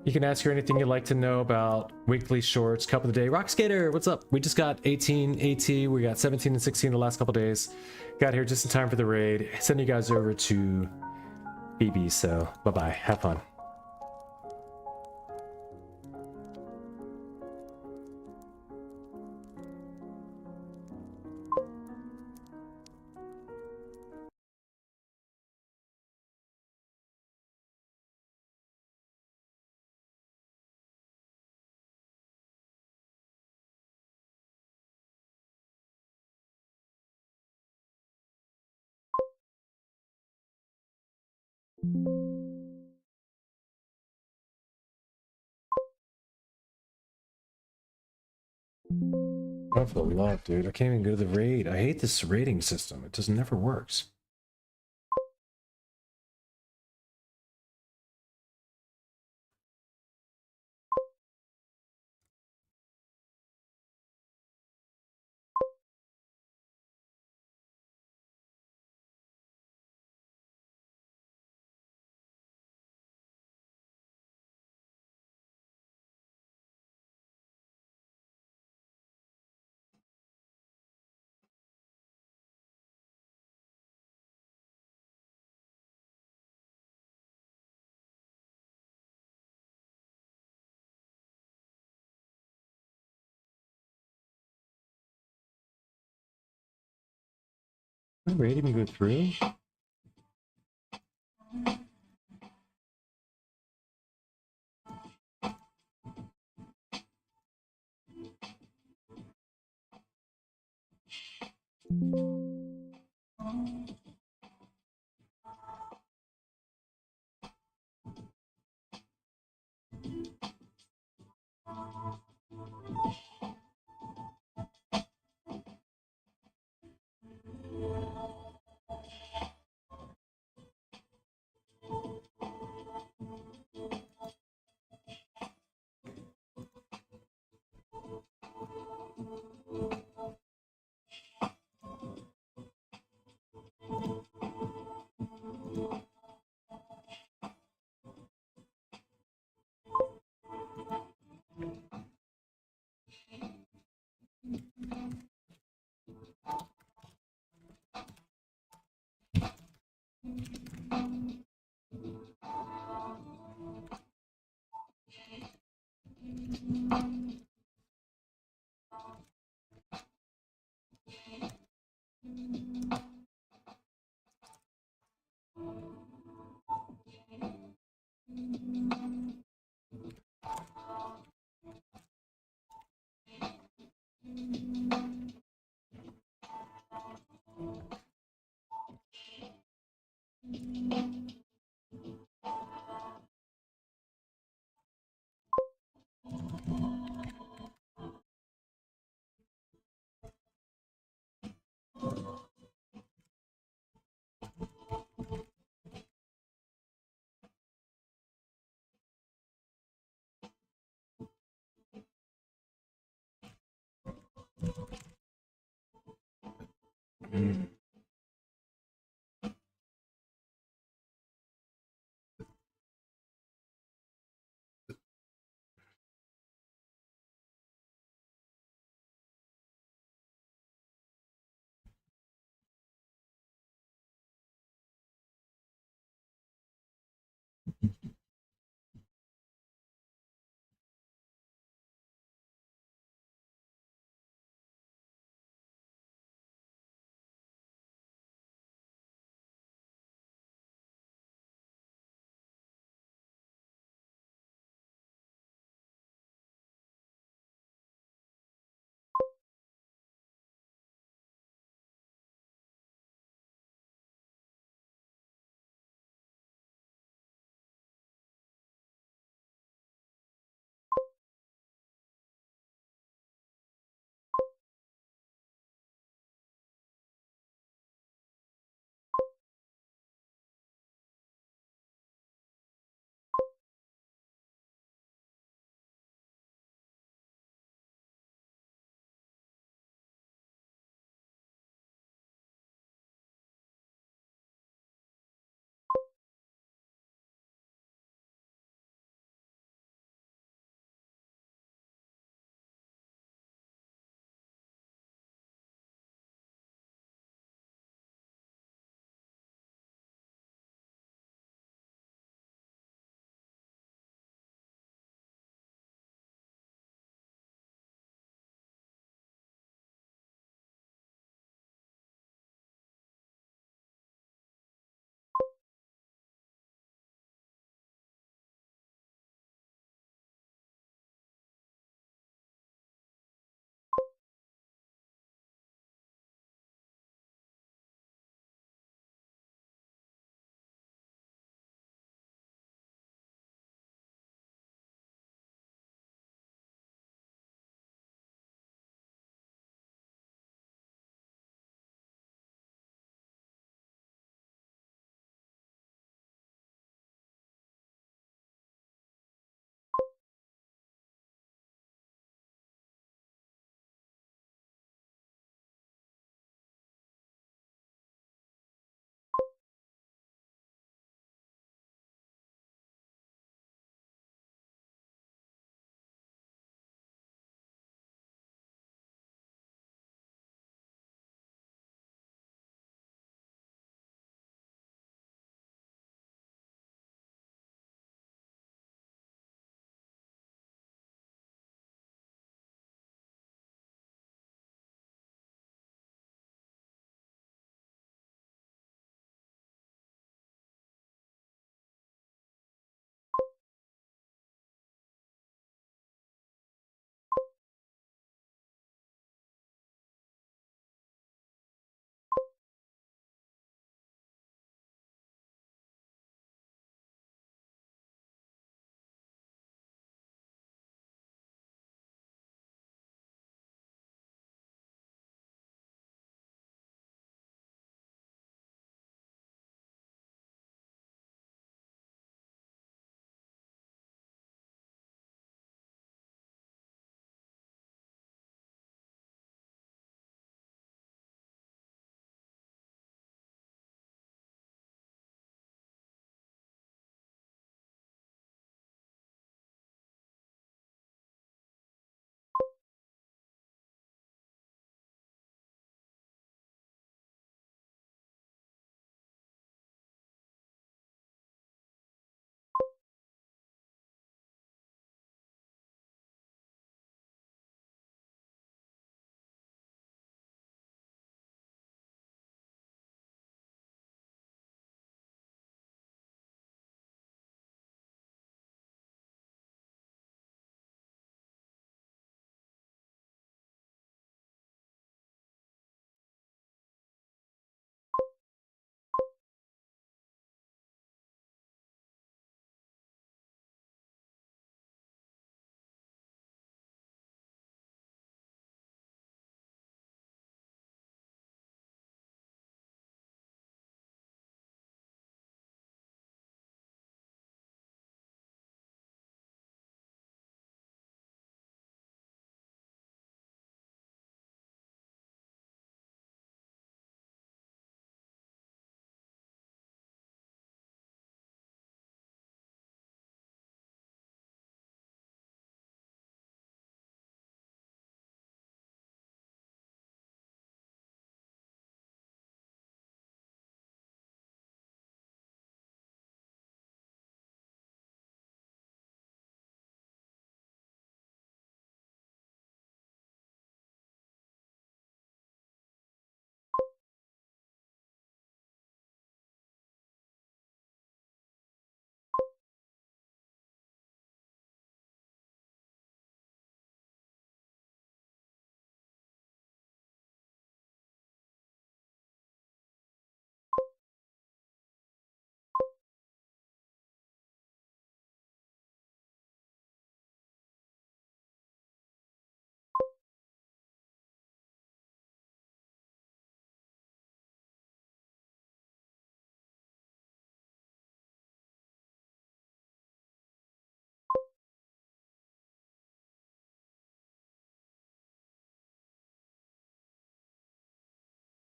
You can ask her anything you'd like to know about weekly shorts, cup of the day. Rock Skater, what's up? We just got 18 AT. We got 17 and 16 the last couple days. Got here just in time for the raid. Send you guys over to BB. So bye-bye. Have fun. Oh, for the love, dude. I can't even go to the raid. I hate this rating system. It just never works. Did the raid even go through?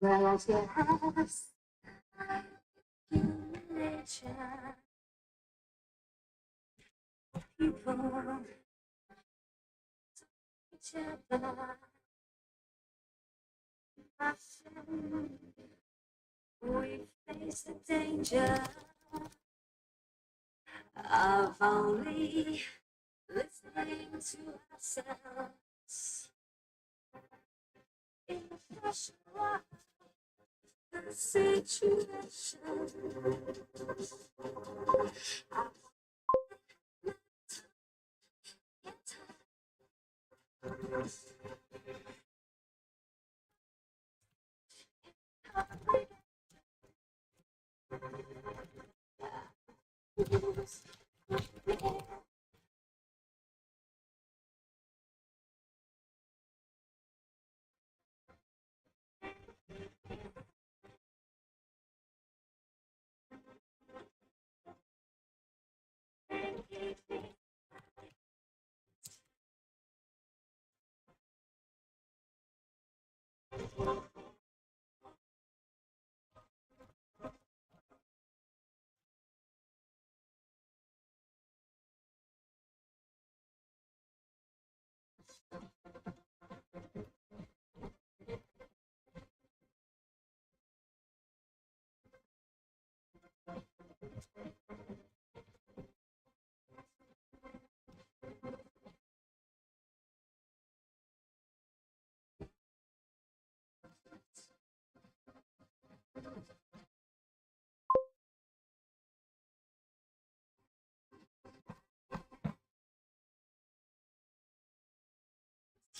Whereas you have human nature, people each other, passion. We face the danger of only listening to ourselves in the pressure of the situation.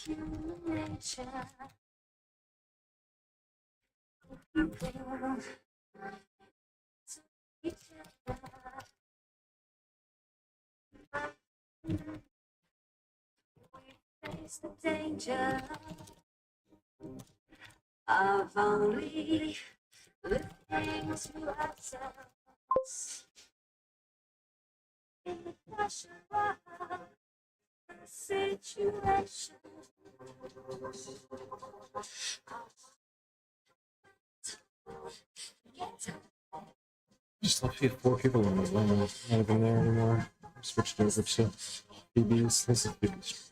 Human nature, people to each other. We face the danger of only listening to ourselves in the pressure of the situation. Just left you 4 people in the room. Not even there anymore. Switched over to BB's. This is BB's.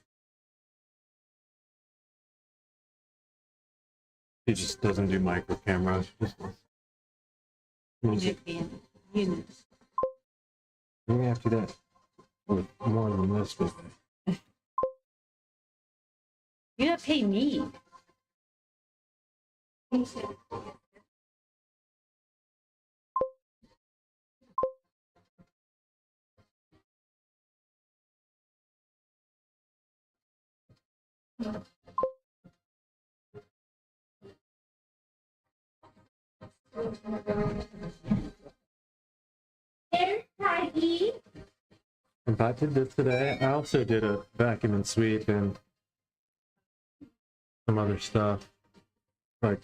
He just doesn't do micro cameras. Music. You have to do that with more than this, but You don't pay me. There's Peggy. if I did this today, I also did a vacuum and sweep and some other stuff. Like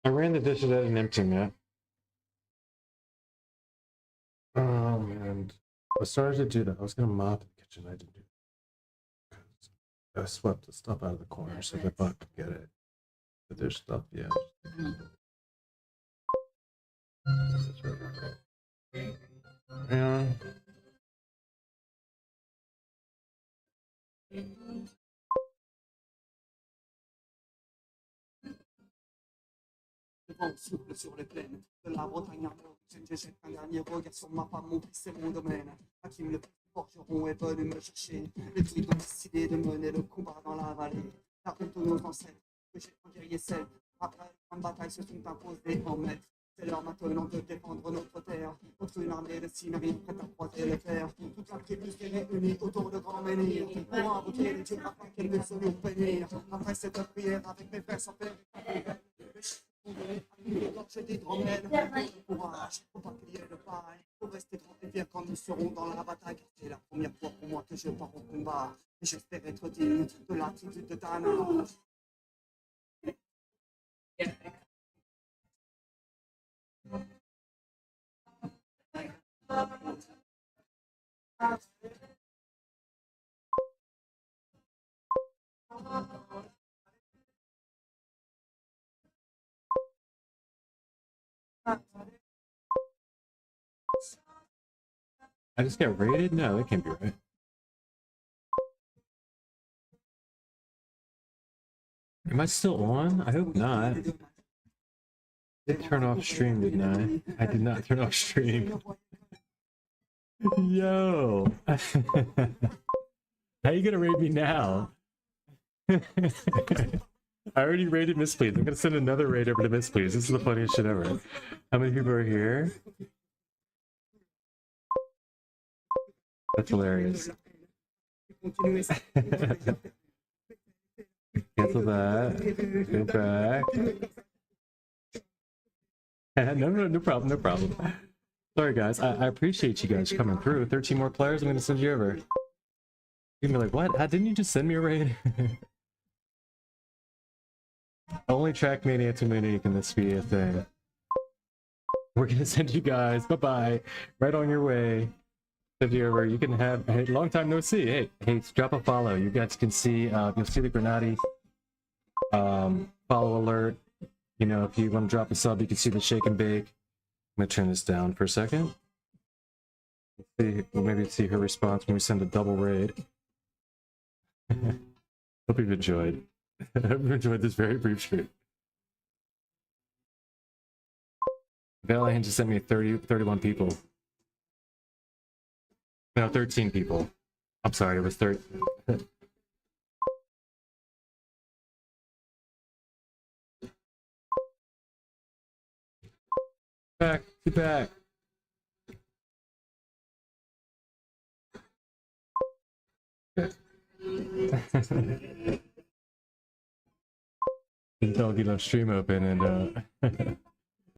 I ran the dishes. I didn't empty them yet. And I started to do that. I was gonna mop the kitchen. I didn't do it. I swept the stuff out of the corner so that Buck could get it. But there's stuff, yeah. Yeah. Le vent souffle sur les plaines de la Bretagne ardente. Je jette un dernier regard sur ma femme, mon fils, c'est mon domaine. À qui me le forgeron est venu me chercher. Les druides ont décidé de mener le combat dans la vallée. La honte de nos ancêtres, que j'ai en guerrier celle. Après, en bataille se sont imposés en maître. C'est l'heure maintenant de défendre notre terre contre une armée de Cimériens prête à croiser le fer. Toute la tribu s'est réunie autour de grands menhirs pour invoquer les dieux afin qu'ils puissent nous bénir. Après cette prière avec mes frères sans père, j'ai d'hydromel, courage, faut pas plier le paille, faut rester grand et fier quand nous serons dans la bataille. C'est la première fois pour moi que je pars au combat, et j'espère être digne de l'attitude de ta main. I just got raided? No, that can't be right. Am I still on? I hope not. I did turn off stream, didn't I? I did not turn off stream. Yo! How you gonna raid me now? I already raided Misplease. I'm gonna send another raid over to Misplease. This is the funniest shit ever. How many people are here? That's hilarious. Cancel that. Go back. No problem, no problem. Sorry guys, I appreciate you guys coming through. 13 more players, I'm gonna send you over. You're gonna be like, what? Didn't you just send me a raid? Only Trackmania community can this be a thing. We're gonna send you guys, bye-bye. Right on your way. Send you over. You can have, hey, long time no see. Hey, drop a follow. You guys can see, you'll see the Grenati follow alert. You know, if you want to drop a sub, you can see the shake and bake. I'm gonna turn this down for a second. We'll maybe see her response when we send a double raid. Hope you've enjoyed. Hope you've enjoyed this very brief stream. Valiant just sent me 31 people. No, 13 people. I'm sorry, it was 30. Back, get back. Didn't get enough stream open and